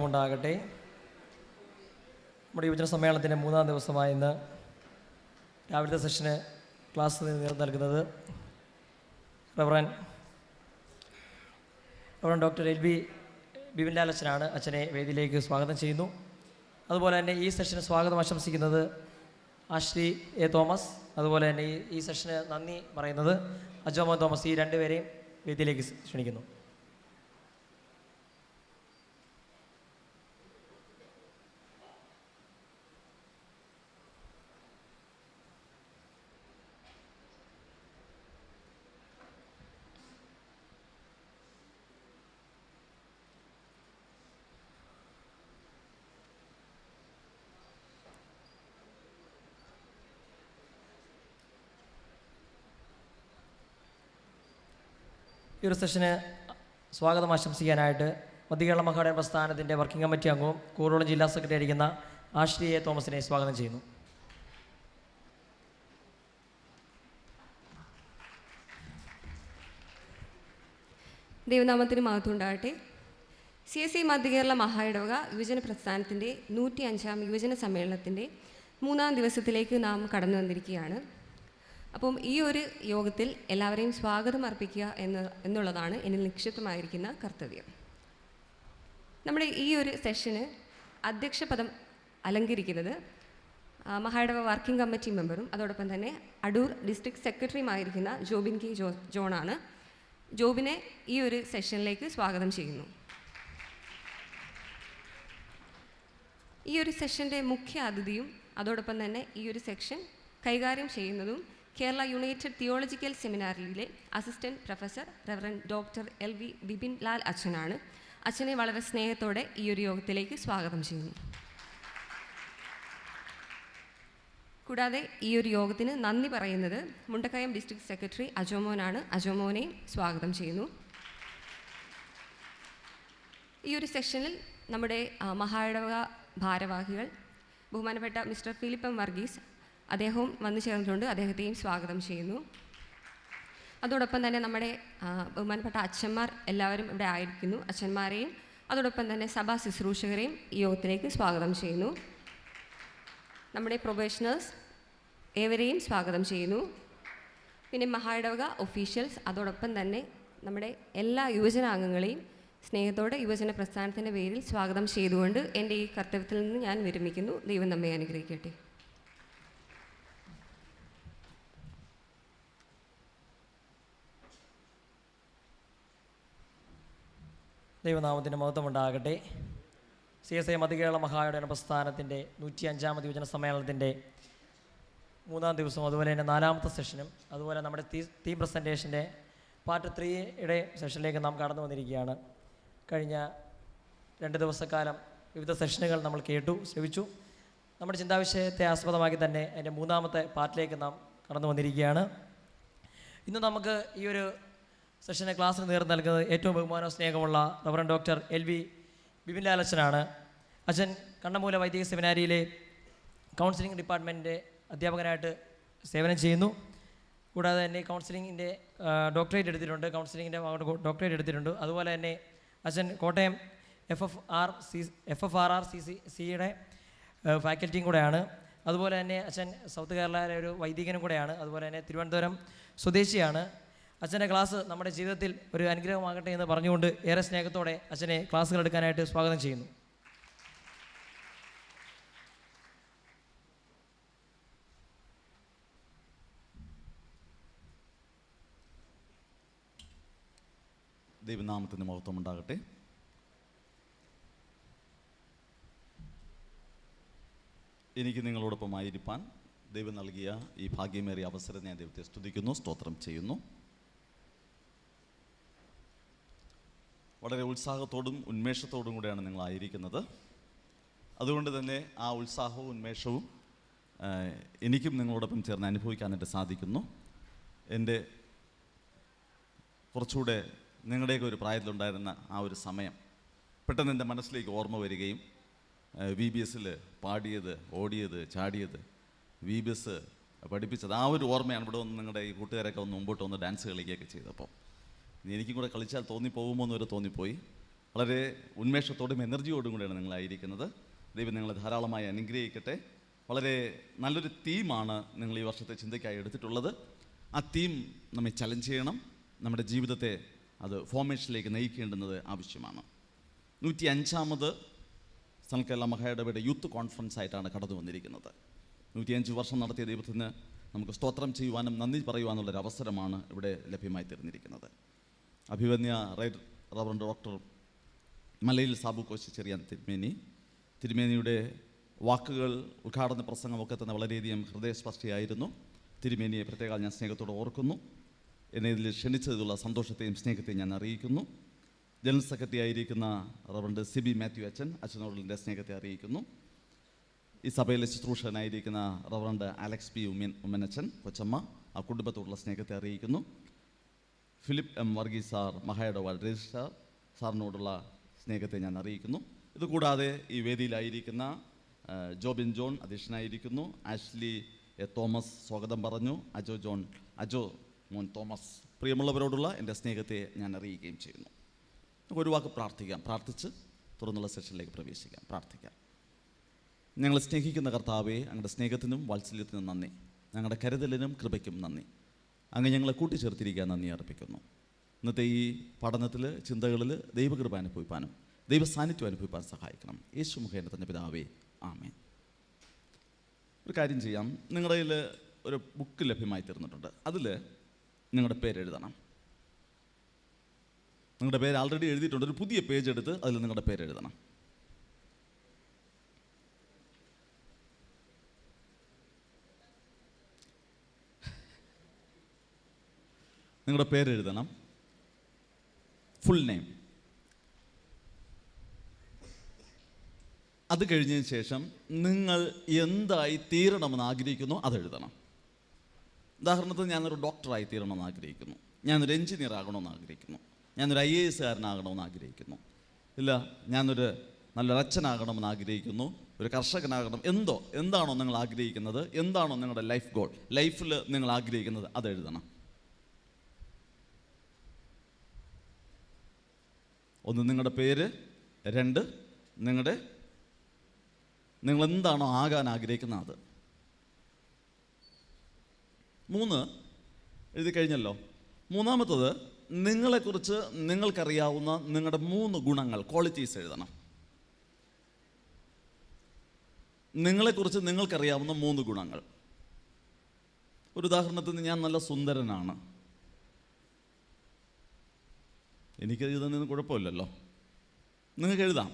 ഉണ്ടാകട്ടെ. നമ്മുടെ യുവജന സമ്മേളനത്തിൻ്റെ 3-ാം ദിവസമായ ഇന്ന് രാവിലത്തെ സെഷന് ക്ലാസ് നൽകുന്നത് റവറൻ ഡോക്ടർ എൽ.വി. ബിപിൻലാൽ അച്ഛനാണ്. അച്ഛനെ വേദിയിലേക്ക് സ്വാഗതം ചെയ്യുന്നു. അതുപോലെ തന്നെ ഈ സെഷന് സ്വാഗതം ആശംസിക്കുന്നത് ആശ്രീ എ. തോമസ്. അതുപോലെ തന്നെ ഈ സെഷന് നന്ദി പറയുന്നത് അജോമോൻ തോമസ്. ഈ രണ്ടുപേരെയും വേദിയിലേക്ക് ക്ഷണിക്കുന്നു. ഈ ഒരു സെഷന് സ്വാഗതം ആശംസിക്കാനായിട്ട് മധ്യകേരള മഹാടൻ പ്രസ്ഥാനത്തിൻ്റെ വർക്കിംഗ് കമ്മിറ്റി അംഗവും കൂടോളം ജില്ലാ സെക്രട്ടറി ആയിരിക്കുന്ന ആശ്രീ എ. തോമസിനെ സ്വാഗതം ചെയ്യുന്നു. ദൈവനാമത്തിന് മഹത്വം ഉണ്ടാകട്ടെ. CSI മധ്യകേരള മഹായിടവക യുവജന പ്രസ്ഥാനത്തിൻ്റെ 105-ാം യുവജന സമ്മേളനത്തിൻ്റെ 3-ാം ദിവസത്തിലേക്ക് നാം കടന്നു വന്നിരിക്കുകയാണ്. അപ്പം ഈ ഒരു യോഗത്തിൽ എല്ലാവരെയും സ്വാഗതം അർപ്പിക്കുക എന്നുള്ളതാണ് എന്നിൽ നിക്ഷിപ്തമായിരിക്കുന്ന കർത്തവ്യം. നമ്മുടെ ഈ ഒരു സെഷന് അധ്യക്ഷപദം അലങ്കരിക്കുന്നത് മഹായിടവ വർക്കിംഗ് കമ്മിറ്റി മെമ്പറും അതോടൊപ്പം തന്നെ അടൂർ ഡിസ്ട്രിക്ട് സെക്രട്ടറിയുമായിരിക്കുന്ന ജോബിൻ കെ. ജോണാണ്. ജോബിനെ ഈ ഒരു സെഷനിലേക്ക് സ്വാഗതം ചെയ്യുന്നു. ഈ ഒരു സെഷൻ്റെ മുഖ്യ അതിഥിയും അതോടൊപ്പം തന്നെ ഈ ഒരു സെക്ഷൻ കൈകാര്യം ചെയ്യുന്നതും കേരള യുണൈറ്റഡ് തിയോളജിക്കൽ സെമിനാറിലെ assistant professor Reverend doctor L V. Bipinlal അച്ഛനാണ്. അച്ഛനെ വളരെ സ്നേഹത്തോടെ ഈ ഒരു യോഗത്തിലേക്ക് സ്വാഗതം ചെയ്യുന്നു. കൂടാതെ ഈ ഒരു യോഗത്തിന് നന്ദി പറയുന്നത് മുണ്ടക്കയം ഡിസ്ട്രിക്ട് സെക്രട്ടറി അജോമോനാണ്. അജോമോനെയും സ്വാഗതം ചെയ്യുന്നു. ഈ ഒരു സെഷനിൽ നമ്മുടെ മഹായിടവക ഭാരവാഹികൾ ബഹുമാനപ്പെട്ട മിസ്റ്റർ ഫിലിപ്പ് എം വർഗീസ് അദ്ദേഹവും വന്നു ചേർന്നിട്ടുണ്ട്. അദ്ദേഹത്തെയും സ്വാഗതം ചെയ്യുന്നു. അതോടൊപ്പം തന്നെ നമ്മുടെ ബഹുമാനപ്പെട്ട അച്ഛന്മാർ എല്ലാവരും ഇവിടെ ആയിരിക്കുന്നു. അച്ഛന്മാരെയും അതോടൊപ്പം തന്നെ സഭാ ശുശ്രൂഷകരെയും ഈ യോഗത്തിലേക്ക് സ്വാഗതം ചെയ്യുന്നു. നമ്മുടെ പ്രൊഫഷണൽസ് ഏവരെയും സ്വാഗതം ചെയ്യുന്നു. പിന്നെ മഹായിടവക ഒഫീഷ്യൽസ് അതോടൊപ്പം തന്നെ നമ്മുടെ എല്ലാ യുവജനാംഗങ്ങളെയും സ്നേഹത്തോടെ യുവജന പ്രസ്ഥാനത്തിൻ്റെ പേരിൽ സ്വാഗതം ചെയ്തുകൊണ്ട് എൻ്റെ ഈ കർത്തവ്യത്തിൽ നിന്ന് ഞാൻ വിരമിക്കുന്നു. ദൈവം നമ്മെ അനുഗ്രഹിക്കട്ടെ. ദൈവനാമത്തിൻ്റെ മഹത്വം ഉണ്ടാകട്ടെ. CSI മധ്യകേരള മഹായിടവക പ്രസ്ഥാനത്തിൻ്റെ 105-ാമത് യുവജന സമ്മേളനത്തിൻ്റെ 3-ാം ദിവസവും അതുപോലെ തന്നെ 4-ാമത്തെ സെഷനും അതുപോലെ നമ്മുടെ തീം പ്രസൻറ്റേഷൻ്റെ പാർട്ട് 3-യുടെ സെഷനിലേക്ക് നാം കടന്നു വന്നിരിക്കുകയാണ്. കഴിഞ്ഞ 2 ദിവസക്കാലം വിവിധ സെഷനുകൾ നമ്മൾ ശ്രവിച്ചു. നമ്മുടെ ചിന്താവിഷയത്തെ ആസ്പദമാക്കി തന്നെ അതിൻ്റെ 3-ാമത്തെ പാർട്ടിലേക്ക് നാം കടന്നു വന്നിരിക്കുകയാണ്. ഇന്ന് നമുക്ക് ഈ ഒരു സെഷന് ക്ലാസ്സിന് നേതൃത്വം നൽകുന്നത് ഏറ്റവും ബഹുമാനവും സ്നേഹമുള്ള റവറൻ ഡോക്ടർ എൽ.വി. ബിപിൻലാൽ അച്ഛനാണ്. അച്ഛൻ കണ്ണമൂല വൈദിക സെമിനാരിയിലെ കൗൺസിലിംഗ് ഡിപ്പാർട്ട്മെൻറ്റിൻ്റെ അധ്യാപകനായിട്ട് സേവനം ചെയ്യുന്നു. കൂടാതെ തന്നെ കൗൺസിലിങ്ങിൻ്റെ ഡോക്ടറേറ്റ് എടുത്തിട്ടുണ്ട്. കൗൺസിലിങ്ങിൻ്റെ ഡോക്ടറേറ്റ് എടുത്തിട്ടുണ്ട്. അതുപോലെ തന്നെ അച്ഛൻ കോട്ടയം FFRRCCയുടെ ഫാക്കൽറ്റിയും കൂടെയാണ്. അതുപോലെ തന്നെ അച്ഛൻ സൗത്ത് കേരളയിലെ ഒരു വൈദികനും കൂടെയാണ്. അതുപോലെ തന്നെ തിരുവനന്തപുരം സ്വദേശിയാണ്. അച്ഛൻ്റെ ക്ലാസ് നമ്മുടെ ജീവിതത്തിൽ ഒരു അനുഗ്രഹമാകട്ടെ എന്ന് പറഞ്ഞുകൊണ്ട് ഏറെ സ്നേഹത്തോടെ അച്ഛനെ ക്ലാസ്സുകൾ എടുക്കാനായിട്ട് സ്വാഗതം ചെയ്യുന്നു. ദൈവനാമത്തിന് മഹത്വം ഉണ്ടാകട്ടെ. എനിക്ക് നിങ്ങളോടൊപ്പം ആയിരിക്കാൻ ദൈവം നൽകിയ ഈ ഭാഗ്യമേറിയ അവസരം ഞാൻ ദൈവത്തെ സ്തുതിക്കുന്നു, സ്തോത്രം ചെയ്യുന്നു. വളരെ ഉത്സാഹത്തോടും ഉന്മേഷത്തോടും കൂടെയാണ് നിങ്ങളായിരിക്കുന്നത്. അതുകൊണ്ട് തന്നെ ആ ഉത്സാഹവും ഉന്മേഷവും എനിക്കും നിങ്ങളോടൊപ്പം ചേർന്ന് അനുഭവിക്കാനായിട്ട് സാധിക്കുന്നു. എൻ്റെ കുറച്ചുകൂടെ നിങ്ങളുടെയൊക്കെ ഒരു പ്രായത്തിലുണ്ടായിരുന്ന ആ ഒരു സമയം പെട്ടെന്ന് എൻ്റെ മനസ്സിലേക്ക് ഓർമ്മ വരികയും VBSൽ പാടിയത്, ഓടിയത്, ചാടിയത്, VBS പഠിപ്പിച്ചത് ആ ഒരു ഓർമ്മയാണ് ഇവിടെ വന്ന് നിങ്ങളുടെ ഈ കൂട്ടുകാരൊക്കെ ഒന്ന് മുമ്പോട്ട് വന്ന് ഡാൻസ് കളിക്കുകയൊക്കെ ചെയ്തപ്പോൾ എനിക്കും കൂടെ കളിച്ചാൽ തോന്നിപ്പോകുമോ എന്നൊരു തോന്നിപ്പോയി. വളരെ ഉന്മേഷത്തോടും എനർജിയോടും കൂടിയാണ് നിങ്ങളായിരിക്കുന്നത്. ദൈവം നിങ്ങളെ ധാരാളമായി അനുഗ്രഹിക്കട്ടെ. വളരെ നല്ലൊരു തീമാണ് നിങ്ങൾ ഈ വർഷത്തെ ചിന്തയ്ക്കായി എടുത്തിട്ടുള്ളത്. ആ തീം നമ്മെ ചലഞ്ച് ചെയ്യണം. നമ്മുടെ ജീവിതത്തെ അത് ഫോർമേഷനിലേക്ക് നയിക്കേണ്ടുന്നത് ആവശ്യമാണ്. 105ാമത് സൺകേരള മഹായിടവയുടെ യൂത്ത് കോൺഫറൻസ് ആയിട്ടാണ് കടന്നു വന്നിരിക്കുന്നത്. 105 വർഷം നടത്തിയ ദൈവത്തിന് നമുക്ക് സ്തോത്രം ചെയ്യുവാനും നന്ദി പറയുവാനുള്ളൊരു അവസരമാണ് ഇവിടെ ലഭ്യമായി തീർന്നിരിക്കുന്നത്. അഭിവന്യ റവറൻഡ് ഡോക്ടർ മലയിൽ സാബു കോശി ചെറിയാൻ തിരുമേനിയുടെ വാക്കുകൾ, ഉദ്ഘാടന പ്രസംഗമൊക്കെ തന്നെ വളരെയധികം ഹൃദയസ്പർശിയായിരുന്നു. തിരുമേനിയെ പ്രത്യേകം ഞാൻ സ്നേഹത്തോടെ ഓർക്കുന്നു. എന്നെ ഇതിൽ ക്ഷണിച്ചതിലുള്ള സന്തോഷത്തെയും സ്നേഹത്തെയും ഞാൻ അറിയിക്കുന്നു. ജനറൽ സെക്രട്ടറി ആയിരിക്കുന്ന റവറൻഡ് സിബി മാത്യു അച്ഛനോടുള്ള എൻ്റെ സ്നേഹത്തെ അറിയിക്കുന്നു. ഈ സഭയിലെ ശുശ്രൂഷകനായിരിക്കുന്ന റവറൻഡ് അലക്സ് പി ഉമ്മനച്ചൻ കൊച്ചമ്മ, ആ കുടുംബത്തോടുള്ള സ്നേഹത്തെ അറിയിക്കുന്നു. ഫിലിപ്പ് എം വർഗീസ് സാർ, മഹായിടവ രജിസ്ട്രാർ സാറിനോടുള്ള സ്നേഹത്തെ ഞാൻ അറിയിക്കുന്നു. ഇതുകൂടാതെ ഈ വേദിയിലായിരിക്കുന്ന ജോബിൻ ജോൺ അധ്യക്ഷനായിരിക്കുന്നു. ആഷ്ലി തോമസ് സ്വാഗതം പറഞ്ഞു. അജോ മോൻ തോമസ്, പ്രിയമുള്ളവരോടുള്ള എൻ്റെ സ്നേഹത്തെ ഞാൻ അറിയിക്കുകയും ചെയ്യുന്നു. ഒരു വാക്ക് പ്രാർത്ഥിക്കാം. പ്രാർത്ഥിച്ച് തുറന്നുള്ള സെഷനിലേക്ക് പ്രവേശിക്കാം. പ്രാർത്ഥിക്കാം. ഞങ്ങളെ സ്നേഹിക്കുന്ന കർത്താവേ, അങ്ങയുടെ സ്നേഹത്തിനും വാത്സല്യത്തിനും നന്ദി. ഞങ്ങളുടെ കരുതലിനും കൃപയ്ക്കും നന്ദി. അങ്ങ് ഞങ്ങളെ കൂട്ടിച്ചേർത്തിരിക്കാൻ നന്ദി അർപ്പിക്കുന്നു. ഇന്നത്തെ ഈ പഠനത്തിൽ, ചിന്തകളിൽ ദൈവകൃപ അനുഭവിപ്പാനും ദൈവ സാന്നിധ്യം അനുഭവിപ്പാൻ സഹായിക്കണം. യേശു മുഖേന തന്നെ പിതാവേ, ആമേൻ. ഒരു കാര്യം ചെയ്യാം. നിങ്ങളുടെ കയ്യിൽ ഒരു ബുക്ക് ലഭ്യമായി തീർന്നിട്ടുണ്ട്. അതിൽ നിങ്ങളുടെ പേരെഴുതണം. നിങ്ങളുടെ പേര് ആൾറെഡി എഴുതിയിട്ടുണ്ട്. ഒരു പുതിയ പേജ് എടുത്ത് അതിൽ നിങ്ങളുടെ പേരെഴുതണം. നിങ്ങളുടെ പേരെഴുതണം. Full name. അത് കഴിഞ്ഞതിന് ശേഷം നിങ്ങൾ എന്തായി തീരണമെന്ന് ആഗ്രഹിക്കുന്നു അതെഴുതണം. ഉദാഹരണത്തിന്, ഞാനൊരു ഡോക്ടറായി തീരണമെന്ന് ആഗ്രഹിക്കുന്നു, ഞാനൊരു എഞ്ചിനീയർ ആകണമെന്ന് ആഗ്രഹിക്കുന്നു, ഞാനൊരു IAS കാരനാകണമെന്ന് ആഗ്രഹിക്കുന്നു, ഇല്ല ഞാനൊരു നല്ലൊരു അച്ഛനാകണമെന്ന് ആഗ്രഹിക്കുന്നു, ഒരു കർഷകനാകണം, എന്താണോ നിങ്ങൾ ആഗ്രഹിക്കുന്നത്, എന്താണോ നിങ്ങളുടെ ലൈഫ് ഗോൾ, ലൈഫിൽ നിങ്ങൾ ആഗ്രഹിക്കുന്നത് അതെഴുതണം. ഒന്ന്, നിങ്ങളുടെ പേര്. 2, നിങ്ങൾ എന്താണോ ആകാൻ ആഗ്രഹിക്കുന്നത് അത്. 3 എഴുതി കഴിഞ്ഞല്ലോ. 3ാമത്തത്, നിങ്ങളെക്കുറിച്ച് നിങ്ങൾക്കറിയാവുന്ന നിങ്ങളുടെ 3 ഗുണങ്ങൾ, ക്വാളിറ്റീസ് എഴുതണം. നിങ്ങളെക്കുറിച്ച് നിങ്ങൾക്കറിയാവുന്ന 3 ഗുണങ്ങൾ. ഒരു ഉദാഹരണത്തിന്, ഞാൻ നല്ല സുന്ദരനാണ്. എനിക്ക് എഴുതുന്നതിന് കുഴപ്പമില്ലല്ലോ. നിങ്ങൾക്ക് എഴുതാം.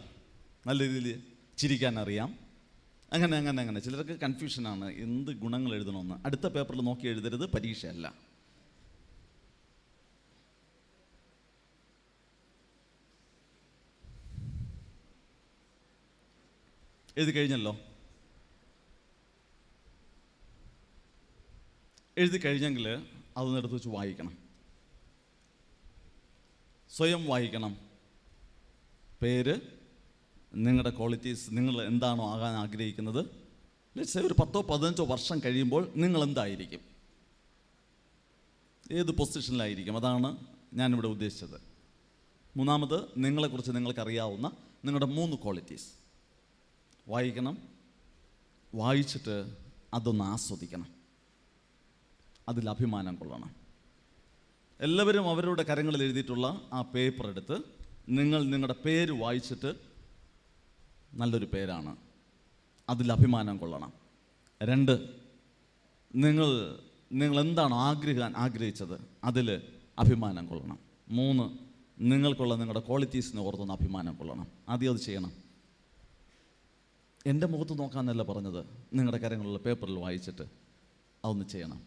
നല്ല രീതിയിൽ ചിരിക്കാൻ അറിയാം. അങ്ങനെ ചിലർക്ക് കൺഫ്യൂഷനാണ് എന്ത് ഗുണങ്ങൾ എഴുതണമെന്ന്. അടുത്ത പേപ്പറിൽ നോക്കി എഴുതരുത്, പരീക്ഷയല്ല. എഴുതി കഴിഞ്ഞല്ലോ. എഴുതി കഴിഞ്ഞെങ്കിൽ അതൊന്ന് എടുത്ത് വെച്ച് വായിക്കണം. സ്വയം വായിക്കണം. പേര്, നിങ്ങളുടെ ക്വാളിറ്റീസ്, നിങ്ങൾ എന്താണോ ആകാൻ ആഗ്രഹിക്കുന്നത്. ലെറ്റ്സ് സേ ഒരു 10-15 വർഷം കഴിയുമ്പോൾ നിങ്ങൾ എന്തായിരിക്കും, ഏത് പൊസിഷനിലായിരിക്കും, അതാണ് ഞാനിവിടെ ഉദ്ദേശിച്ചത്. 3ാമത്, നിങ്ങളെക്കുറിച്ച് നിങ്ങൾക്കറിയാവുന്ന നിങ്ങളുടെ 3 ക്വാളിറ്റീസ് വായിക്കണം. വായിച്ചിട്ട് അതൊന്ന് ആസ്വദിക്കണം, അതിൽ അഭിമാനം കൊള്ളണം. എല്ലാവരും അവരുടെ കരങ്ങളിൽ എഴുതിയിട്ടുള്ള ആ പേപ്പർ എടുത്ത് നിങ്ങളുടെ പേര് വായിച്ചിട്ട്, നല്ലൊരു പേരാണ്, അതിൽ അഭിമാനം കൊള്ളണം. 2, നിങ്ങൾ എന്താണോ ആഗ്രഹിച്ചത് അതിൽ അഭിമാനം കൊള്ളണം. 3, നിങ്ങൾക്കുള്ള നിങ്ങളുടെ ക്വാളിറ്റീസിനെ ഓർത്തൊന്ന് അഭിമാനം കൊള്ളണം. ആദ്യം അത് ചെയ്യണം. എൻ്റെ മുഖത്ത് നോക്കാനല്ല പറഞ്ഞത്, നിങ്ങളുടെ കാര്യങ്ങളുള്ള പേപ്പറിൽ വായിച്ചിട്ട് അതൊന്ന് ചെയ്യണം.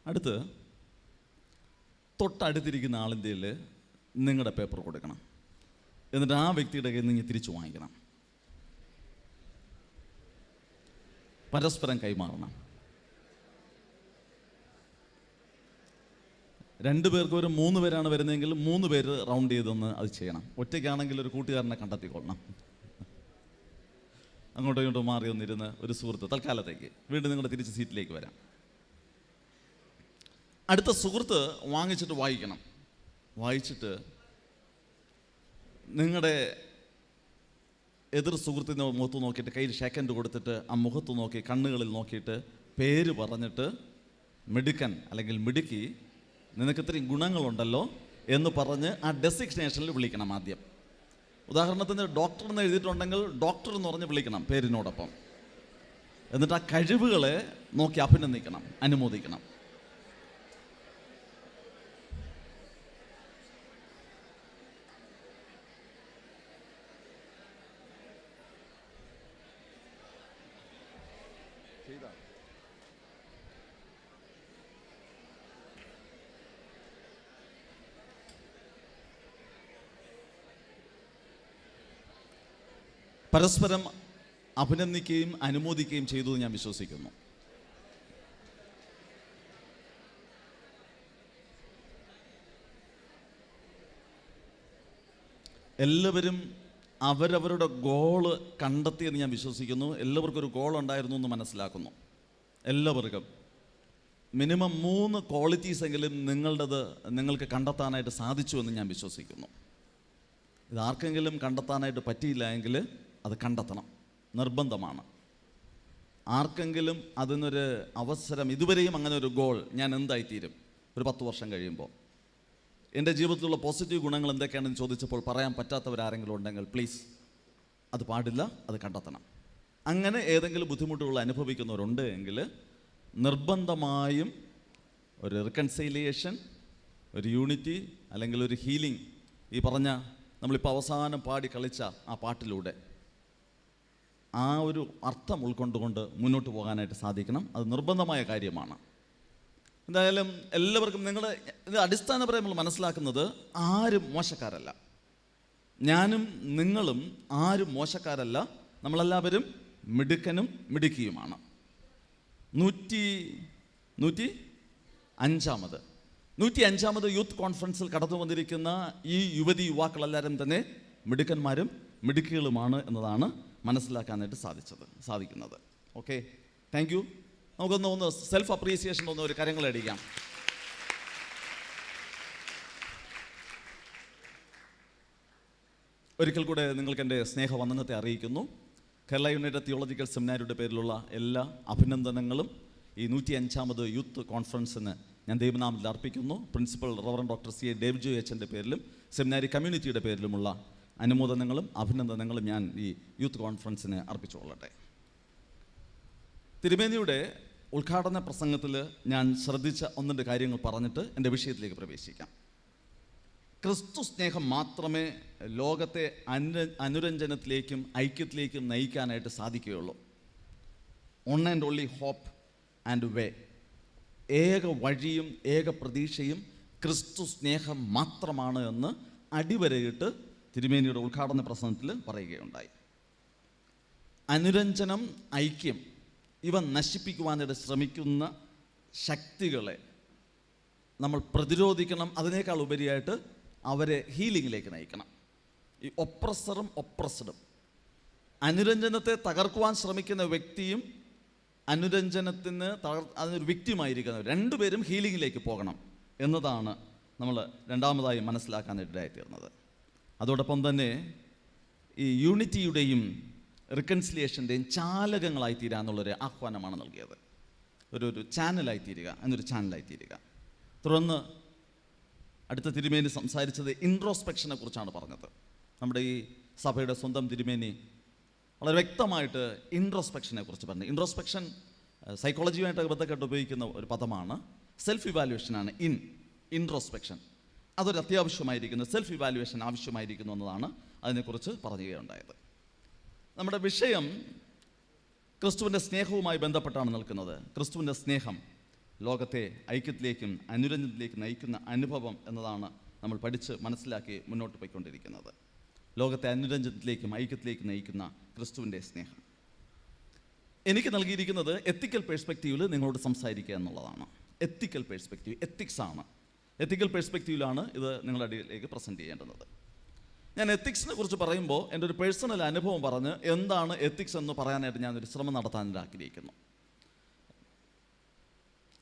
അടുത്ത്, തൊട്ടടുത്തിരിക്കുന്ന ആളിൻ്റെ നിങ്ങളുടെ പേപ്പർ കൊടുക്കണം. എന്നിട്ട് ആ വ്യക്തിയുടെ കയ്യിൽ നിന്ന് തിരിച്ചു വാങ്ങിക്കണം. പരസ്പരം കൈമാറണം. 2 പേർക്ക് ഒരു 3 പേരാണ് വരുന്നതെങ്കിൽ 3 പേര് റൗണ്ട് ചെയ്തൊന്ന് അത് ചെയ്യണം. ഒറ്റയ്ക്കാണെങ്കിൽ ഒരു കൂട്ടുകാരനെ കണ്ടെത്തിക്കൊള്ളണം. അങ്ങോട്ടും ഇങ്ങോട്ടും മാറി ഒന്നിരുന്ന് ഒരു സുഹൃത്ത് തൽക്കാലത്തേക്ക് വീണ്ടും നിങ്ങളുടെ തിരിച്ച് സീറ്റിലേക്ക് വരാം. അടുത്ത സുഹൃത്ത് വാങ്ങിച്ചിട്ട് വായിക്കണം. വായിച്ചിട്ട് നിങ്ങളുടെ എതിർ സുഹൃത്തിൻ്റെ മുഖത്ത് നോക്കിയിട്ട് കയ്യിൽ ഷേക്കൻഡ് കൊടുത്തിട്ട് ആ മുഖത്ത് നോക്കി കണ്ണുകളിൽ നോക്കിയിട്ട് പേര് പറഞ്ഞിട്ട് മിടുക്കൻ അല്ലെങ്കിൽ മിടുക്കി, നിനക്ക് ഇത്രയും ഗുണങ്ങളുണ്ടല്ലോ എന്ന് പറഞ്ഞ് ആ ഡെസിഗ്നേഷനിൽ വിളിക്കണം ആദ്യം. ഉദാഹരണത്തിന് ഡോക്ടർ എന്ന് എഴുതിയിട്ടുണ്ടെങ്കിൽ ഡോക്ടർ എന്ന് പറഞ്ഞ് വിളിക്കണം പേരിനോടൊപ്പം. എന്നിട്ട് ആ കഴിവുകളെ നോക്കി അഭിനന്ദിക്കണം, അനുമോദിക്കണം. പരസ്പരം അഭിനന്ദിക്കുകയും അനുമോദിക്കുകയും ചെയ്തു എന്ന് ഞാൻ വിശ്വസിക്കുന്നു. എല്ലാവരും അവരവരുടെ ഗോള് കണ്ടെത്തിയെന്ന് ഞാൻ വിശ്വസിക്കുന്നു. എല്ലാവർക്കും ഒരു ഗോൾ ഉണ്ടായിരുന്നു എന്ന് മനസ്സിലാക്കുന്നു. എല്ലാവർക്കും മിനിമം 3 ക്വാളിറ്റീസ് എങ്കിലും നിങ്ങൾക്ക് കണ്ടെത്താനായിട്ട് സാധിച്ചു എന്ന് ഞാൻ വിശ്വസിക്കുന്നു. ഇതാർക്കെങ്കിലും കണ്ടെത്താനായിട്ട് പറ്റിയില്ല എങ്കിൽ അത് കണ്ടെത്തണം, നിർബന്ധമാണ്. ആർക്കെങ്കിലും അതിനൊരു അവസരം, ഇതുവരെയും അങ്ങനെ ഒരു ഗോൾ, ഞാൻ എന്തായിത്തീരും ഒരു 10 വർഷം കഴിയുമ്പോൾ, എൻ്റെ ജീവിതത്തിലുള്ള പോസിറ്റീവ് ഗുണങ്ങൾ എന്തൊക്കെയാണെന്ന് ചോദിച്ചപ്പോൾ പറയാൻ പറ്റാത്തവരാരെങ്കിലും ഉണ്ടെങ്കിൽ പ്ലീസ് അത് പാടില്ല, അത് കണ്ടെത്തണം. അങ്ങനെ ഏതെങ്കിലും ബുദ്ധിമുട്ടുകൾ അനുഭവിക്കുന്നവരുണ്ട് എങ്കിൽ നിർബന്ധമായും ഒരു റിക്കൺസൈലിയേഷൻ, ഒരു യൂണിറ്റി അല്ലെങ്കിൽ ഒരു ഹീലിംഗ്, ഈ പറഞ്ഞ നമ്മളിപ്പോൾ അവസാനം പാടി കളിച്ച ആ പാട്ടിലൂടെ ആ ഒരു അർത്ഥം ഉൾക്കൊണ്ടുകൊണ്ട് മുന്നോട്ട് പോകാനായിട്ട് സാധിക്കണം. അത് നിർബന്ധമായ കാര്യമാണ്. എന്തായാലും എല്ലാവർക്കും ഇത് അടിസ്ഥാനപരമായി നമ്മൾ മനസ്സിലാക്കുന്നത് ആരും മോശക്കാരല്ല. ഞാനും നിങ്ങളും ആരും മോശക്കാരല്ല. നമ്മളെല്ലാവരും മിടുക്കനും മിടുക്കിയുമാണ്. 105ാമത് യൂത്ത് കോൺഫറൻസിൽ കടന്നു വന്നിരിക്കുന്ന ഈ യുവതി യുവാക്കളെല്ലാവരും തന്നെ മിടുക്കന്മാരും മിടുക്കികളുമാണ് എന്നതാണ് മനസ്സിലാക്കാനായിട്ട് സാധിക്കുന്നത്. Okay, thank you. നമുക്കൊന്ന് സെൽഫ് അപ്രീസിയേഷൻ ഒരു കാര്യങ്ങൾ അടിക്കാം. ഒരിക്കൽ കൂടെ നിങ്ങൾക്ക് എൻ്റെ സ്നേഹവന്ദനത്തെ അറിയിക്കുന്നു. കേരള യുണൈറ്റഡ് തിയോളജിക്കൽ സെമിനാരിയുടെ പേരിലുള്ള എല്ലാ അഭിനന്ദനങ്ങളും ഈ 105ാമത് യൂത്ത് കോൺഫറൻസിന് ഞാൻ ദൈവനാമത്തിൽ അർപ്പിക്കുന്നു. Principal reverend doctor CA David Joy അച്ഛൻ്റെ പേരിലും സെമിനാരി കമ്മ്യൂണിറ്റിയുടെ പേരിലുമുള്ള അനുമോദനങ്ങളും അഭിനന്ദനങ്ങളും ഞാൻ ഈ യൂത്ത് കോൺഫറൻസിന് അർപ്പിച്ചുകൊള്ളട്ടെ. തിരുമേനിയുടെ ഉദ്ഘാടന പ്രസംഗത്തിൽ ഞാൻ ശ്രദ്ധിച്ച 1-2 കാര്യങ്ങൾ പറഞ്ഞിട്ട് എൻ്റെ വിഷയത്തിലേക്ക് പ്രവേശിക്കാം. ക്രിസ്തു സ്നേഹം മാത്രമേ ലോകത്തെ അനുരഞ്ജനത്തിലേക്കും ഐക്യത്തിലേക്കും നയിക്കാനായിട്ട് സാധിക്കുകയുള്ളൂ. One and only hope and way, ഏക വഴിയും ഏക പ്രതീക്ഷയും ക്രിസ്തു സ്നേഹം മാത്രമാണ് എന്ന് അടിവരയിട്ട് തിരുമേനിയുടെ ഉദ്ഘാടന പ്രസംഗത്തിൽ പറയുകയുണ്ടായി. അനുരഞ്ജനം, ഐക്യം ഇവ നശിപ്പിക്കുവാനായിട്ട് ശ്രമിക്കുന്ന ശക്തികളെ നമ്മൾ പ്രതിരോധിക്കണം. അതിനേക്കാൾ ഉപരിയായിട്ട് അവരെ ഹീലിങ്ങിലേക്ക് നയിക്കണം. ഈ ഒപ്രസറും ഒപ്രസ്ഡും, അനുരഞ്ജനത്തെ തകർക്കുവാൻ ശ്രമിക്കുന്ന വ്യക്തിയും അതിനൊരു വ്യക്തിയുമായിരിക്കുന്നവർ രണ്ടുപേരും ഹീലിങ്ങിലേക്ക് പോകണം എന്നതാണ് നമ്മൾ രണ്ടാമതായി മനസ്സിലാക്കാനായിട്ടായിത്തീർന്നത്. അതോടൊപ്പം തന്നെ ഈ യൂണിറ്റിയുടെയും റിക്കൺസിലിയേഷൻ്റെയും ചാലകങ്ങളായി തീരാന്നുള്ളൊരു ആഹ്വാനമാണ് നൽകിയത്. ഒരു ചാനലായിത്തീരുക, എന്നൊരു ചാനലായിത്തീരുക. തുടർന്ന് അടുത്ത തിരുമേനി സംസാരിച്ചത് ഇൻട്രോസ്പെക്ഷനെ കുറിച്ചാണ് പറഞ്ഞത്. നമ്മുടെ ഈ സഭയുടെ സ്വന്തം തിരുമേനി വളരെ വ്യക്തമായിട്ട് ഇൻട്രോസ്പെക്ഷനെ കുറിച്ച് പറഞ്ഞു. ഇൻട്രോസ്പെക്ഷൻ സൈക്കോളജിയുമായിട്ട് ബന്ധപ്പെട്ട് ഉപയോഗിക്കുന്ന ഒരു പദമാണ്. സെൽഫ് ഇവാലുവേഷനാണ് ഇൻട്രോസ്പെക്ഷൻ. അതൊരു അത്യാവശ്യമായിരിക്കുന്നു, സെൽഫ് ഇവാലുവേഷൻ ആവശ്യമായിരിക്കുന്നു എന്നതാണ് അതിനെക്കുറിച്ച് പറയുകയുണ്ടായത്. നമ്മുടെ വിഷയം ക്രിസ്തുവിൻ്റെ സ്നേഹവുമായി ബന്ധപ്പെട്ടാണ് നിൽക്കുന്നത്. ക്രിസ്തുവിൻ്റെ സ്നേഹം ലോകത്തെ ഐക്യത്തിലേക്കും അനുരഞ്ജനത്തിലേക്കും നയിക്കുന്ന അനുഭവം എന്നതാണ് നമ്മൾ പഠിച്ച് മനസ്സിലാക്കി മുന്നോട്ട് പോയിക്കൊണ്ടിരിക്കുന്നത്. ലോകത്തെ അനുരഞ്ജനത്തിലേക്കും ഐക്യത്തിലേക്കും നയിക്കുന്ന ക്രിസ്തുവിൻ്റെ സ്നേഹം എനിക്ക് നൽകിയിരിക്കുന്നത് എത്തിക്കൽ പേഴ്സ്പെക്റ്റീവിൽ നിങ്ങളോട് സംസാരിക്കുക എന്നുള്ളതാണ്. എത്തിക്കൽ പേഴ്സ്പെക്റ്റീവ്, എത്തിക്സ് ആണ്. എത്തിക്കൽ പേഴ്സ്പെക്റ്റീവിലാണ് ഇത് നിങ്ങളുടെ ഇടയിലേക്ക് പ്രസൻറ്റ് ചെയ്യേണ്ടത്. ഞാൻ എത്തിക്സിനെ കുറിച്ച് പറയുമ്പോൾ എൻ്റെ ഒരു പേഴ്സണൽ അനുഭവം പറഞ്ഞ് എന്താണ് എത്തിക്സ് എന്ന് പറയാനായിട്ട് ഞാനൊരു ശ്രമം നടത്താൻ ആഗ്രഹിക്കുന്നു.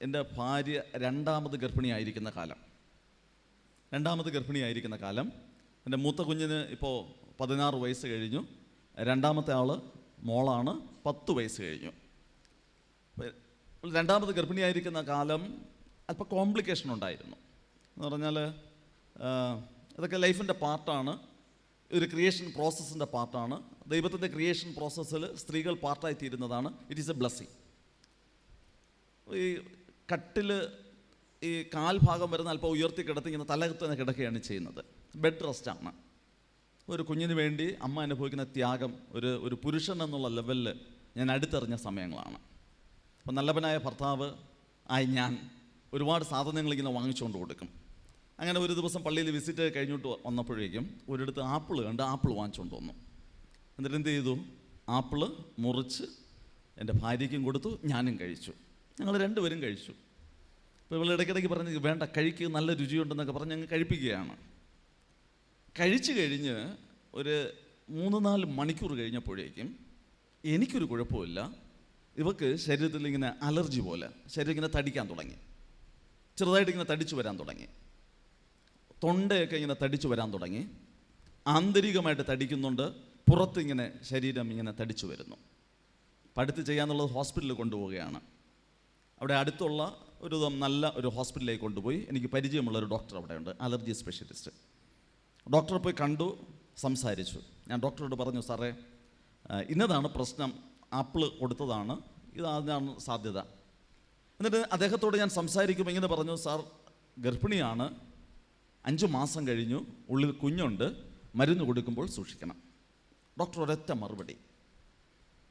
എൻ്റെ ഭാര്യ രണ്ടാമത് ഗർഭിണിയായിരിക്കുന്ന കാലം എൻ്റെ മൂത്ത കുഞ്ഞിന് ഇപ്പോൾ 16 വയസ്സ് കഴിഞ്ഞു. രണ്ടാമത്തെ ആൾ മോളാണ്, 10 വയസ്സ് കഴിഞ്ഞു. രണ്ടാമത് ഗർഭിണിയായിരിക്കുന്ന കാലം അല്പം കോംപ്ലിക്കേഷൻ ഉണ്ടായിരുന്നു. എന്ന് പറഞ്ഞാൽ ഇതൊക്കെ ലൈഫിൻ്റെ പാർട്ടാണ്, ഒരു ക്രിയേഷൻ പ്രോസസ്സിൻ്റെ പാർട്ടാണ്. ദൈവത്തിൻ്റെ ക്രിയേഷൻ പ്രോസസ്സിൽ സ്ത്രീകൾ പാർട്ടായി തീരുന്നതാണ്. It is a blessing. ഈ കട്ടിൽ ഈ കാൽഭാഗം വരുന്ന അല്പം ഉയർത്തി കിടത്തി ഇങ്ങനെ തലകത്ത് തന്നെ കിടക്കുകയാണ് ചെയ്യുന്നത്. ബെഡ് റെസ്റ്റാണ്. ഒരു കുഞ്ഞിന് വേണ്ടി അമ്മ അനുഭവിക്കുന്ന ത്യാഗം ഒരു പുരുഷൻ എന്നുള്ള ലെവലിൽ ഞാൻ അടുത്തെറിഞ്ഞ സമയങ്ങളാണ്. അപ്പം നല്ലവനായ ഭർത്താവ് ആയി ഞാൻ ഒരുപാട് സാധനങ്ങൾ ഇങ്ങനെ വാങ്ങിച്ചുകൊണ്ട് കൊടുക്കും. അങ്ങനെ ഒരു ദിവസം പള്ളിയിൽ വിസിറ്റ് കഴിഞ്ഞിട്ട് വന്നപ്പോഴേക്കും ഒരിടത്ത് ആപ്പിൾ കണ്ട് ആപ്പിൾ വാങ്ങിച്ചുകൊണ്ട് വന്നു. എന്നിട്ട് എന്ത് ചെയ്തു? ആപ്പിള് മുറിച്ച് എൻ്റെ ഭാര്യയ്ക്കും കൊടുത്തു, ഞാനും കഴിച്ചു. ഞങ്ങൾ രണ്ടുപേരും കഴിച്ചു. അപ്പോൾ ഇവൾ ഇടയ്ക്കിടയ്ക്ക് പറഞ്ഞ് വേണ്ട, കഴിക്കുക, നല്ല രുചിയുണ്ടെന്നൊക്കെ പറഞ്ഞ് ഞങ്ങൾ കഴിപ്പിക്കുകയാണ്. കഴിച്ചു കഴിഞ്ഞ് ഒരു 3-4 മണിക്കൂർ കഴിഞ്ഞപ്പോഴേക്കും എനിക്കൊരു കുഴപ്പമില്ല, ഇവക്ക് ശരീരത്തിൽ ഇങ്ങനെ അലർജി പോലെ ശരീരം ഇങ്ങനെ തടിക്കാൻ തുടങ്ങി. ചെറുതായിട്ട് ഇങ്ങനെ തടിച്ചു വരാൻ തുടങ്ങി. തൊണ്ടയൊക്കെ ഇങ്ങനെ തടിച്ചു വരാൻ തുടങ്ങി. ആന്തരികമായിട്ട് തടിക്കുന്നുണ്ട്, പുറത്തിങ്ങനെ ശരീരം ഇങ്ങനെ തടിച്ചു വരുന്നു. പഠിത്ത് ചെയ്യാന്നുള്ളത് ഹോസ്പിറ്റലിൽ കൊണ്ടുപോവുകയാണ്. അവിടെ അടുത്തുള്ള ഒരു നല്ല ഒരു ഹോസ്പിറ്റലിലേക്ക് കൊണ്ടുപോയി. എനിക്ക് പരിചയമുള്ളൊരു ഡോക്ടർ അവിടെയുണ്ട്, അലർജി സ്പെഷ്യലിസ്റ്റ്. ഡോക്ടറെ പോയി കണ്ടു, സംസാരിച്ചു. ഞാൻ ഡോക്ടറോട് പറഞ്ഞു, സാറേ ഇന്നതാണ് പ്രശ്നം, ആപ്പിൾ കൊടുത്തതാണ്, ഇതാണ് സാധ്യത. എന്നിട്ട് അദ്ദേഹത്തോട് ഞാൻ സംസാരിക്കുമ്പോൾ ഇങ്ങനെ പറഞ്ഞു, സാർ ഗർഭിണിയാണ്, 5 മാസം കഴിഞ്ഞു, ഉള്ളിൽ കുഞ്ഞുണ്ട്, മരുന്ന് കൊടുക്കുമ്പോൾ സൂക്ഷിക്കണം. ഡോക്ടർ ഒരൊറ്റ മറുപടി,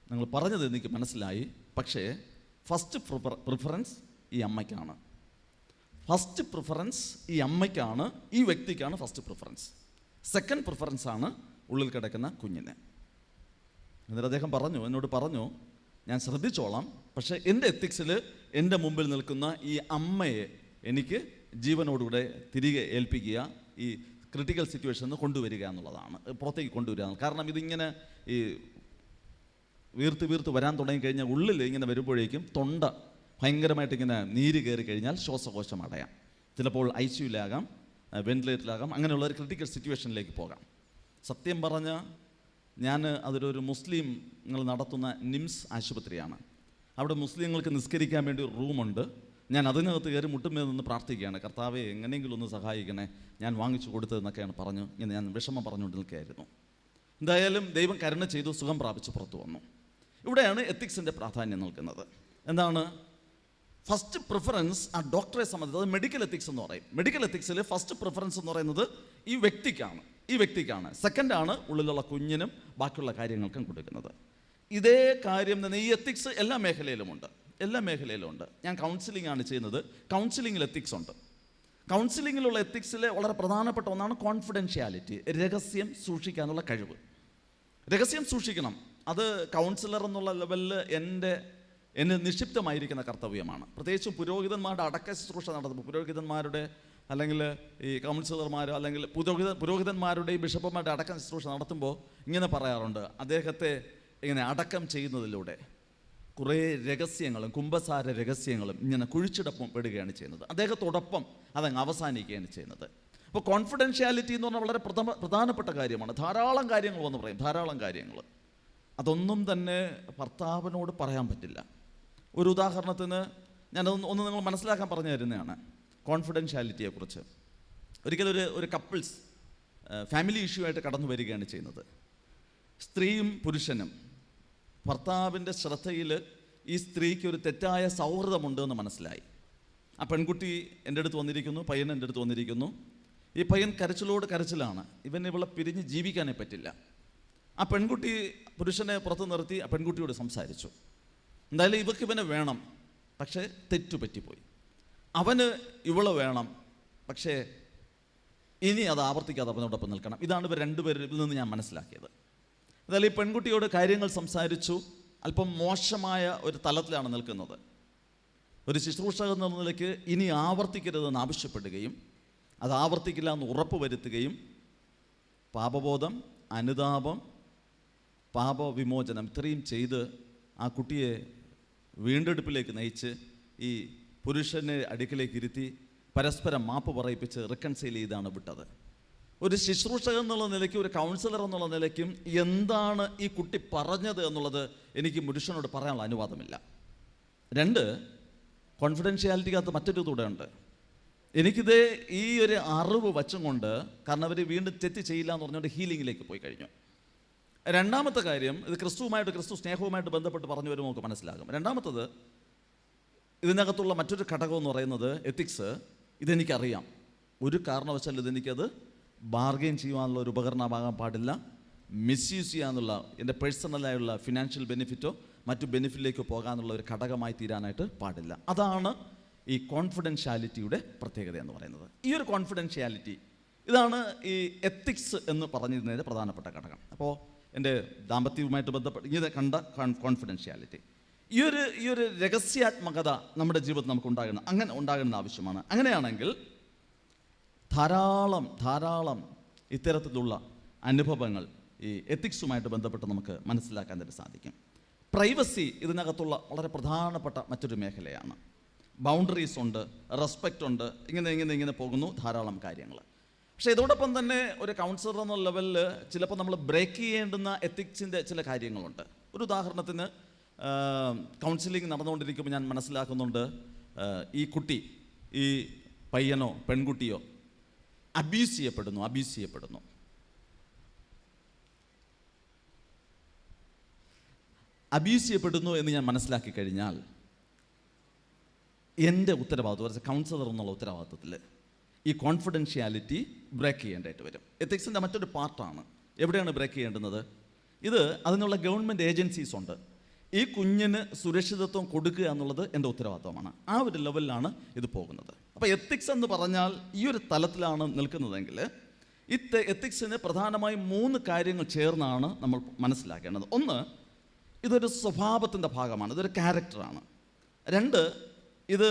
നിങ്ങൾ പറഞ്ഞത് എനിക്ക് മനസ്സിലായി, പക്ഷേ ഫസ്റ്റ് പ്രിഫറൻസ് ഈ അമ്മയ്ക്കാണ്. ഫസ്റ്റ് പ്രിഫറൻസ് ഈ അമ്മയ്ക്കാണ്, ഈ വ്യക്തിക്കാണ് ഫസ്റ്റ് പ്രിഫറൻസ്. സെക്കൻഡ് പ്രിഫറൻസ് ആണ് ഉള്ളിൽ കിടക്കുന്ന കുഞ്ഞിന്. എന്നിട്ട് അദ്ദേഹം എന്നോട് പറഞ്ഞു, ഞാൻ ശ്രദ്ധിച്ചോളാം, പക്ഷേ എൻ്റെ എത്തിക്സിൽ എൻ്റെ മുമ്പിൽ നിൽക്കുന്ന ഈ അമ്മയെ എനിക്ക് ജീവനോടുകൂടെ തിരികെ ഏൽപ്പിക്കുക, ഈ ക്രിട്ടിക്കൽ സിറ്റുവേഷനിൽ കൊണ്ടുവരിക എന്നുള്ളതാണ്, പുറത്തേക്ക് കൊണ്ടുവരിക. കാരണം ഇതിങ്ങനെ ഈ വീർത്ത് വരാൻ തുടങ്ങിക്കഴിഞ്ഞാൽ ഉള്ളിൽ ഇങ്ങനെ വരുമ്പോഴേക്കും തൊണ്ട ഭയങ്കരമായിട്ട് ഇങ്ങനെ നീര് കയറി കഴിഞ്ഞാൽ ശ്വാസകോശം അടയാം. ചിലപ്പോൾ ICUലാകാം, വെന്റിലേറ്ററിലാകാം, അങ്ങനെയുള്ള ഒരു ക്രിട്ടിക്കൽ സിറ്റുവേഷനിലേക്ക് പോകാം. സത്യം പറഞ്ഞാൽ ഞാൻ അതൊരു മുസ്ലിങ്ങൾ നടത്തുന്ന നിംസ് ആശുപത്രിയാണ്. അവിടെ മുസ്ലിങ്ങൾക്ക് നിസ്കരിക്കാൻ വേണ്ടി ഒരു റൂമുണ്ട്. ഞാൻ അതിനകത്ത് കയറി മുട്ടുമേൽ നിന്ന് പ്രാർത്ഥിക്കുകയാണ്, കർത്താവെ എങ്ങനെയെങ്കിലും ഒന്ന് സഹായിക്കണേ, ഞാൻ വാങ്ങിച്ചു കൊടുത്തതെന്നൊക്കെയാണ് പറഞ്ഞു. ഇങ്ങനെ ഞാൻ വിഷമം പറഞ്ഞുകൊണ്ട് നിൽക്കുകയായിരുന്നു. എന്തായാലും ദൈവം കരുണ ചെയ്തു, സുഖം പ്രാപിച്ച് പുറത്തു വന്നു. ഇവിടെയാണ് എത്തിക്സിൻ്റെ പ്രാധാന്യം നിൽക്കുന്നത്. എന്താണ് ഫസ്റ്റ് പ്രിഫറൻസ്? ആ ഡോക്ടറെ സംബന്ധിച്ച് അത് മെഡിക്കൽ എത്തിക്സ് എന്ന് പറയും. മെഡിക്കൽ എത്തിക്സിൽ ഫസ്റ്റ് പ്രിഫറൻസ് എന്ന് പറയുന്നത് ഈ വ്യക്തിക്കാണ്. സെക്കൻഡാണ് ഉള്ളിലുള്ള കുഞ്ഞിനും ബാക്കിയുള്ള കാര്യങ്ങൾക്കും കൊടുക്കുന്നത്. ഇതേ കാര്യം തന്നെ ഈ എത്തിക്സ് എല്ലാ മേഖലയിലുമുണ്ട്. ഞാൻ കൗൺസിലിംഗ് ആണ് ചെയ്യുന്നത്. കൗൺസിലിംഗിൽ എത്തിക്സ് ഉണ്ട്. കൗൺസിലിങ്ങിലുള്ള എത്തിക്സിലെ വളരെ പ്രധാനപ്പെട്ട ഒന്നാണ് കോൺഫിഡൻഷ്യാലിറ്റി, രഹസ്യം സൂക്ഷിക്കാനുള്ള കഴിവ്. രഹസ്യം സൂക്ഷിക്കണം. അത് കൗൺസിലർ എന്നുള്ള ലെവലിൽ എന്നെ നിക്ഷിപ്തമായിരിക്കുന്ന കർത്തവ്യമാണ്. പ്രത്യേകിച്ചും പുരോഹിതന്മാരുടെ അടക്ക ശുശ്രൂഷ നടത്തുമ്പോൾ, പുരോഹിതന്മാരുടെ അല്ലെങ്കിൽ ഈ കൗൺസിലർമാരോ അല്ലെങ്കിൽ പുരോഹിതന്മാരുടെ ഈ ബിഷപ്പുമാരുടെ അടക്കം ശുശ്രൂഷ നടത്തുമ്പോൾ ഇങ്ങനെ പറയാറുണ്ട്, അദ്ദേഹത്തെ ഇങ്ങനെ അടക്കം ചെയ്യുന്നതിലൂടെ കുറേ രഹസ്യങ്ങളും കുംഭസാര രഹസ്യങ്ങളും ഇങ്ങനെ കുഴിച്ചിടപ്പെടുകയാണ് ചെയ്യുന്നത്. അദ്ദേഹത്തോടൊപ്പം അതങ്ങ് അവസാനിക്കുകയാണ് ചെയ്യുന്നത്. അപ്പോൾ കോൺഫിഡൻഷ്യാലിറ്റി എന്ന് പറഞ്ഞാൽ വളരെ പ്രധാനപ്പെട്ട കാര്യമാണ്. ധാരാളം കാര്യങ്ങൾ എന്ന് പറയും, ധാരാളം കാര്യങ്ങൾ. അതൊന്നും തന്നെ ഭർത്താവിനോട് പറയാൻ പറ്റില്ല. ഒരു ഉദാഹരണത്തിന് ഞാനതൊന്ന് നിങ്ങൾ മനസ്സിലാക്കാൻ പറഞ്ഞു തരുന്നതാണ് കോൺഫിഡൻഷ്യാലിറ്റിയെക്കുറിച്ച്. ഒരിക്കലും ഒരു കപ്പിൾസ് ഫാമിലി ഇഷ്യൂ ആയിട്ട് കടന്നു വരികയാണ് ചെയ്യുന്നത്. സ്ത്രീയും പുരുഷനും ഭർത്താവിൻ്റെ ശ്രദ്ധയിൽ ഈ സ്ത്രീക്ക് ഒരു തെറ്റായ സൗഹൃദമുണ്ട് എന്ന് മനസ്സിലായി. ആ പെൺകുട്ടി എൻ്റെ അടുത്ത് വന്നിരിക്കുന്നു, പയ്യൻ എൻ്റെ അടുത്ത് വന്നിരിക്കുന്നു. ഈ പയ്യൻ കരച്ചിലാണ്, ഇവളെ പിരിഞ്ഞ് ജീവിക്കാനേ പറ്റില്ല. ആ പെൺകുട്ടി പുരുഷനെ പുറത്ത് നിർത്തി ആ പെൺകുട്ടിയോട് സംസാരിച്ചു. എന്തായാലും ഇവക്ക് ഇവനെ വേണം, പക്ഷേ തെറ്റുപറ്റിപ്പോയി. അവന് ഇവളെ വേണം, പക്ഷേ ഇനി അത് ആവർത്തിക്കാതെ അവനോടൊപ്പം നിൽക്കണം. ഇതാണ് ഇവർ രണ്ടുപേരിൽ നിന്ന് ഞാൻ മനസ്സിലാക്കിയത്. എന്തായാലും ഈ പെൺകുട്ടിയോട് കാര്യങ്ങൾ സംസാരിച്ചു. അല്പം മോശമായ ഒരു തലത്തിലാണ് നിൽക്കുന്നത്. ഒരു ശുശ്രൂഷകൻ എന്ന നിലയ്ക്ക് ഇനി ആവർത്തിക്കരുതെന്ന് ആവശ്യപ്പെടുകയും അത് ആവർത്തിക്കില്ല എന്ന് ഉറപ്പ് വരുത്തുകയും പാപബോധം, അനുതാപം, പാപവിമോചനം ഇത്രയും ചെയ്ത് ആ കുട്ടിയെ വീണ്ടെടുപ്പിലേക്ക് നയിച്ച് ഈ പുരുഷനെ അടുക്കിലേക്ക് ഇരുത്തി പരസ്പരം മാപ്പ് പറയിപ്പിച്ച് റിക്കൺസൈൽ ചെയ്താണ് വിട്ടത്. ഒരു ശുശ്രൂഷകൻ എന്നുള്ള നിലയ്ക്കും ഒരു കൗൺസിലർ എന്നുള്ള നിലയ്ക്കും എന്താണ് ഈ കുട്ടി പറഞ്ഞത് എന്നുള്ളത് എനിക്ക് പുരുഷനോട് പറയാനുള്ള അനുവാദമില്ല. 2, കോൺഫിഡൻഷ്യാലിറ്റിക്കകത്ത് മറ്റൊരു കൂടെ ഉണ്ട്. എനിക്കിത് ഈ ഒരു അറിവ് വച്ചും കൊണ്ട്, കാരണം അവർ വീണ്ടും തെറ്റ് ചെയ്യില്ല എന്ന് പറഞ്ഞുകൊണ്ട് ഹീലിങ്ങിലേക്ക് പോയി കഴിഞ്ഞു. രണ്ടാമത്തെ കാര്യം, ഇത് ക്രിസ്തു സ്നേഹവുമായിട്ട് ബന്ധപ്പെട്ട് പറഞ്ഞു വരുമ്പോൾ നമുക്ക് മനസ്സിലാകും. രണ്ടാമത്തത്, ഇതിനകത്തുള്ള മറ്റൊരു ഘടകം എന്ന് പറയുന്നത് എത്തിക്സ്. ഇതെനിക്കറിയാം, ഒരു കാരണവശാലും ഇതെനിക്കത് ബാർഗെയിൻ ചെയ്യുവാനുള്ള ഒരു ഉപകരണമാകാൻ പാടില്ല. മിസ്യൂസ് ചെയ്യാനുള്ള എൻ്റെ പേഴ്സണലായുള്ള ഫിനാൻഷ്യൽ ബെനിഫിറ്റോ മറ്റു ബെനിഫിറ്റിലേക്കോ പോകാനുള്ള ഒരു ഘടകമായി തീരാനായിട്ട് പാടില്ല. അതാണ് ഈ കോൺഫിഡൻഷ്യാലിറ്റിയുടെ പ്രത്യേകത എന്ന് പറയുന്നത്. ഈ ഒരു കോൺഫിഡൻഷ്യാലിറ്റി, ഇതാണ് ഈ എത്തിക്സ് എന്ന് പറഞ്ഞിരുന്നതിൻ്റെ പ്രധാനപ്പെട്ട ഘടകം. അപ്പോൾ എൻ്റെ ദാമ്പത്യവുമായിട്ട് ബന്ധപ്പെട്ട് ഇങ്ങനെ കണ്ട കോൺഫിഡൻഷ്യാലിറ്റി, ഈ ഒരു രഹസ്യാത്മകത നമ്മുടെ ജീവിതത്തിൽ നമുക്ക് ഉണ്ടാകേണ്ട ആവശ്യമാണ്. അങ്ങനെയാണെങ്കിൽ ധാരാളം ഇത്തരത്തിലുള്ള അനുഭവങ്ങൾ ഈ എത്തിക്സുമായിട്ട് ബന്ധപ്പെട്ട് നമുക്ക് മനസ്സിലാക്കാൻ സാധിക്കും. പ്രൈവസി ഇതിനകത്തുള്ള വളരെ പ്രധാനപ്പെട്ട മറ്റൊരു മേഖലയാണ്. ബൗണ്ടറീസ് ഉണ്ട്, റെസ്പെക്റ്റ് ഉണ്ട്, ഇങ്ങനെ പോകുന്നു ധാരാളം കാര്യങ്ങൾ. പക്ഷേ ഇതോടൊപ്പം തന്നെ ഒരു കൗൺസിലർ എന്ന ലെവലിൽ ചിലപ്പോൾ നമ്മൾ ബ്രേക്ക് ചെയ്യേണ്ടുന്ന എത്തിക്സിൻ്റെ ചില കാര്യങ്ങളുണ്ട്. ഒരു ഉദാഹരണത്തിന്, കൗൺസിലിംഗ് നടന്നുകൊണ്ടിരിക്കുമ്പോൾ ഞാൻ മനസ്സിലാക്കുന്നുണ്ട്, ഈ കുട്ടി, ഈ പയ്യനോ പെൺകുട്ടിയോ അബ്യൂസ് ചെയ്യപ്പെടുന്നു. എന്ന് ഞാൻ മനസ്സിലാക്കി കഴിഞ്ഞാൽ എൻ്റെ ഉത്തരവാദിത്വം, കൗൺസിലർ എന്നുള്ള ഉത്തരവാദിത്വത്തിൽ ഈ കോൺഫിഡൻഷ്യാലിറ്റി ബ്രേക്ക് ചെയ്യേണ്ടതായിട്ട് വരും. എത്തിക്സിൻ്റെ മറ്റൊരു പാർട്ടാണ്. എവിടെയാണ് ബ്രേക്ക് ചെയ്യേണ്ടുന്നത്? അതിനുള്ള ഗവൺമെൻറ് ഏജൻസീസ് ഉണ്ട്. ഈ കുഞ്ഞിന് സുരക്ഷിതത്വം കൊടുക്കുക എന്നുള്ളത് എൻ്റെ ഉത്തരവാദിത്വമാണ്. ആ ഒരു ലെവലിലാണ് ഇത് പോകുന്നത്. അപ്പോൾ എത്തിക്സ് എന്ന് പറഞ്ഞാൽ ഈ ഒരു തലത്തിലാണ് നിൽക്കുന്നതെങ്കിൽ ഈ എത്തിക്സിന് പ്രധാനമായും 3 കാര്യങ്ങൾ ചേർന്നാണ് നമ്മൾ മനസ്സിലാക്കേണ്ടത്. 1, ഇതൊരു സ്വഭാവത്തിൻ്റെ ഭാഗമാണ്, ഇതൊരു ക്യാരക്ടറാണ്. 2, ഇത്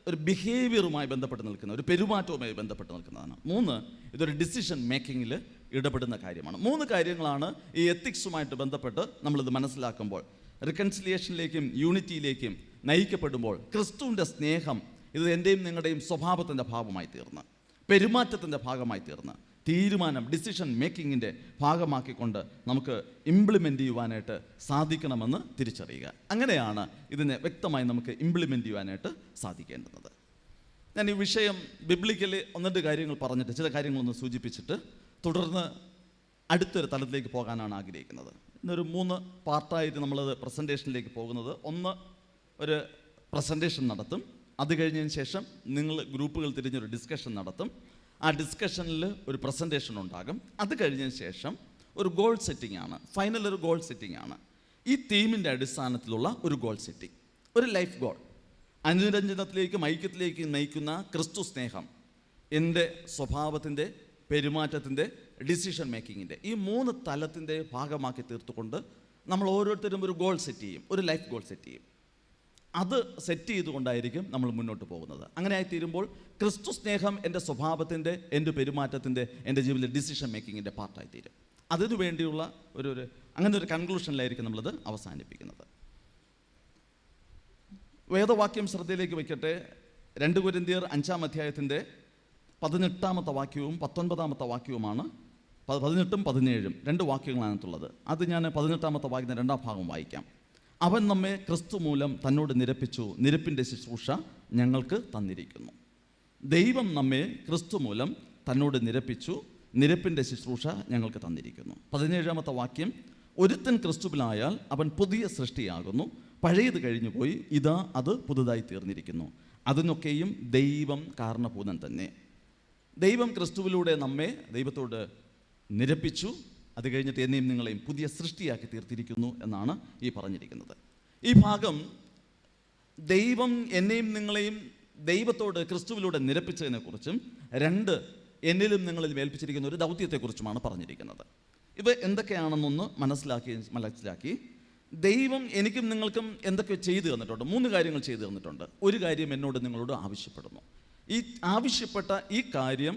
ഒരു ബിഹേവിയറുമായി ബന്ധപ്പെട്ട് നിൽക്കുന്ന, ഒരു പെരുമാറ്റവുമായി ബന്ധപ്പെട്ട് നിൽക്കുന്നതാണ്. 3, ഇതൊരു ഡിസിഷൻ മേക്കിങ്ങിൽ ഇടപെടുന്ന കാര്യമാണ്. 3 കാര്യങ്ങളാണ് ഈ എത്തിക്സുമായിട്ട് ബന്ധപ്പെട്ട് നമ്മളിത് മനസ്സിലാക്കുമ്പോൾ റിക്കൺസിലിയേഷനിലേക്കും യൂണിറ്റിയിലേക്കും നയിക്കപ്പെടുമ്പോൾ ക്രിസ്തുവിൻ്റെ സ്നേഹം ഇത് എൻ്റെയും നിങ്ങളുടെയും സ്വഭാവത്തിൻ്റെ ഭാഗമായി തീർന്ന്, പെരുമാറ്റത്തിൻ്റെ ഭാഗമായി തീർന്ന്, ഡിസിഷൻ മേക്കിങ്ങിൻ്റെ ഭാഗമാക്കിക്കൊണ്ട് നമുക്ക് ഇംപ്ലിമെൻ്റ് ചെയ്യുവാനായിട്ട് സാധിക്കണമെന്ന് തിരിച്ചറിയുക. അങ്ങനെയാണ് ഇതിനെ വ്യക്തമായി നമുക്ക് ഇംപ്ലിമെൻ്റ് ചെയ്യുവാനായിട്ട് സാധിക്കേണ്ടുന്നത്. ഞാൻ ഈ വിഷയം ബിബ്ലിക്കലി 1-2 കാര്യങ്ങൾ പറഞ്ഞിട്ട്, ചില കാര്യങ്ങളൊന്ന് സൂചിപ്പിച്ചിട്ട് തുടർന്ന് അടുത്തൊരു തലത്തിലേക്ക് പോകാനാണ് ആഗ്രഹിക്കുന്നത്. ഇന്നൊരു 3 പാർട്ടായിട്ട് നമ്മളത് പ്രസൻറ്റേഷനിലേക്ക് പോകുന്നത്. 1, ഒരു പ്രസൻറ്റേഷൻ നടത്തും. അത് കഴിഞ്ഞതിന് ശേഷം നിങ്ങൾ ഗ്രൂപ്പുകൾ തിരിഞ്ഞൊരു ഡിസ്കഷൻ നടത്തും. ആ ഡിസ്കഷനിൽ ഒരു പ്രസൻറ്റേഷൻ ഉണ്ടാകും. അത് കഴിഞ്ഞതിന് ശേഷം ഒരു ഗോൾ സെറ്റിംഗ് ആണ്, ഫൈനൽ ഒരു ഗോൾ സെറ്റിംഗ് ആണ്. ഈ തീമിൻ്റെ അടിസ്ഥാനത്തിലുള്ള ഒരു ഗോൾ സെറ്റിംഗ്, ഒരു ലൈഫ് ഗോൾ, അനുരഞ്ജനത്തിലേക്കും ഐക്യത്തിലേക്കും നയിക്കുന്ന ക്രിസ്തു സ്നേഹം എൻ്റെ സ്വഭാവത്തിൻ്റെ, പെരുമാറ്റത്തിൻ്റെ, ഡിസിഷൻ മേക്കിങ്ങിൻ്റെ ഈ 3 തലത്തിൻ്റെ ഭാഗമാക്കി തീർത്തുകൊണ്ട് നമ്മൾ ഓരോരുത്തരും ഒരു ഗോൾ സെറ്റ് ചെയ്യും, ഒരു ലൈഫ് ഗോൾ സെറ്റ് ചെയ്യും. അത് സെറ്റ് ചെയ്തുകൊണ്ടായിരിക്കും നമ്മൾ മുന്നോട്ട് പോകുന്നത്. അങ്ങനെ ആയിത്തീരുമ്പോൾ ക്രിസ്തു സ്നേഹം എൻ്റെ സ്വഭാവത്തിൻ്റെ, എൻ്റെ പെരുമാറ്റത്തിൻ്റെ, എൻ്റെ ജീവിതത്തിലെ ഡിസിഷൻ മേക്കിങ്ങിൻ്റെ പാർട്ടായിത്തീരും. അതിനു വേണ്ടിയുള്ള അങ്ങനെ ഒരു കൺക്ലൂഷനിലായിരിക്കും നമ്മളത് അവസാനിപ്പിക്കുന്നത്. വേദവാക്യം ശ്രദ്ധയിലേക്ക് വയ്ക്കട്ടെ. 2 കൊരിന്ത്യർ 5-ാം അധ്യായത്തിൻ്റെ 18-ാമത്തെ വാക്യവും 19-ാമത്തെ വാക്യവുമാണ്. 18-ഉം 17-ഉം 2 വാക്യങ്ങളാണുള്ളത്. അത് ഞാൻ 18-ാമത്തെ വാക്യത്തിൻ്റെ 2ാം ഭാഗം വായിക്കാം. അവൻ നമ്മെ ക്രിസ്തു മൂലം തന്നോട് നിരപ്പിച്ചു, നിരപ്പിൻ്റെ ശുശ്രൂഷ ഞങ്ങൾക്ക് തന്നിരിക്കുന്നു. ദൈവം നമ്മെ ക്രിസ്തു മൂലം തന്നോട് നിരപ്പിച്ചു, നിരപ്പിൻ്റെ ശുശ്രൂഷ ഞങ്ങൾക്ക് തന്നിരിക്കുന്നു. 17-ാമത്തെ വാക്യം, ഒരുത്തൻ ക്രിസ്തുവിലായാൽ അവൻ പുതിയ സൃഷ്ടിയാകുന്നു, പഴയത് കഴിഞ്ഞുപോയി, ഇതാ അത് പുതുതായി തീർന്നിരിക്കുന്നു. അതിനൊക്കെയും ദൈവം കാരണഭൂതൻ തന്നെ. ദൈവം ക്രിസ്തുവിലൂടെ നമ്മെ ദൈവത്തോട് നിരപ്പിച്ചു, അത് കഴിഞ്ഞിട്ട് എന്നെയും നിങ്ങളെയും പുതിയ സൃഷ്ടിയാക്കി തീർത്തിരിക്കുന്നു എന്നാണ് ഈ പറഞ്ഞിരിക്കുന്നത്. ഈ ഭാഗം ദൈവം എന്നെയും നിങ്ങളെയും ദൈവത്തോട് ക്രിസ്തുവിലൂടെ നിരപ്പിച്ചതിനെക്കുറിച്ചും 2 എന്നിലും നിങ്ങളിലും ഏൽപ്പിച്ചിരിക്കുന്ന ഒരു ദൗത്യത്തെക്കുറിച്ചുമാണ് പറഞ്ഞിരിക്കുന്നത്. ഇവ എന്തൊക്കെയാണെന്നൊന്ന് മനസ്സിലാക്കി ദൈവം എനിക്കും നിങ്ങൾക്കും എന്തൊക്കെ ചെയ്തു തന്നിട്ടുണ്ട്. 3 കാര്യങ്ങൾ ചെയ്തു തന്നിട്ടുണ്ട്. ഒരു കാര്യം എന്നോട് നിങ്ങളോട് ആവശ്യപ്പെടുന്നു. ഈ ആവശ്യപ്പെട്ട ഈ കാര്യം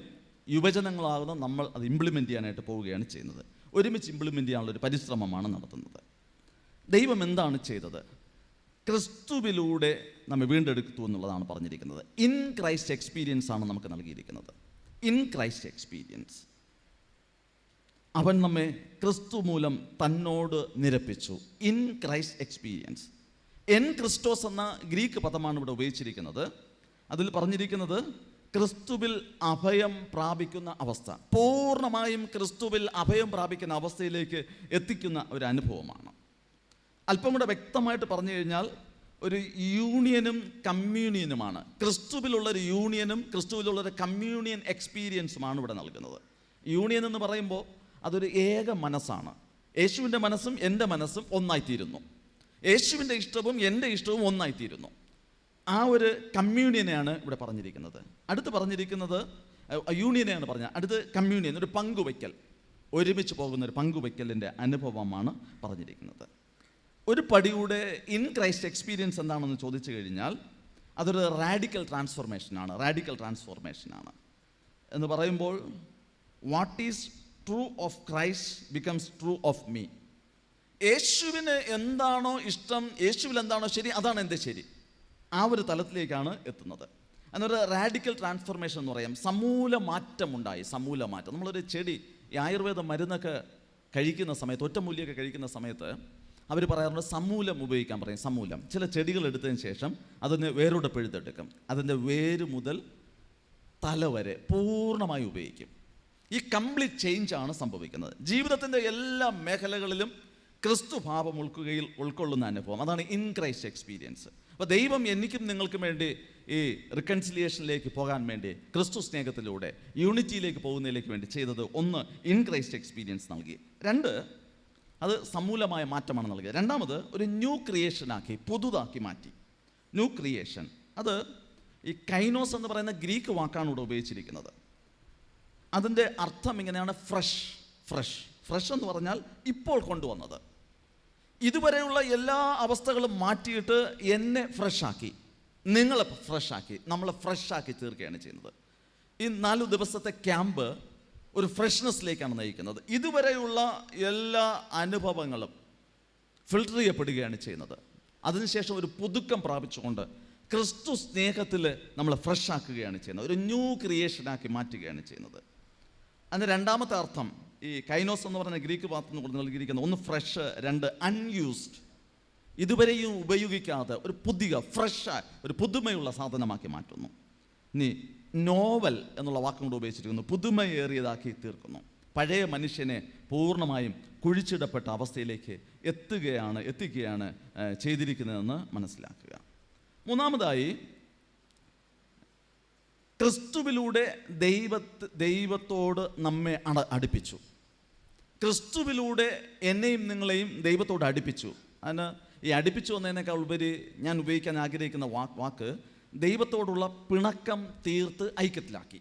യുവജനങ്ങളാകുന്ന നമ്മൾ അത് ഇംപ്ലിമെൻ്റ് ചെയ്യാനായിട്ട് പോവുകയാണ് ചെയ്യുന്നത്. ഒരുമിച്ച് ഇംപ്ലിമെൻ്റ് ചെയ്യാനുള്ള ഒരു പരിശ്രമമാണ് നടത്തുന്നത്. ദൈവം എന്താണ് ചെയ്തത്? ക്രിസ്തുവിലൂടെ നമ്മെ വീണ്ടെടുത്തു എന്നുള്ളതാണ് പറഞ്ഞിരിക്കുന്നത്. ഇൻ ക്രൈസ്റ്റ് എക്സ്പീരിയൻസ് ആണ് നമുക്ക് നൽകിയിരിക്കുന്നത്. In Christ experience. അവൻ നമ്മെ ക്രിസ്തു മൂലം തന്നോട് നിരപ്പിച്ചു. In Christ experience. എൻ ക്രിസ്റ്റോസ് എന്ന ഗ്രീക്ക് പദമാണ് ഇവിടെ ഉപയോഗിച്ചിരിക്കുന്നത്. അതിൽ പറഞ്ഞിരിക്കുന്നത് ക്രിസ്തുവിൽ അഭയം പ്രാപിക്കുന്ന അവസ്ഥ, പൂർണ്ണമായും ക്രിസ്തുവിൽ അഭയം പ്രാപിക്കുന്ന അവസ്ഥയിലേക്ക് എത്തിക്കുന്ന ഒരു അനുഭവമാണ്. അല്പം കൂടെ വ്യക്തമായിട്ട് പറഞ്ഞു കഴിഞ്ഞാൽ ഒരു യൂണിയനും കമ്മ്യൂണിയനുമാണ്. ക്രിസ്തുവിലുള്ളൊരു യൂണിയനും ക്രിസ്തുവിലുള്ളൊരു കമ്മ്യൂണിയൻ എക്സ്പീരിയൻസുമാണ് ഇവിടെ നൽകുന്നത്. യൂണിയൻ എന്ന് പറയുമ്പോൾ അതൊരു ഏക മനസ്സാണ്. യേശുവിൻ്റെ മനസ്സും എൻ്റെ മനസ്സും ഒന്നായിത്തീരുന്നു. യേശുവിൻ്റെ ഇഷ്ടവും എൻ്റെ ഇഷ്ടവും ഒന്നായിത്തീരുന്നു. ആ ഒരു കമ്മ്യൂണിയനെയാണ് ഇവിടെ പറഞ്ഞിരിക്കുന്നത്. അടുത്ത് പറഞ്ഞിരിക്കുന്നത് യൂണിയനെയാണ് പറഞ്ഞത്. അടുത്ത് കമ്മ്യൂണിയൻ, ഒരു പങ്കുവയ്ക്കൽ, ഒരുമിച്ച് പോകുന്ന ഒരു പങ്കുവയ്ക്കലിൻ്റെ അനുഭവമാണ് പറഞ്ഞിരിക്കുന്നത്. ഒരു പടിയുടെ ഇൻ ക്രൈസ്റ്റ് എക്സ്പീരിയൻസ് എന്താണെന്ന് ചോദിച്ചു കഴിഞ്ഞാൽ അതൊരു റാഡിക്കൽ ട്രാൻസ്ഫോർമേഷനാണ്. റാഡിക്കൽ ട്രാൻസ്ഫോർമേഷനാണ് എന്ന് പറയുമ്പോൾ what is true of Christ becomes true of me. യേശുവിന് എന്താണോ ഇഷ്ടം, യേശുവിൽ എന്താണോ ശരി, അതാണ് എൻ്റെ ശരി. ആ ഒരു തലത്തിലേക്കാണ് എത്തുന്നത്. എന്നൊരു റാഡിക്കൽ ട്രാൻസ്ഫോർമേഷൻ എന്ന് പറയാം. സമൂല മാറ്റമുണ്ടായി. സമൂല മാറ്റം. നമ്മളൊരു ചെടി, ഈ ആയുർവേദ മരുന്നൊക്കെ കഴിക്കുന്ന സമയത്ത്, ഒറ്റമൂലിയൊക്കെ കഴിക്കുന്ന സമയത്ത് അവർ പറയാറുണ്ട് സമൂലം ഉപയോഗിക്കാൻ പറയും. സമൂലം. ചില ചെടികൾ എടുത്തതിന് ശേഷം അതിന് വേരോടെ പിഴുതെടുക്കും. അതിൻ്റെ വേര് മുതൽ തല വരെ പൂർണ്ണമായി ഉപയോഗിക്കും. ഈ കംപ്ലീറ്റ് ചേഞ്ചാണ് സംഭവിക്കുന്നത്. ജീവിതത്തിൻ്റെ എല്ലാ മേഖലകളിലും ക്രിസ്തു ഭാവം ഉൾക്കൊള്ളുന്ന അനുഭവം, അതാണ് ഇൻ ക്രൈസ്റ്റ് എക്സ്പീരിയൻസ്. അപ്പോൾ ദൈവം എനിക്കും നിങ്ങൾക്കും വേണ്ടി ഈ റിക്കൺസിലിയേഷനിലേക്ക് പോകാൻ വേണ്ടി, ക്രിസ്തു സ്നേഹത്തിലൂടെ യൂണിറ്റിയിലേക്ക് പോകുന്നതിലേക്ക് വേണ്ടി ചെയ്തത്, ഒന്ന് ഇൻ ക്രൈസ്റ്റ് എക്സ്പീരിയൻസ് നൽകി. രണ്ട്, അത് സമൂലമായ മാറ്റമാണ് നൽകിയത്. രണ്ടാമത് ഒരു ന്യൂ ക്രിയേഷനാക്കി, പുതുതാക്കി മാറ്റി. ന്യൂ ക്രിയേഷൻ, അത് ഈ കൈനോസ് എന്ന് പറയുന്ന ഗ്രീക്ക് വാക്കാണ് ഇവിടെ ഉപയോഗിച്ചിരിക്കുന്നത്. അതിൻ്റെ അർത്ഥം ഇങ്ങനെയാണ്, ഫ്രഷ്. ഫ്രഷ് ഫ്രഷ് എന്ന് പറഞ്ഞാൽ ഇപ്പോൾ കൊണ്ടുവന്നത്. ഇതുവരെയുള്ള എല്ലാ അവസ്ഥകളും മാറ്റിയിട്ട് എന്നെ ഫ്രഷാക്കി, നിങ്ങളെ ഫ്രഷാക്കി, നമ്മളെ ഫ്രഷാക്കി തീർക്കുകയാണ് ചെയ്യുന്നത്. ഈ 4 ദിവസത്തെ ക്യാമ്പ് ഒരു ഫ്രഷ്നെസ്സിലേക്കാണ് നയിക്കുന്നത്. ഇതുവരെയുള്ള എല്ലാ അനുഭവങ്ങളും ഫിൽട്ടർ ചെയ്യപ്പെടുകയാണ് ചെയ്യുന്നത്. അതിനുശേഷം ഒരു പുതുക്കം പ്രാപിച്ചുകൊണ്ട് ക്രിസ്തു സ്നേഹത്തിൽ നമ്മളെ ഫ്രഷാക്കുകയാണ് ചെയ്യുന്നത്. ഒരു ന്യൂ ക്രിയേഷനാക്കി മാറ്റുകയാണ് ചെയ്യുന്നത്. അതിൻ്റെ രണ്ടാമത്തെ അർത്ഥം, ഈ കൈനോസ് എന്ന് പറയുന്ന ഗ്രീക്ക് വാക്കിന് കൊണ്ട് നൽകിയിരിക്കുന്ന, ഒന്ന് ഫ്രഷ്, രണ്ട് അൺയൂസ്ഡ്, ഇതുവരെയും ഉപയോഗിക്കാതെ ഒരു പുതിയ ഫ്രഷ്, ഒരു പുതുമയുള്ള സാധനമാക്കി മാറ്റുന്നു. ഇനി നോവൽ എന്നുള്ള വാക്കും കൊണ്ട് ഉപയോഗിച്ചിരിക്കുന്നു, പുതുമയേറിയതാക്കി തീർക്കുന്നു. പഴയ മനുഷ്യനെ പൂർണ്ണമായും കുഴിച്ചിടപ്പെട്ട അവസ്ഥയിലേക്ക് എത്തിക്കുകയാണ് ചെയ്തിരിക്കുന്നതെന്ന് മനസ്സിലാക്കുക. മൂന്നാമതായി, ക്രിസ്തുവിലൂടെ ദൈവത്തോട് നമ്മെ അടുപ്പിച്ചു. ക്രിസ്തുവിലൂടെ എന്നെയും നിങ്ങളെയും ദൈവത്തോട് അടുപ്പിച്ചു. അതിന് ഈ അടുപ്പിച്ചു എന്നതിനേക്കാൾ ഉപരി ഞാൻ ഉപയോഗിക്കാൻ ആഗ്രഹിക്കുന്ന വാക്ക് ദൈവത്തോടുള്ള പിണക്കം തീർത്ത് ഐക്യത്തിലാക്കി.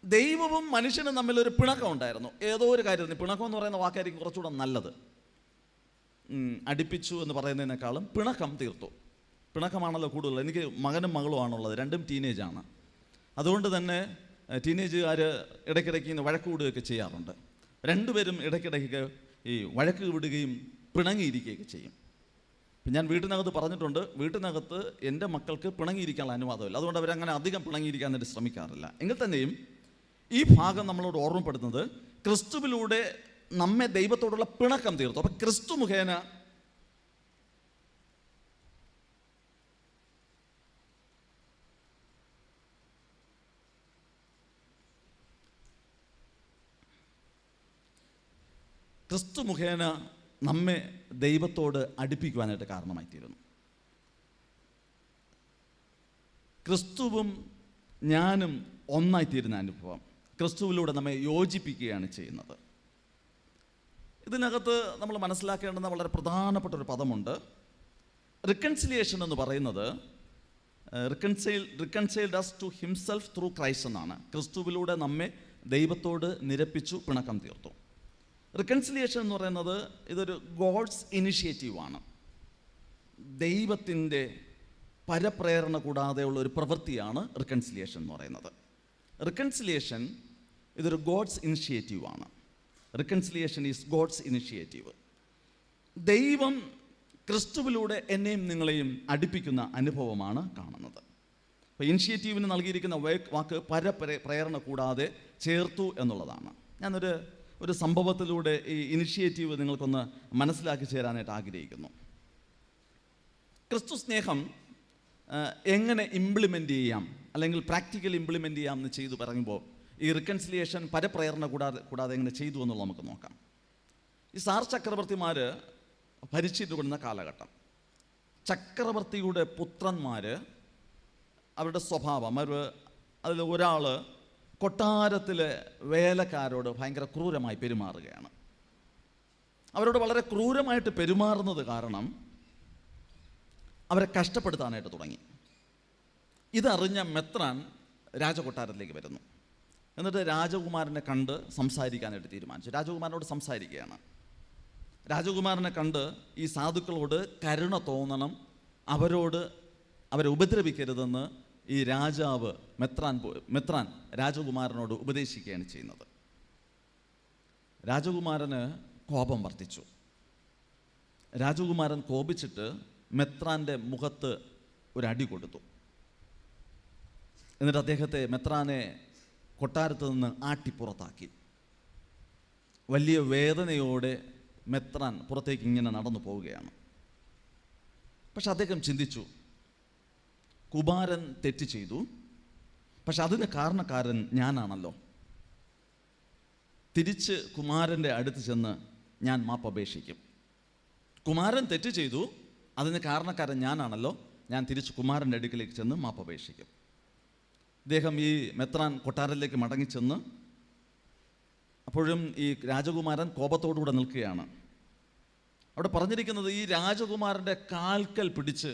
ദൈവവും മനുഷ്യനും തമ്മിലൊരു പിണക്കം ഉണ്ടായിരുന്നു. ഏതോ ഒരു കാര്യത്തിന് പിണക്കം എന്ന് പറയുന്ന വാക്കായിരിക്കും കുറച്ചുകൂടെ നല്ലത്. അടുപ്പിച്ചു എന്ന് പറയുന്നതിനേക്കാളും പിണക്കം തീർത്തു. പിണക്കമാണല്ലോ കൂടുതൽ. എനിക്ക് മകനും മകളും ആണുള്ളത്, രണ്ടും ടീനേജാണ്. അതുകൊണ്ട് തന്നെ ടീനേജുകാർ ഇടയ്ക്കിടയ്ക്ക് ഇങ്ങനെ വഴക്ക് കൂടുകയൊക്കെ ചെയ്യാറുണ്ട്. രണ്ടുപേരും ഇടയ്ക്കിടയ്ക്ക് ഈ വഴക്ക് വിടുകയും പിണങ്ങിയിരിക്കുകയൊക്കെ ചെയ്യും. ഞാൻ വീട്ടിനകത്ത് പറഞ്ഞിട്ടുണ്ട്, വീട്ടിനകത്ത് എൻ്റെ മക്കൾക്ക് പിണങ്ങിയിരിക്കാനുള്ള അനുവാദമില്ല. അതുകൊണ്ട് അവരങ്ങനെ അധികം പിണങ്ങിയിരിക്കാൻ വേണ്ടി ശ്രമിക്കാറില്ല. എങ്കിൽ തന്നെയും ഈ ഭാഗം നമ്മളോട് ഓർമ്മപ്പെടുന്നത് ക്രിസ്തുവിലൂടെ നമ്മെ ദൈവത്തോടുള്ള പിണക്കം തീർത്തു. അപ്പം ക്രിസ്തു മുഖേന നമ്മെ ദൈവത്തോട് അടുപ്പിക്കുവാനായിട്ട് കാരണമായിത്തീരുന്നു. ക്രിസ്തുവും ഞാനും ഒന്നായിത്തീരുന്ന അനുഭവം ക്രിസ്തുവിലൂടെ നമ്മെ യോജിപ്പിക്കുകയാണ് ചെയ്യുന്നത്. ഇതിനകത്ത് നമ്മൾ മനസ്സിലാക്കേണ്ടുന്ന വളരെ പ്രധാനപ്പെട്ട ഒരു പദമുണ്ട്. റിക്കൺസിലിയേഷൻ എന്ന് പറയുന്നത് reconciled us to himself through Christ എന്നാണ്. ക്രിസ്തുവിലൂടെ നമ്മെ ദൈവത്തോട് നിരപ്പിച്ചു, പിണക്കം തീർത്തു. റിക്കൺസിലിയേഷൻ എന്ന് പറയുന്നത് ഇതൊരു ഗോഡ്സ് ഇനിഷ്യേറ്റീവാണ്. ദൈവത്തിൻ്റെ പരപ്രേരണ കൂടാതെയുള്ള ഒരു പ്രവൃത്തിയാണ് റിക്കൺസിലിയേഷൻ എന്ന് പറയുന്നത്. റിക്കൺസിലിയേഷൻ ഇതൊരു ഗോഡ്സ് ഇനിഷ്യേറ്റീവാണ്. Reconciliation is God's initiative. ദൈവം ക്രിസ്തുവിലൂടെ എന്നെയും നിങ്ങളെയും അടുപ്പിക്കുന്ന അനുഭവമാണ് കാണുന്നത്. അപ്പോൾ ഇനിഷ്യേറ്റീവിന് നൽകിയിരിക്കുന്ന വാക്ക് പ്രേരണ കൂടാതെ ചേർത്തു എന്നുള്ളതാണ്. ഞാനൊരു സംഭവത്തിലൂടെ ഈ ഇനിഷ്യേറ്റീവ് നിങ്ങൾക്കൊന്ന് മനസ്സിലാക്കി ചേരാനായിട്ട് ആഗ്രഹിക്കുന്നു. ക്രിസ്തു സ്നേഹം എങ്ങനെ ഇംപ്ലിമെൻ്റ് ചെയ്യാം, അല്ലെങ്കിൽ പ്രാക്ടിക്കൽ ഇംപ്ലിമെൻ്റ് ചെയ്യാം എന്ന് ചെയ്തു പറയുമ്പോൾ ഈ റിക്കൺസിലിയേഷൻ പരപ്രേരണ കൂടാതെ എങ്ങനെ ചെയ്തു എന്നുള്ളത് നമുക്ക് നോക്കാം. ഈ സാർ ചക്രവർത്തിമാർ ഭരിച്ചിട്ടുകൊണ്ടിരുന്ന കാലഘട്ടം, ചക്രവർത്തിയുടെ പുത്രന്മാർ അവരുടെ സ്വഭാവം, അതിൽ ഒരാൾ കൊട്ടാരത്തിലെ വേലക്കാരോട് ഭയങ്കര ക്രൂരമായി പെരുമാറുകയാണ്. അവരോട് വളരെ ക്രൂരമായിട്ട് പെരുമാറുന്നത് കാരണം അവരെ കഷ്ടപ്പെടുത്താനായിട്ട് തുടങ്ങി. ഇതറിഞ്ഞ മെത്രാൻ രാജകൊട്ടാരത്തിലേക്ക് വരുന്നു. എന്നിട്ട് രാജകുമാരനെ കണ്ട് സംസാരിക്കാനായിട്ട് തീരുമാനിച്ചു. രാജകുമാരനോട് സംസാരിക്കുകയാണ്. രാജകുമാരനെ കണ്ട് ഈ സാധുക്കളോട് കരുണ തോന്നണം, അവരെ ഉപദ്രവിക്കരുതെന്ന് ഈ രാജാവ് മെത്രാൻ രാജകുമാരനോട് ഉപദേശിക്കുകയാണ് ചെയ്യുന്നത്. രാജകുമാരന് കോപം വർദ്ധിച്ചു. രാജകുമാരൻ കോപിച്ചിട്ട് മെത്രാൻ്റെ മുഖത്ത് ഒരടി കൊടുത്തു. എന്നിട്ട് മെത്രാനെ കൊട്ടാരത്ത് നിന്ന് ആട്ടിപ്പുറത്താക്കി. വലിയ വേദനയോടെ മെത്രാൻ പുറത്തേക്ക് ഇങ്ങനെ നടന്നു പോവുകയാണ്. പക്ഷെ അദ്ദേഹം ചിന്തിച്ചു, കുമാരൻ തെറ്റ് ചെയ്തു, പക്ഷെ അതിന് കാരണക്കാരൻ ഞാനാണല്ലോ. തിരിച്ച് കുമാരൻ്റെ അടുത്ത് ചെന്ന് ഞാൻ മാപ്പപേക്ഷിക്കും. കുമാരൻ തെറ്റ് ചെയ്തു, അതിന് കാരണക്കാരൻ ഞാനാണല്ലോ, ഞാൻ തിരിച്ച് കുമാരൻ്റെ അടുക്കിലേക്ക് ചെന്ന് മാപ്പപേക്ഷിക്കും. ഇദ്ദേഹം ഈ മെത്രാൻ കൊട്ടാരത്തിലേക്ക് മടങ്ങിച്ചെന്ന്, അപ്പോഴും ഈ രാജകുമാരൻ കോപത്തോടുകൂടെ നിൽക്കുകയാണ്. അവിടെ പറഞ്ഞിരിക്കുന്നത്, ഈ രാജകുമാരൻ്റെ കാൽക്കൽ പിടിച്ച്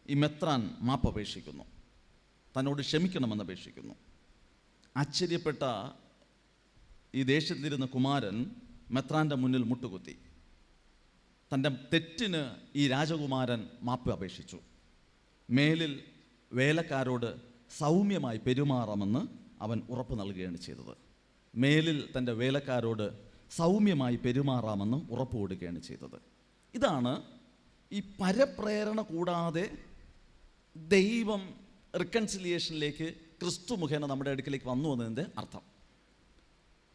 ഈ മെത്രാൻ മാപ്പപേക്ഷിക്കുന്നു, തന്നോട് ക്ഷമിക്കണമെന്ന് അപേക്ഷിക്കുന്നു. ആശ്ചര്യപ്പെട്ട ഈ ദേശത്തിരുന്ന കുമാരൻ മെത്രാൻ്റെ മുന്നിൽ മുട്ടുകുത്തി. തൻ്റെ തെറ്റിന് ഈ രാജകുമാരൻ മാപ്പ് അപേക്ഷിച്ചു. മേലിൽ വേലക്കാരോട് സൗമ്യമായി പെരുമാറാമെന്ന് അവൻ ഉറപ്പ് നൽകുകയാണ് ചെയ്തത്. മേലിൽ തൻ്റെ വേലക്കാരോട് സൗമ്യമായി പെരുമാറാമെന്ന് ഉറപ്പ് കൊടുക്കുകയാണ് ചെയ്തത്. ഇതാണ് ഈ പരപ്രേരണ കൂടാതെ ദൈവം റിക്കൺസിലിയേഷനിലേക്ക് ക്രിസ്തു മുഖേന നമ്മുടെ അടുക്കിലേക്ക് വന്നു എന്നതിൻ്റെ അർത്ഥം.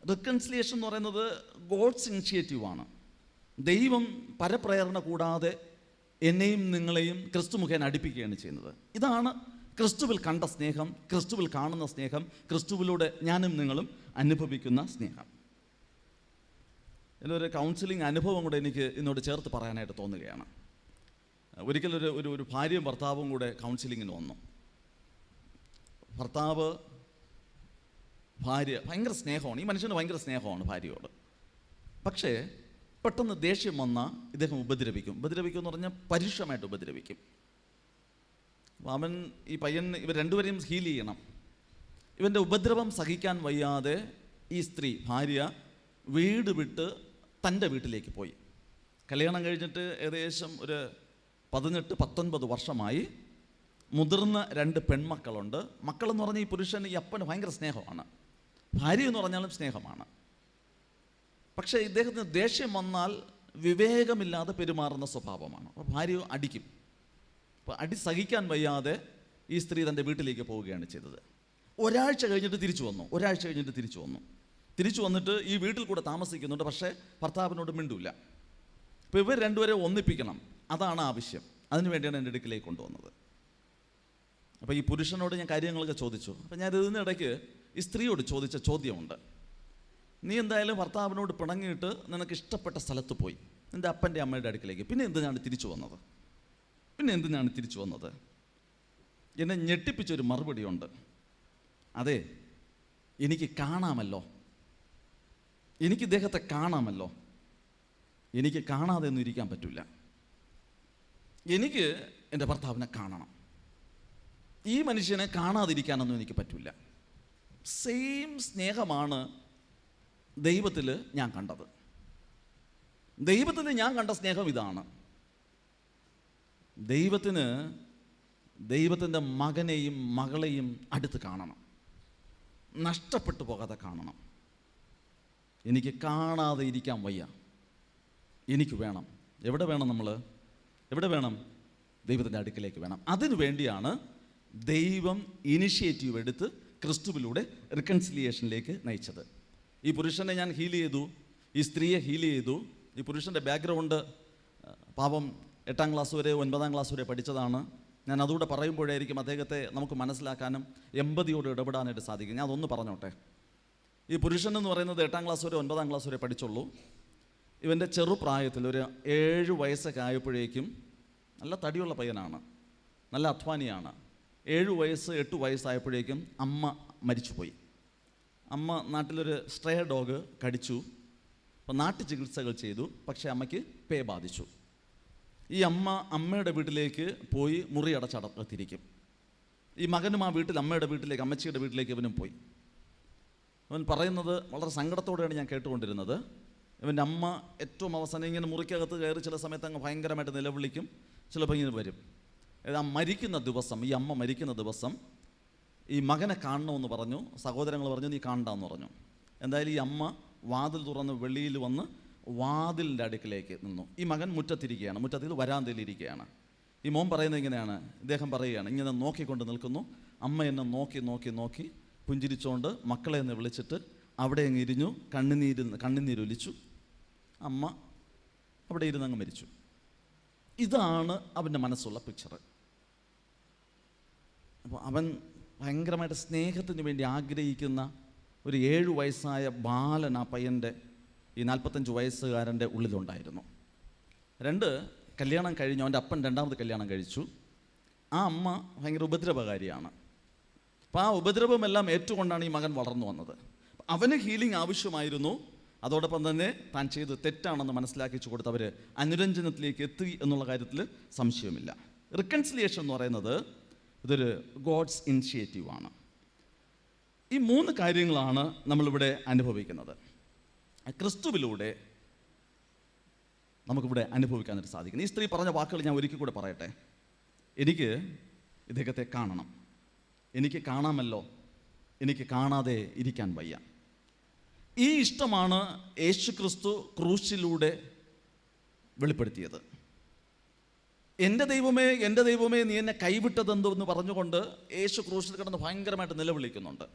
റിക്കൺസിലിയേഷൻ എന്ന് പറയുന്നത് ഗോഡ്സ് ഇനിഷ്യേറ്റീവാണ്. ദൈവം പരപ്രേരണ കൂടാതെ എന്നെയും നിങ്ങളെയും ക്രിസ്തു മുഖേന അടുപ്പിക്കുകയാണ് ചെയ്യുന്നത്. ഇതാണ് ക്രിസ്തുവിൽ കണ്ട സ്നേഹം, ക്രിസ്തുവിൽ കാണുന്ന സ്നേഹം, ക്രിസ്തുവിലൂടെ ഞാനും നിങ്ങളും അനുഭവിക്കുന്ന സ്നേഹം. ഇതിലൊരു കൗൺസിലിംഗ് അനുഭവം കൂടെ എനിക്ക് ഇതിനോട് ചേർത്ത് പറയാനായിട്ട് തോന്നുകയാണ്. ഒരിക്കലൊരു ഭാര്യയും ഭർത്താവും കൂടെ കൗൺസിലിങ്ങിന് വന്നു. ഭാര്യ ഭയങ്കര സ്നേഹമാണ്, ഈ മനുഷ്യന് ഭയങ്കര സ്നേഹമാണ് ഭാര്യയോട്. പക്ഷേ പെട്ടെന്ന് ദേഷ്യം വന്നാൽ ഇദ്ദേഹം ഉപദ്രവിക്കും എന്ന് പറഞ്ഞാൽ പരുഷമായിട്ട് ഉപദ്രവിക്കും. ഈ പയ്യൻ ഇവർ രണ്ടുപേരെയും ഹീൽ ചെയ്യണം. ഇവൻ്റെ ഉപദ്രവം സഹിക്കാൻ വയ്യാതെ ഈ സ്ത്രീ ഭാര്യ വീട് വിട്ട് തൻ്റെ വീട്ടിലേക്ക് പോയി. കല്യാണം കഴിഞ്ഞിട്ട് ഏകദേശം ഒരു 18-19 വർഷമായി. മുതിർന്ന 2 പെൺമക്കളുണ്ട്. മക്കളെന്ന് പറഞ്ഞാൽ ഈ പുരുഷൻ, ഈ അപ്പന് ഭയങ്കര സ്നേഹമാണ്, ഭാര്യ എന്ന് പറഞ്ഞാലും സ്നേഹമാണ്. പക്ഷേ ഇദ്ദേഹത്തിന് ദേഷ്യം വന്നാൽ വിവേകമില്ലാതെ പെരുമാറുന്ന സ്വഭാവമാണ്. അപ്പോൾ ഭാര്യ അടിക്കും. അപ്പോൾ അടി സഹിക്കാൻ വയ്യാതെ ഈ സ്ത്രീ തൻ്റെ വീട്ടിലേക്ക് പോവുകയാണ് ചെയ്തത്. ഒരാഴ്ച കഴിഞ്ഞിട്ട് തിരിച്ചു വന്നിട്ട് ഈ വീട്ടിൽ കൂടെ താമസിക്കുന്നുണ്ട്. പക്ഷേ ഭർത്താവിനോട് മിണ്ടൂല. അപ്പോൾ ഇവർ രണ്ടുപേരെ ഒന്നിപ്പിക്കണം, അതാണ് ആവശ്യം. അതിനുവേണ്ടിയാണ് എൻ്റെ അടുക്കിലേക്ക് കൊണ്ടുവന്നത്. അപ്പോൾ ഈ പുരുഷനോട് ഞാൻ കാര്യങ്ങളൊക്കെ ചോദിച്ചു. അപ്പോൾ ഞാൻ ഇതിനിടയ്ക്ക് ഈ സ്ത്രീയോട് ചോദിച്ച ചോദ്യമുണ്ട്. നീ എന്തായാലും ഭർത്താവിനോട് പിണങ്ങിയിട്ട് നിനക്ക് ഇഷ്ടപ്പെട്ട സ്ഥലത്ത് പോയി, നിൻ്റെ അപ്പൻ്റെ അമ്മയുടെ അടുക്കിലേക്ക്, പിന്നെ എന്തിനാണ് തിരിച്ചു വന്നത്? എന്നെ ഞെട്ടിപ്പിച്ചൊരു മറുപടിയുണ്ട്. അതെ, എനിക്ക് കാണാമല്ലോ, എനിക്ക് ഇദ്ദേഹത്തെ കാണാമല്ലോ, എനിക്ക് കാണാതെ ഒന്നും ഇരിക്കാൻ പറ്റില്ല. എനിക്ക് എൻ്റെ ഭർത്താവിനെ കാണണം, ഈ മനുഷ്യനെ കാണാതിരിക്കാനൊന്നും എനിക്ക് പറ്റില്ല. സെയിം സ്നേഹമാണ് ദൈവത്തിൽ ഞാൻ കണ്ടത്. ദൈവത്തിൽ ഞാൻ കണ്ട സ്നേഹം ഇതാണ്. ദൈവത്തിൻ്റെ മകനെയും മകളെയും അടുത്ത് കാണണം, നഷ്ടപ്പെട്ടു പോകാതെ കാണണം. എനിക്ക് കാണാതെ ഇരിക്കാൻ വയ്യ, എനിക്ക് വേണം. എവിടെ വേണം? എവിടെ വേണം? ദൈവത്തിൻ്റെ അടുക്കിലേക്ക് വേണം. അതിനു വേണ്ടിയാണ് ദൈവം ഇനിഷ്യേറ്റീവ് എടുത്ത് ക്രിസ്തുവിലൂടെ റിക്കൺസിലിയേഷനിലേക്ക് നയിച്ചത്. ഈ പുരുഷനെ ഞാൻ ഹീൽ ചെയ്തു, ഈ സ്ത്രീയെ ഹീൽ ചെയ്തു. ഈ പുരുഷൻ്റെ ബാക്ക്ഗ്രൗണ്ട് പാപം 8ാം ക്ലാസ് വരെ 9ാം ക്ലാസ് വരെ പഠിച്ചതാണ്. ഞാൻ അതുകൂടെ പറയുമ്പോഴായിരിക്കും അദ്ദേഹത്തെ നമുക്ക് മനസ്സിലാക്കാനും എമ്പതിയോട് ഇടപെടാനായിട്ട് സാധിക്കും. ഞാൻ അതൊന്ന് പറഞ്ഞോട്ടെ. ഈ പുരുഷൻ എന്ന് പറയുന്നത് 8ാം ക്ലാസ് വരെ 9ാം ക്ലാസ് വരെ പഠിച്ചുള്ളൂ. ഇവൻ്റെ ചെറുപ്രായത്തിൽ ഒരു 7 വയസ്സൊക്കെ ആയപ്പോഴേക്കും നല്ല തടിയുള്ള പയ്യനാണ്, നല്ല അധ്വാനിയാണ്. 7 വയസ്സ് 8 വയസ്സായപ്പോഴേക്കും അമ്മ മരിച്ചുപോയി. അമ്മ നാട്ടിലൊരു സ്ട്രേ ഡോഗ് കടിച്ചു. അപ്പോൾ നാട്ടു ചികിത്സകൾ ചെയ്തു, പക്ഷേ അമ്മയ്ക്ക് പേ ബാധിച്ചു. ഈ അമ്മയുടെ വീട്ടിലേക്ക് പോയി മുറി അടച്ചടത്തിരിക്കും. ഈ മകനും ആ വീട്ടിൽ അമ്മയുടെ വീട്ടിലേക്ക്, അമ്മച്ചിയുടെ വീട്ടിലേക്ക് ഇവനും പോയി. അവൻ പറയുന്നത് വളരെ സങ്കടത്തോടെയാണ് ഞാൻ കേട്ടുകൊണ്ടിരുന്നത്. ഇവൻ്റെ അമ്മ ഏറ്റവും അവസാനം ഇങ്ങനെ മുറിക്കകത്ത് കയറി ചില സമയത്ത് അങ്ങ് ഭയങ്കരമായിട്ട് നിലവിളിക്കും, ചിലപ്പോൾ ഇങ്ങനെ വരും. ആ മരിക്കുന്ന ദിവസം, ഈ അമ്മ മരിക്കുന്ന ദിവസം ഈ മകനെ കാണണമെന്ന് പറഞ്ഞു. സഹോദരങ്ങൾ പറഞ്ഞു നീ കാണണ്ടെന്ന് പറഞ്ഞു. എന്തായാലും ഈ അമ്മ വാതിൽ തുറന്ന് വെളിയിൽ വന്ന് വാതിലിൻ്റെ അടുക്കിലേക്ക് നിന്നു. ഈ മകൻ മുറ്റത്തിരിക്കുകയാണ്, മുറ്റത്തിൽ വരാന്തയിലിരിക്കുകയാണ്. ഈ മോൻ പറയുന്നത് ഇങ്ങനെയാണ്, ഇദ്ദേഹം പറയുകയാണ്, ഇങ്ങനെ നോക്കിക്കൊണ്ട് നിൽക്കുന്നു. അമ്മ എന്നെ നോക്കി നോക്കി നോക്കി പുഞ്ചിരിച്ചുകൊണ്ട് മക്കളെ എന്ന് വിളിച്ചിട്ട് അവിടെ അങ്ങ് ഇരിഞ്ഞു, കണ്ണുനീരൊലിച്ചു. അമ്മ അവിടെ ഇരുന്നങ്ങ് മരിച്ചു. ഇതാണ് അവൻ്റെ മനസ്സുള്ള പിക്ചർ. അപ്പോൾ അവൻ ഭയങ്കരമായിട്ട് സ്നേഹത്തിന് വേണ്ടി ആഗ്രഹിക്കുന്ന ഒരു 7 വയസ്സായ ബാലൻ ആ പയ്യൻ്റെ, ഈ 45 വയസ്സുകാരൻ്റെ ഉള്ളിലുണ്ടായിരുന്നു. 2 കല്യാണം കഴിഞ്ഞു. അവൻ്റെ അപ്പൻ 2ാമത് കല്യാണം കഴിച്ചു. ആ അമ്മ ഭയങ്കര ഉപദ്രവകാരിയാണ്. അപ്പോൾ ആ ഉപദ്രവമെല്ലാം ഏറ്റുകൊണ്ടാണ് ഈ മകൻ വളർന്നു വന്നത്. അവന് ഹീലിംഗ് ആവശ്യമായിരുന്നു. അതോടൊപ്പം തന്നെ താൻ ചെയ്ത് തെറ്റാണെന്ന് മനസ്സിലാക്കിച്ചു കൊടുത്ത് അവർ അനുരഞ്ജനത്തിലേക്ക് എത്തി എന്നുള്ള കാര്യത്തിൽ സംശയമില്ല. റിക്കൺസിലിയേഷൻ എന്ന് പറയുന്നത് ഇതൊരു ഗോഡ്സ് ഇനിഷ്യേറ്റീവാണ്. ഈ 3 കാര്യങ്ങളാണ് നമ്മളിവിടെ അനുഭവിക്കുന്നത്. ക്രിസ്തുവിലൂടെ നമുക്കിവിടെ അനുഭവിക്കാനായിട്ട് സാധിക്കുന്നത്. ഈ സ്ത്രീ പറഞ്ഞ വാക്കുകൾ ഞാൻ ഒരിക്കൽ കൂടെ പറയട്ടെ. എനിക്ക് ഇദ്ദേഹത്തെ കാണണം, എനിക്ക് കാണാമല്ലോ, എനിക്ക് കാണാതെ ഇരിക്കാൻ വയ്യ. ഈ ഇഷ്ടമാണ് യേശു ക്രിസ്തു ക്രൂശിലൂടെ വെളിപ്പെടുത്തിയത്. എൻ്റെ ദൈവമേ, എൻ്റെ ദൈവമേ, നീ എന്നെ കൈവിട്ടതെന്തെന്ന് പറഞ്ഞുകൊണ്ട് യേശു ക്രൂശിൽ കിടന്ന് ഭയങ്കരമായിട്ട് നിലവിളിക്കുന്നുണ്ട്.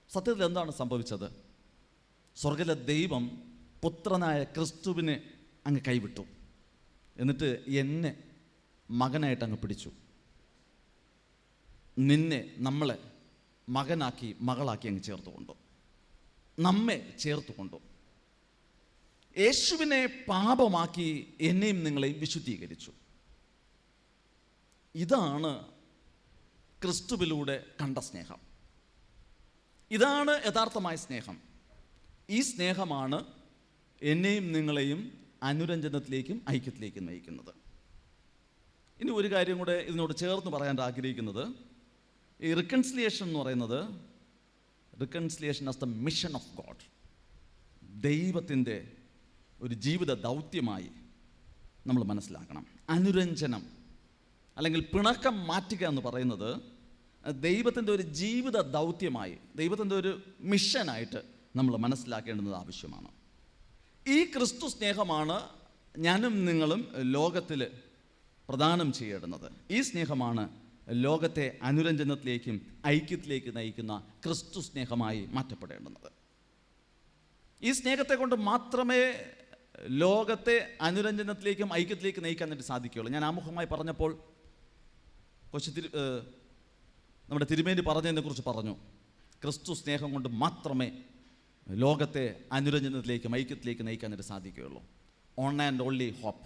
സത്യത്തിൽ എന്താണ് സംഭവിച്ചത്? സ്വർഗ്ഗത്തിലെ ദൈവം പുത്രനായ ക്രിസ്തുവിനെ അങ്ങ് കൈവിട്ടു. എന്നിട്ട് എന്നെ മകനായിട്ട് അങ്ങ് പിടിച്ചു. നമ്മളെ മകനാക്കി മകളാക്കി അങ്ങ് ചേർത്തുകൊണ്ടു, നമ്മെ ചേർത്തുകൊണ്ടു. യേശുവിനെ പാപമാക്കി എന്നെയും നിങ്ങളെയും വിശുദ്ധീകരിച്ചു. ഇതാണ് ക്രിസ്തുവിലൂടെ കണ്ട സ്നേഹം. ഇതാണ് യഥാർത്ഥമായ സ്നേഹം. ഈ സ്നേഹമാണ് എന്നെയും നിങ്ങളെയും അനുരഞ്ജനത്തിലേക്കും ഐക്യത്തിലേക്കും നയിക്കുന്നത്. ഇനി ഒരു കാര്യം കൂടെ ഇതിനോട് ചേർന്ന് പറയാൻ ആഗ്രഹിക്കുന്നത്, ഈ റിക്കൺസിലിയേഷൻ എന്ന് പറയുന്നത്, reconciliation as the mission of God, ദൈവത്തിൻ്റെ ഒരു ജീവിത ദൗത്യമായി നമ്മൾ മനസ്സിലാക്കണം. അനുരഞ്ജനം അല്ലെങ്കിൽ പിണക്കം മാറ്റുക എന്ന് പറയുന്നത് ദൈവത്തിൻ്റെ ഒരു ജീവിത ദൗത്യമായി, ദൈവത്തിൻ്റെ ഒരു മിഷനായിട്ട് നമ്മൾ മനസ്സിലാക്കേണ്ടുന്നത് ആവശ്യമാണ്. ഈ ക്രിസ്തു സ്നേഹമാണ് ഞാനും നിങ്ങളും ലോകത്തിൽ പ്രദാനം ചെയ്യേണ്ടുന്നത്. ഈ സ്നേഹമാണ് ലോകത്തെ അനുരഞ്ജനത്തിലേക്കും ഐക്യത്തിലേക്ക് നയിക്കുന്ന ക്രിസ്തു സ്നേഹമായി മാറ്റപ്പെടേണ്ടുന്നത്. ഈ സ്നേഹത്തെ കൊണ്ട് മാത്രമേ ലോകത്തെ അനുരഞ്ജനത്തിലേക്കും ഐക്യത്തിലേക്ക് നയിക്കാനായിട്ട് സാധിക്കുകയുള്ളൂ. ഞാൻ ആമുഖമായി പറഞ്ഞപ്പോൾ നമ്മുടെ തിരുമേനി പറഞ്ഞതിനെക്കുറിച്ച് പറഞ്ഞു. ക്രിസ്തു സ്നേഹം കൊണ്ട് മാത്രമേ ലോകത്തെ അനുരഞ്ജനത്തിലേക്കും ഐക്യത്തിലേക്ക് നയിക്കാനായിട്ട് സാധിക്കുകയുള്ളൂ. One and only hope,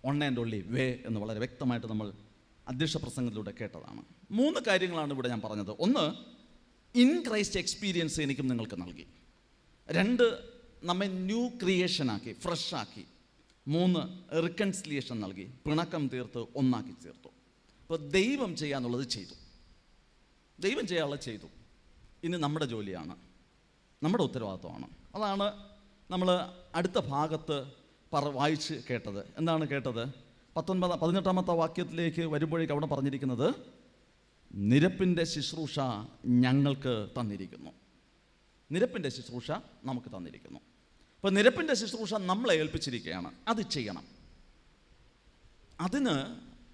one and only way എന്ന് വളരെ വ്യക്തമായിട്ട് നമ്മൾ അധ്യക്ഷ പ്രസംഗത്തിലൂടെ കേട്ടതാണ്. 3 കാര്യങ്ങളാണ് ഇവിടെ ഞാൻ പറഞ്ഞത്. 1, ഇൻ ക്രൈസ്റ്റ് എക്സ്പീരിയൻസ് എനിക്കും നിങ്ങൾക്ക് നൽകി. 2, നമ്മെ ന്യൂ ക്രിയേഷനാക്കി, ഫ്രഷാക്കി. 3, റിക്കൺസിലിയേഷൻ നൽകി, പിണക്കം തീർത്ത് ഒന്നാക്കി തീർത്തു. അപ്പോൾ ദൈവം ചെയ്യാനുള്ളത് ചെയ്തു, ദൈവം ചെയ്യാനുള്ളത് ചെയ്തു. ഇനി നമ്മുടെ ജോലിയാണ്, നമ്മുടെ ഉത്തരവാദിത്വമാണ്. അതാണ് നമ്മൾ അടുത്ത ഭാഗത്ത് വായിച്ച് കേട്ടത്. എന്താണ് കേട്ടത്? 18ാമത്തെ വാക്യത്തിലേക്ക് വരുമ്പോഴേക്ക് അവിടെ പറഞ്ഞിരിക്കുന്നത്, നിരപ്പിൻ്റെ ശുശ്രൂഷ ഞങ്ങൾക്ക് തന്നിരിക്കുന്നു. നിരപ്പിൻ്റെ ശുശ്രൂഷ നമുക്ക് തന്നിരിക്കുന്നു. അപ്പോൾ നിരപ്പിൻ്റെ ശുശ്രൂഷ നമ്മളെ ഏൽപ്പിച്ചിരിക്കുകയാണ്, അത് ചെയ്യണം. അതിന്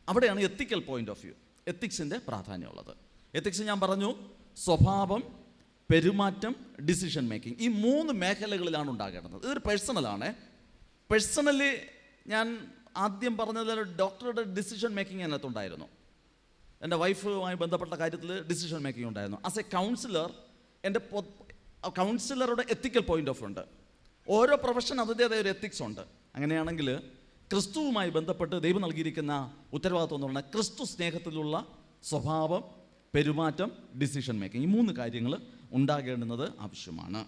അവിടെയാണ് എത്തിക്കൽ പോയിന്റ് ഓഫ് വ്യൂ, എത്തിക്സിൻ്റെ പ്രാധാന്യമുള്ളത്. എത്തിക്സ് ഞാൻ പറഞ്ഞു, സ്വഭാവം, പെരുമാറ്റം, ഡിസിഷൻ മേക്കിംഗ്, ഈ 3 മേഖലകളിലാണ് ഉണ്ടാകേണ്ടത്. ഇതൊരു പേഴ്സണലാണ്. പേഴ്സണലി ഞാൻ ആദ്യം പറഞ്ഞതിൽ ഡോക്ടറുടെ ഡിസിഷൻ മേക്കിംഗ് അതിനകത്തുണ്ടായിരുന്നു. എൻ്റെ വൈഫുമായി ബന്ധപ്പെട്ട കാര്യത്തിൽ ഡിസിഷൻ മേക്കിംഗ് ഉണ്ടായിരുന്നു. ആസ് എ കൗൺസിലർ എൻ്റെ കൗൺസിലറുടെ എത്തിക്കൽ പോയിന്റ് ഓഫ് ഉണ്ട്. ഓരോ പ്രൊഫഷൻ അതിൻ്റേതായ ഒരു എത്തിക്സ് ഉണ്ട്. അങ്ങനെയാണെങ്കിൽ ക്രിസ്തുവുമായി ബന്ധപ്പെട്ട് ദൈവം നൽകിയിരിക്കുന്ന ഉത്തരവാദിത്വം എന്ന് പറഞ്ഞാൽ ക്രിസ്തു സ്നേഹത്തിലുള്ള സ്വഭാവം, പെരുമാറ്റം, ഡിസിഷൻ മേക്കിംഗ്, ഈ 3 കാര്യങ്ങൾ ഉണ്ടാകേണ്ടുന്നത് ആവശ്യമാണ്.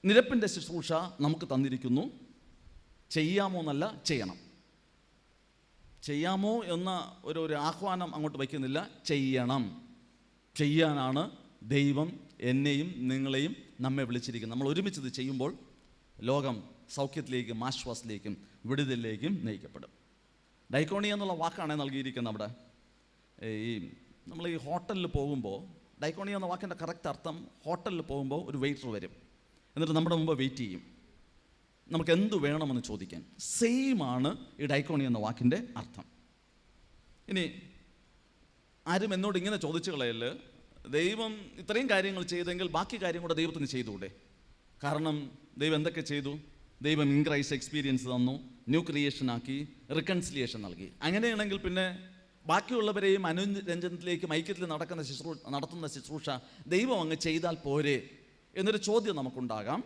നിരപ്പിൻ്റെ ശുശ്രൂഷ നമുക്ക് തന്നിരിക്കുന്നു. ചെയ്യാമോ എന്നല്ല, ചെയ്യണം. ചെയ്യാമോ എന്ന ഒരു ആഹ്വാനം അങ്ങോട്ട് വയ്ക്കുന്നില്ല, ചെയ്യണം. ചെയ്യാനാണ് ദൈവം എന്നെയും നിങ്ങളെയും നമ്മെ വിളിച്ചിരിക്കുന്നത്. നമ്മൾ ഒരുമിച്ച് ഇത് ചെയ്യുമ്പോൾ ലോകം സൗഖ്യത്തിലേക്കും ആശ്വാസത്തിലേക്കും വിടുതലിലേക്കും നയിക്കപ്പെടും. ഡൈക്കോണിയ എന്നുള്ള വാക്കാണ് നൽകിയിരിക്കുന്നത്. അവിടെ നമ്മൾ ഈ ഹോട്ടലിൽ പോകുമ്പോൾ, ഡൈക്കോണിയ എന്ന വാക്കിൻ്റെ കറക്റ്റ് അർത്ഥം, ഹോട്ടലിൽ പോകുമ്പോൾ ഒരു വെയിറ്റർ വരും, എന്നിട്ട് നമ്മുടെ മുമ്പ് വെയിറ്റ് ചെയ്യും, നമുക്ക് എന്ത് വേണമെന്ന് ചോദിക്കാൻ. സെയിമാണ് ഈ ഡൈക്കോണി എന്ന വാക്കിൻ്റെ അർത്ഥം. ഇനി ആരും എന്നോട് ഇങ്ങനെ ചോദിച്ചു കളയല്, ദൈവം ഇത്രയും കാര്യങ്ങൾ ചെയ്തെങ്കിൽ ബാക്കി കാര്യം കൂടെ ദൈവത്തിന് ചെയ്തുകൂടെ? കാരണം ദൈവം എന്തൊക്കെ ചെയ്തു? ദൈവം ഇൻ ക്രൈസ്റ്റ് എക്സ്പീരിയൻസ് തന്നു, ന്യൂ ക്രിയേഷൻ ആക്കി, റിക്കൺസിലിയേഷൻ നൽകി. അങ്ങനെയാണെങ്കിൽ പിന്നെ ബാക്കിയുള്ളവരെയും അനുരഞ്ജനത്തിലേക്കും ഐക്യത്തിൽ നടത്തുന്ന ശുശ്രൂഷ ദൈവം അങ്ങ് ചെയ്താൽ പോരെ എന്നൊരു ചോദ്യം നമുക്കുണ്ടാകാം.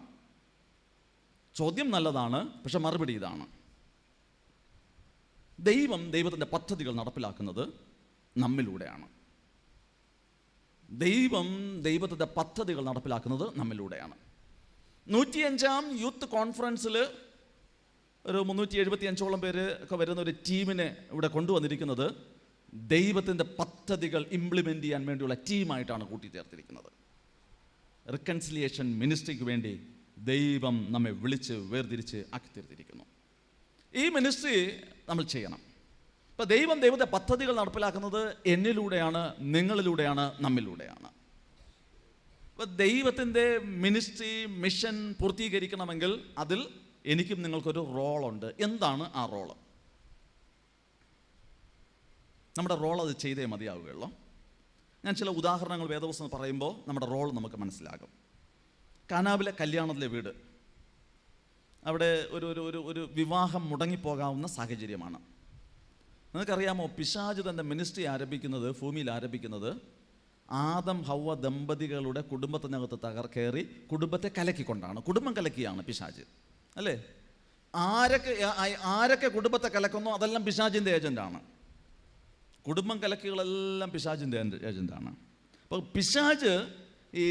ചോദ്യം നല്ലതാണ്, പക്ഷെ മറുപടി ഇതാണ്: ദൈവത്തിൻ്റെ പദ്ധതികൾ നടപ്പിലാക്കുന്നത് നമ്മിലൂടെയാണ്. ദൈവത്തിൻ്റെ പദ്ധതികൾ നടപ്പിലാക്കുന്നത് നമ്മിലൂടെയാണ്. 105-ാം യൂത്ത് കോൺഫറൻസിൽ ഒരു 375ഓളം പേര് ഒക്കെ വരുന്ന ഒരു ടീമിനെ ഇവിടെ കൊണ്ടുവന്നിരിക്കുന്നത് ദൈവത്തിൻ്റെ പദ്ധതികൾ ഇംപ്ലിമെൻ്റ് ചെയ്യാൻ വേണ്ടിയുള്ള ടീമായിട്ടാണ് കൂട്ടിച്ചേർത്തിരിക്കുന്നത്. റിക്കൺസിലിയേഷൻ മിനിസ്ട്രിക്ക് വേണ്ടി ദൈവം നമ്മെ വിളിച്ച് വേർതിരിച്ച് ആക്കി തീർത്തിരിക്കുന്നു. ഈ മിനിസ്ട്രി നമ്മൾ ചെയ്യണം. ഇപ്പോൾ ദൈവത്തെ പദ്ധതികൾ നടപ്പിലാക്കുന്നത് എന്നിലൂടെയാണ്, നിങ്ങളിലൂടെയാണ്, നമ്മിലൂടെയാണ്. അപ്പോൾ ദൈവത്തിൻ്റെ മിനിസ്ട്രി, മിഷൻ പൂർത്തീകരിക്കണമെങ്കിൽ അതിൽ എനിക്കും നിങ്ങൾക്കൊരു റോളുണ്ട്. എന്താണ് ആ റോള്? നമ്മുടെ റോൾ അത് ചെയ്തേ മതിയാവുകയുള്ളൂ. ഞാൻ ചില ഉദാഹരണങ്ങൾ വേദപുസ്തകം പറയുമ്പോൾ നമ്മുടെ റോൾ നമുക്ക് മനസ്സിലാകും. കാനാവിലെ കല്യാണത്തിലെ വീട്, അവിടെ ഒരു വിവാഹം മുടങ്ങിപ്പോകാവുന്ന സാഹചര്യമാണ്. നിങ്ങൾക്കറിയാമോ, പിശാച് തൻ്റെ മിനിസ്ട്രി ആരംഭിക്കുന്നത്, ഭൂമിയിൽ ആരംഭിക്കുന്നത് ആദം ഹവ്വ ദമ്പതികളുടെ കുടുംബത്തിനകത്ത് കയറി കുടുംബത്തെ കലക്കിക്കൊണ്ടാണ്. കുടുംബം കലക്കിയാണ് പിശാച്, അല്ലേ? ആരൊക്കെ കുടുംബത്തെ കലക്കുന്നോ അതെല്ലാം പിശാചിൻ്റെ ഏജൻ്റാണ്. കുടുംബം കലക്കികളെല്ലാം പിശാചിൻ്റെ ഏജൻ്റാണ്. അപ്പോൾ പിശാച് ഈ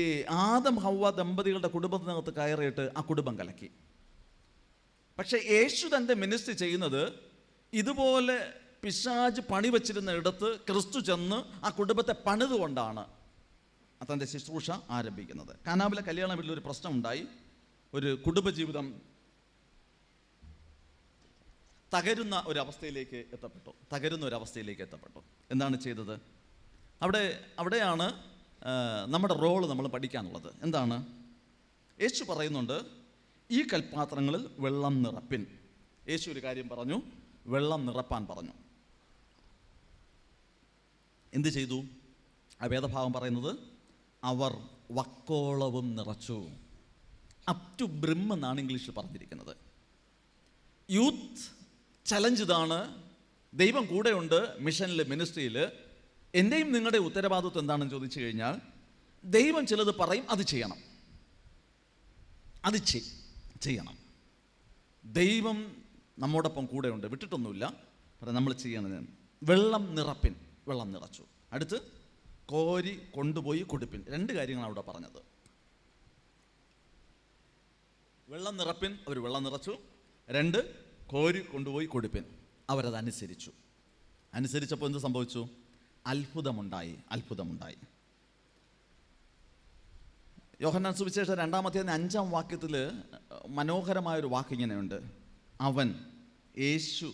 ആദം ഹവ്വ ദമ്പതികളുടെ കുടുംബത്തിനകത്ത് കയറിയിട്ട് ആ കുടുംബം കലക്കി. പക്ഷേ യേശു തൻ്റെ മിനിസ്ട്രി ചെയ്യുന്നത് ഇതുപോലെ പിശാച് പണി വച്ചിരുന്ന ഇടത്ത് ക്രിസ്തു ചെന്ന് ആ കുടുംബത്തെ പണിതുകൊണ്ടാണ് തൻ്റെ ശുശ്രൂഷ ആരംഭിക്കുന്നത്. കാനാവിലെ കല്യാണ വീട്ടിലൊരു പ്രശ്നമുണ്ടായി. ഒരു കുടുംബജീവിതം തകരുന്ന ഒരവസ്ഥയിലേക്ക് എത്തപ്പെട്ടു. എന്താണ് ചെയ്തത്? അവിടെയാണ് നമ്മുടെ റോള് നമ്മൾ പഠിക്കാനുള്ളത്. എന്താണ്? യേശു പറയുന്നുണ്ട്, ഈ കൽപ്പാത്രങ്ങളിൽ വെള്ളം നിറപ്പിൻ. യേശു ഒരു കാര്യം പറഞ്ഞു, വെള്ളം നിറപ്പാൻ പറഞ്ഞു. എന്ത് ചെയ്തു? ആ വേദഭാഗം പറയുന്നത് അവർ വക്കോളവും നിറച്ചു. അപ് ടു ബ്രിം എന്നാണ് ഇംഗ്ലീഷിൽ പറഞ്ഞിരിക്കുന്നത്. യൂത്ത് ചലഞ്ച് ഇതാണ്. ദൈവം കൂടെയുണ്ട് മിഷനിൽ, മിനിസ്ട്രിയിൽ. എൻ്റെയും നിങ്ങളുടെ ഉത്തരവാദിത്വം എന്താണെന്ന് ചോദിച്ചു കഴിഞ്ഞാൽ, ദൈവം ചിലത് പറയും, അത് ചെയ്യണം. അത് ചെയ്യണം. ദൈവം നമ്മോടൊപ്പം കൂടെയുണ്ട്, വിട്ടിട്ടൊന്നുമില്ല. നമ്മൾ ചെയ്യണത് വെള്ളം നിറപ്പിൻ. വെള്ളം നിറച്ചു. അടുത്ത് കോരി കൊണ്ടുപോയി കൊടുപ്പിൻ. 2 കാര്യങ്ങളാണ് അവിടെ പറഞ്ഞത്. വെള്ളം നിറപ്പിൻ, അവർ വെള്ളം നിറച്ചു. 2, കോരി കൊണ്ടുപോയി കൊടുപ്പിൻ. അവരതനുസരിച്ചു. അനുസരിച്ചപ്പോൾ എന്ത് സംഭവിച്ചു? അത്ഭുതമുണ്ടായി. യോഹന്നാൻ സുവിശേഷം 2-ാം അധ്യായം 5-ാം വാക്യത്തിൽ മനോഹരമായൊരു വാക്ക് ഇങ്ങനെയുണ്ട്: അവൻ, യേശു,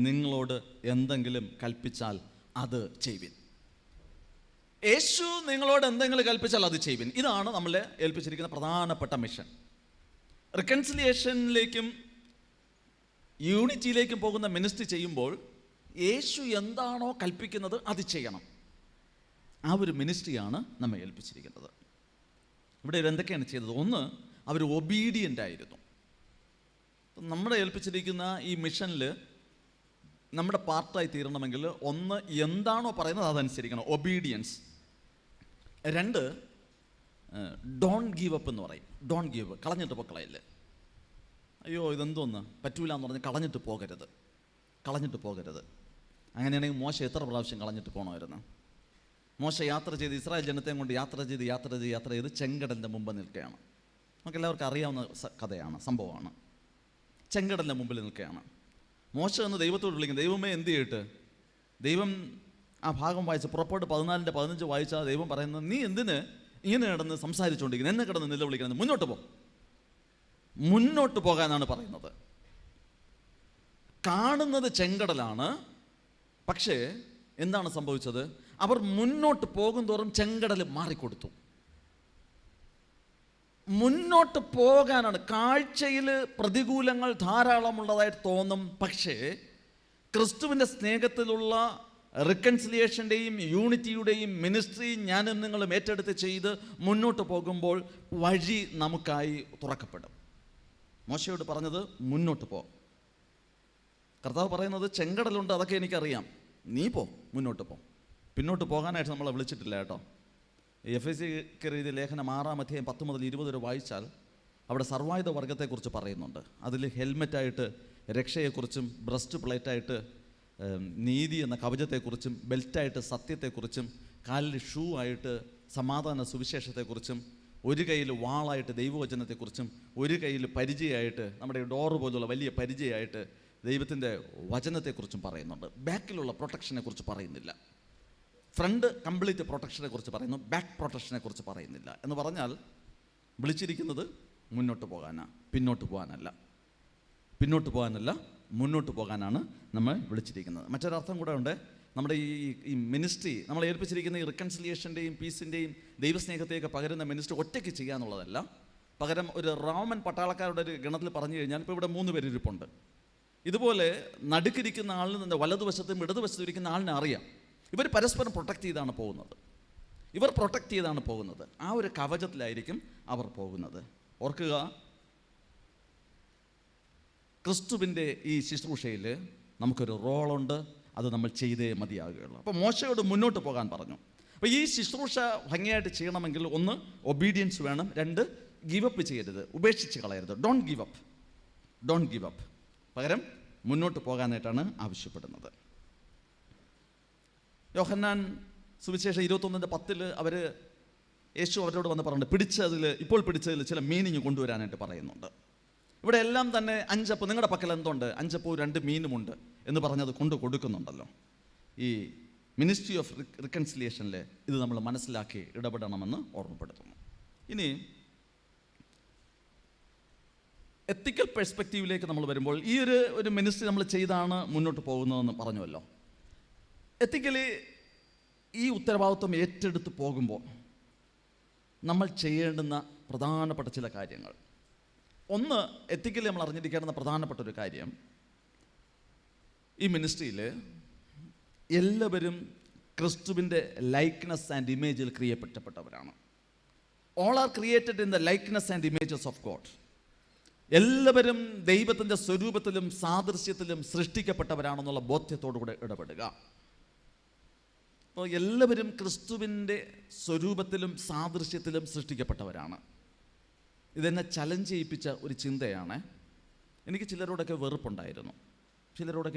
നിങ്ങളോട് എന്തെങ്കിലും കൽപ്പിച്ചാൽ അത് ചെയ്യുവിൻ. യേശു നിങ്ങളോട് എന്തെങ്കിലും കൽപ്പിച്ചാൽ അത് ചെയ്യുവിൻ. ഇതാണ് നമ്മളെ ഏൽപ്പിച്ചിരിക്കുന്ന പ്രധാനപ്പെട്ട മിഷൻ. റിക്കൺസിലിയേഷനിലേക്കും യൂണിറ്റിയിലേക്കും പോകുന്ന മിനിസ്ട്രി ചെയ്യുമ്പോൾ യേശു എന്താണോ കൽപ്പിക്കുന്നത് അത് ചെയ്യണം. ആ ഒരു മിനിസ്ട്രിയാണ് നമ്മെ ഏൽപ്പിച്ചിരിക്കുന്നത്. ഇവിടെ എന്തൊക്കെയാണ് ചെയ്തത്? ഒന്ന്, അവർ ഒബീഡിയൻ്റ് ആയിരുന്നു. നമ്മളെ ഏൽപ്പിച്ചിരിക്കുന്ന ഈ മിഷനിൽ നമ്മുടെ പാർട്ടായി തീരണമെങ്കിൽ ഒന്ന്, എന്താണോ പറയുന്നത് അതനുസരിക്കണം, ഒബീഡിയൻസ്. രണ്ട്, ഡോണ്ട് ഗീവ് അപ്പ് എന്ന് പറയും. ഡോണ്ട് ഗീവ്, കളഞ്ഞിട്ട് കളയില്ല. അയ്യോ ഇതെന്തോന്ന് പറ്റൂല എന്ന് പറഞ്ഞ് കളഞ്ഞിട്ട് പോകരുത്. അങ്ങനെയാണെങ്കിൽ മോശ എത്ര പ്രാവശ്യം കളഞ്ഞിട്ട് പോകണമായിരുന്നു? മോശ യാത്ര ചെയ്ത് ഇസ്രായേൽ ജനത്തെയും കൊണ്ട് യാത്ര ചെയ്ത് ചെങ്കടലിൻ്റെ മുമ്പ് നിൽക്കുകയാണ്. നമുക്ക് എല്ലാവർക്കും അറിയാവുന്ന കഥയാണ്, സംഭവമാണ്. ചെങ്കടലിൻ്റെ മുമ്പിൽ നിൽക്കുകയാണ്. മോശ എന്ന് ദൈവത്തോട് വിളിക്കും, ദൈവമേ എന്ത് ചെയ്തിട്ട്? ദൈവം ആ ഭാഗം വായിച്ച് പുറപ്പാട് 14:15 വായിച്ചാൽ ദൈവം പറയുന്നത്, നീ എന്തിന് ഇങ്ങനെ കിടന്ന് സംസാരിച്ചുകൊണ്ടിരിക്കുന്നത്? എന്നെ കിടന്ന് നിലവിളിക്കുന്നത്? മുന്നോട്ട് പോകാനാണ് പറയുന്നത്. കാണുന്നത് ചെങ്കടലാണ്. പക്ഷേ എന്താണ് സംഭവിച്ചത്? അവർ മുന്നോട്ട് പോകും തോറും ചെങ്കടൽ മാറിക്കൊടുത്തു. മുന്നോട്ട് പോകാനാണ്. കാഴ്ചയിൽ പ്രതികൂലങ്ങൾ ധാരാളമുള്ളതായിട്ട് തോന്നും. പക്ഷേ ക്രിസ്തുവിൻ്റെ സ്നേഹത്തിലുള്ള റിക്കൺസിലിയേഷൻ്റെയും യൂണിറ്റിയുടെയും മിനിസ്ട്രി ഞാനും നിങ്ങളും ഏറ്റെടുത്ത് ചെയ്ത് മുന്നോട്ട് പോകുമ്പോൾ വഴി നമുക്കായി തുറക്കപ്പെടും. മോശയോട് പറഞ്ഞത് മുന്നോട്ട് പോ. കർത്താവ് പറയുന്നത് ചെങ്കടലുണ്ട്, അതൊക്കെ എനിക്കറിയാം, നീ മുന്നോട്ട് പോ. പിന്നോട്ട് പോകാനായിട്ട് നമ്മളെ വിളിച്ചിട്ടില്ല കേട്ടോ. എഫെസ്യർക്ക് എഴുതിയ ലേഖനം 6-ാം അധ്യായം 10 മുതൽ 20 വരെ വായിച്ചാൽ അവിടെ സർവായുധ വർഗത്തെക്കുറിച്ച് പറയുന്നുണ്ട്. അതിൽ ഹെൽമെറ്റായിട്ട് രക്ഷയെക്കുറിച്ചും, ബ്രസ്റ്റ് പ്ലേറ്റായിട്ട് നീതി എന്ന കവചത്തെക്കുറിച്ചും, ബെൽറ്റായിട്ട് സത്യത്തെക്കുറിച്ചും, കാലിൽ ഷൂ ആയിട്ട് സമാധാന സുവിശേഷത്തെക്കുറിച്ചും, ഒരു കയ്യിൽ വാളായിട്ട് ദൈവവചനത്തെക്കുറിച്ചും, ഒരു കയ്യിൽ പരിചയമായിട്ട് നമ്മുടെ ഡോറ് പോലുള്ള വലിയ പരിചയമായിട്ട് ദൈവത്തിൻ്റെ വചനത്തെക്കുറിച്ചും പറയുന്നുണ്ട്. ബാക്കിലുള്ള പ്രൊട്ടക്ഷനെ കുറിച്ച് പറയുന്നില്ല. ഫ്രണ്ട് കംപ്ലീറ്റ് പ്രൊട്ടക്ഷനെ കുറിച്ച് പറയുന്നു, ബാക്ക് പ്രൊട്ടക്ഷനെ കുറിച്ച് പറയുന്നില്ല. എന്ന് പറഞ്ഞാൽ വിളിച്ചിരിക്കുന്നത് മുന്നോട്ട് പോകാനാണ്, പിന്നോട്ട് പോകാനല്ല, മുന്നോട്ട് പോകാനാണ് നമ്മൾ വിളിച്ചിരിക്കുന്നത്. മറ്റൊരർത്ഥം കൂടെ ഉണ്ട്. നമ്മുടെ ഈ മിനിസ്ട്രി നമ്മൾ ഏൽപ്പിച്ചിരിക്കുന്ന ഈ റിക്കൺസിലിയേഷൻ്റെയും പീസിൻ്റെയും ദൈവസ്നേഹത്തെയൊക്കെ പകരുന്ന മിനിസ്ട്രി ഒറ്റയ്ക്ക് ചെയ്യാന്നുള്ളതല്ല. പകരം ഒരു റോമൻ പട്ടാളക്കാരുടെ ഒരു ഗണത്തിൽ പറഞ്ഞു കഴിഞ്ഞാൽ ഇപ്പോൾ ഇവിടെ 3 പേര് ഇരിപ്പുണ്ട്. ഇതുപോലെ നടുക്കിരിക്കുന്ന ആളിൽ നിന്ന് വലതുവശത്തും ഇടതുവശത്തും ഇരിക്കുന്ന ആളിനെ അറിയാം. ഇവർ പരസ്പരം പ്രൊട്ടക്റ്റ് ചെയ്താണ് പോകുന്നത്. ആ ഒരു കവചത്തിലായിരിക്കും അവർ പോകുന്നത്. ഓർക്കുക, ക്രിസ്തുവിൻ്റെ ഈ ശുശ്രൂഷയിൽ നമുക്കൊരു റോളുണ്ട്, അത് നമ്മൾ ചെയ്തേ മതിയാകുകയുള്ളൂ. അപ്പോൾ മോശയോട് മുന്നോട്ട് പോകാൻ പറഞ്ഞു. അപ്പോൾ ഈ ശുശ്രൂഷ ഭംഗിയായിട്ട് ചെയ്യണമെങ്കിൽ ഒന്ന്, ഒബീഡിയൻസ് വേണം. 2, ഗീവ് അപ്പ് ചെയ്യരുത്, ഉപേക്ഷിച്ച് കളയരുത്. Don't give up. പകരം മുന്നോട്ട് പോകാനായിട്ടാണ് ആവശ്യപ്പെടുന്നത്. യോഹന്നാൻ സുവിശേഷം 21:10 അവർ യേശു അവരോട് വന്ന് പറഞ്ഞിട്ട് ഇപ്പോൾ പിടിച്ചതിൽ ചില മീനിങ് കൊണ്ടുവരാനായിട്ട് പറയുന്നുണ്ട്. ഇവിടെ എല്ലാം തന്നെ 5 അപ്പം, നിങ്ങളുടെ പക്കൽ എന്തുണ്ട്? 5 അപ്പവും 2 മീനുമുണ്ട് എന്ന് പറഞ്ഞത് കൊണ്ട് കൊടുക്കുന്നുണ്ടല്ലോ. ഈ മിനിസ്ട്രി ഓഫ് റിക്കൺസിലിയേഷനിൽ ഇത് നമ്മൾ മനസ്സിലാക്കി ഇടപെടണമെന്ന് ഓർമ്മപ്പെടുത്തുന്നു. ഇനി എത്തിക്കൽ പെർസ്പെക്റ്റീവിലേക്ക് നമ്മൾ വരുമ്പോൾ ഈ ഒരു മിനിസ്ട്രി നമ്മൾ ചെയ്താണ് മുന്നോട്ട് പോകുന്നതെന്ന് പറഞ്ഞുവല്ലോ. എത്തിക്കലി ഈ ഉത്തരവാദിത്വം ഏറ്റെടുത്ത് പോകുമ്പോൾ നമ്മൾ ചെയ്യേണ്ടുന്ന പ്രധാനപ്പെട്ട ചില കാര്യങ്ങൾ. ഒന്ന്, എത്തിക്കലി നമ്മൾ അറിഞ്ഞിരിക്കേണ്ടുന്ന പ്രധാനപ്പെട്ട ഒരു കാര്യം, ഈ മിനിസ്ട്രിയിൽ എല്ലാവരും ക്രിസ്തുവിൻ്റെ ലൈക്ക്നെസ് ആൻഡ് ഇമേജിൽ ക്രിയപ്പെട്ടവരാണ്. All are created in the likeness and images of God. എല്ലാവരും ദൈവത്തിൻ്റെ സ്വരൂപത്തിലും സാദൃശ്യത്തിലും സൃഷ്ടിക്കപ്പെട്ടവരാണെന്നുള്ള ബോധ്യത്തോടുകൂടെ ഇടപെടുക. അപ്പോൾ എല്ലാവരും ക്രിസ്തുവിൻ്റെ സ്വരൂപത്തിലും സാദൃശ്യത്തിലും സൃഷ്ടിക്കപ്പെട്ടവരാണ്. ഇതെന്നെ ചലഞ്ച് ചെയ്യിപ്പിച്ച ഒരു ചിന്തയാണ്. എനിക്ക് ചിലരോടൊക്കെ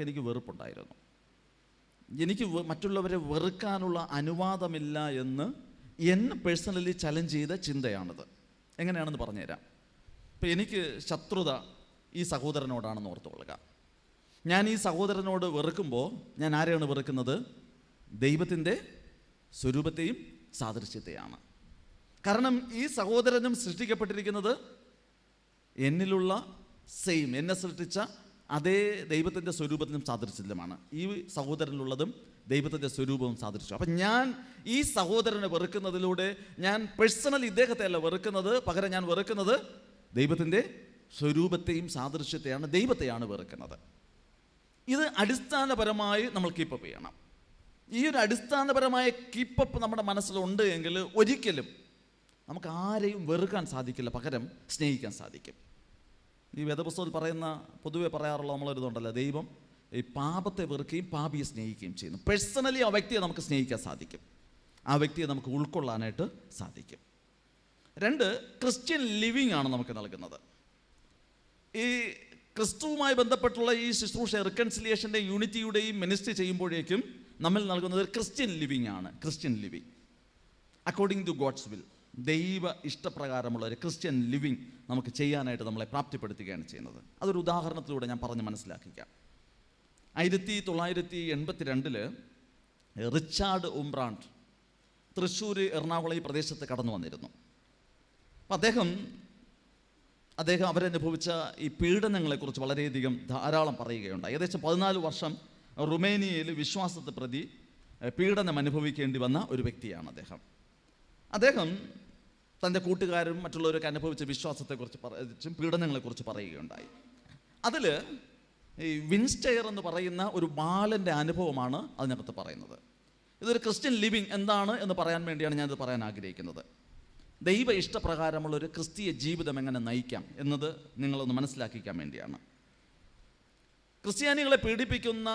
എനിക്ക് വെറുപ്പുണ്ടായിരുന്നു. എനിക്ക് മറ്റുള്ളവരെ വെറുക്കാനുള്ള അനുവാദമില്ല എന്ന് എന്നെ പേഴ്സണലി ചലഞ്ച് ചെയ്ത ചിന്തയാണിത്. എങ്ങനെയാണെന്ന് പറഞ്ഞുതരാം. ഇപ്പം എനിക്ക് ശത്രുത ഈ സഹോദരനോടാണെന്ന് ഓർത്തുകൊള്ളുക. ഞാൻ ഈ സഹോദരനോട് വെറുക്കുമ്പോൾ ഞാൻ ആരെയാണ് വെറുക്കുന്നത്? ദൈവത്തിൻ്റെ സ്വരൂപത്തെയും സാദൃശ്യത്തെയാണ്. കാരണം ഈ സഹോദരനും സൃഷ്ടിക്കപ്പെട്ടിരിക്കുന്നത് എന്നിലുള്ള എന്നെ സൃഷ്ടിച്ച അതേ ദൈവത്തിൻ്റെ സ്വരൂപത്തിനും സാദൃശ്യത്തിലുമാണ്. ഈ സഹോദരനിലുള്ളതും ദൈവത്തിൻ്റെ സ്വരൂപവും സാദൃശ്യം. അപ്പം ഞാൻ ഈ സഹോദരനെ വെറുക്കുന്നതിലൂടെ ഞാൻ പേഴ്സണലി ഇദ്ദേഹത്തെ അല്ല വെറുക്കുന്നത്, പകരം ഞാൻ വെറുക്കുന്നത് ദൈവത്തിൻ്റെ സ്വരൂപത്തെയും സാദൃശ്യത്തെയാണ്, ദൈവത്തെയാണ് വെറുക്കുന്നത്. ഇത് അടിസ്ഥാനപരമായി നമ്മൾ കീപ്പപ്പ് ചെയ്യണം. ഈ ഒരു അടിസ്ഥാനപരമായ കീപ്പപ്പ് നമ്മുടെ മനസ്സിലുണ്ട് എങ്കിൽ ഒരിക്കലും നമുക്ക് ആരെയും വെറുക്കാൻ സാധിക്കില്ല, പകരം സ്നേഹിക്കാൻ സാധിക്കും. ഈ വേദപുസ്തകത്തിൽ പറയുന്ന, പൊതുവെ പറയാറുള്ള നമ്മളൊരിതുണ്ടല്ലോ, ദൈവം ഈ പാപത്തെ വെറുക്കുകയും പാപിയെ സ്നേഹിക്കുകയും ചെയ്യുന്നു. പേഴ്സണലി ആ വ്യക്തിയെ നമുക്ക് സ്നേഹിക്കാൻ സാധിക്കും, ആ വ്യക്തിയെ നമുക്ക് ഉൾക്കൊള്ളാനായിട്ട് സാധിക്കും. 2, ക്രിസ്ത്യൻ ലിവിങ് ആണ് നമുക്ക് നൽകുന്നത്. ഈ ക്രിസ്തുവുമായി ബന്ധപ്പെട്ടുള്ള ഈ ശുശ്രൂഷ റിക്കൺസിലിയേഷൻ്റെയും യൂണിറ്റിയുടെയും മിനിസ്ട്രി ചെയ്യുമ്പോഴേക്കും നമ്മൾ നൽകുന്നത് ക്രിസ്ത്യൻ ലിവിങ് ആണ്. Christian living according to God's will, ദൈവ ഇഷ്ടപ്രകാരമുള്ള ഒരു ക്രിസ്ത്യൻ ലിവിങ് നമുക്ക് ചെയ്യാനായിട്ട് നമ്മളെ പ്രാപ്തിപ്പെടുത്തുകയാണ് ചെയ്യുന്നത്. അതൊരു ഉദാഹരണത്തിലൂടെ ഞാൻ പറഞ്ഞ് മനസ്സിലാക്കിക്കാം. 1982 റിച്ചാർഡ് ഉംബ്രാണ്ട് തൃശ്ശൂർ, എറണാകുളം ഈ പ്രദേശത്ത് കടന്നു വന്നിരുന്നു. അപ്പം അദ്ദേഹം അവരനുഭവിച്ച ഈ പീഡനങ്ങളെക്കുറിച്ച് വളരെയധികം ധാരാളം പറയുകയുണ്ടായി. ഏകദേശം 14 വർഷം റുമേനിയയിൽ വിശ്വാസത്തെ പ്രതി പീഡനം അനുഭവിക്കേണ്ടി വന്ന ഒരു വ്യക്തിയാണ് അദ്ദേഹം തൻ്റെ കൂട്ടുകാരും മറ്റുള്ളവരൊക്കെ അനുഭവിച്ച വിശ്വാസത്തെക്കുറിച്ച് പീഡനങ്ങളെക്കുറിച്ച് പറയുകയുണ്ടായി. അതിൽ ഈ വിൻസ്റ്റെയർ എന്ന് പറയുന്ന ഒരു ബാലൻ്റെ അനുഭവമാണ് അതിനകത്ത് പറയുന്നത്. ഇതൊരു ക്രിസ്ത്യൻ ലിവിങ് എന്താണ് എന്ന് പറയാൻ വേണ്ടിയാണ് ഞാനിത് പറയാൻ ആഗ്രഹിക്കുന്നത്. ദൈവ ഇഷ്ടപ്രകാരമുള്ളൊരു ക്രിസ്തീയ ജീവിതം എങ്ങനെ നയിക്കാം എന്നത് നിങ്ങളൊന്ന് മനസ്സിലാക്കിക്കാൻ വേണ്ടിയാണ്. ക്രിസ്ത്യാനികളെ പീഡിപ്പിക്കുന്ന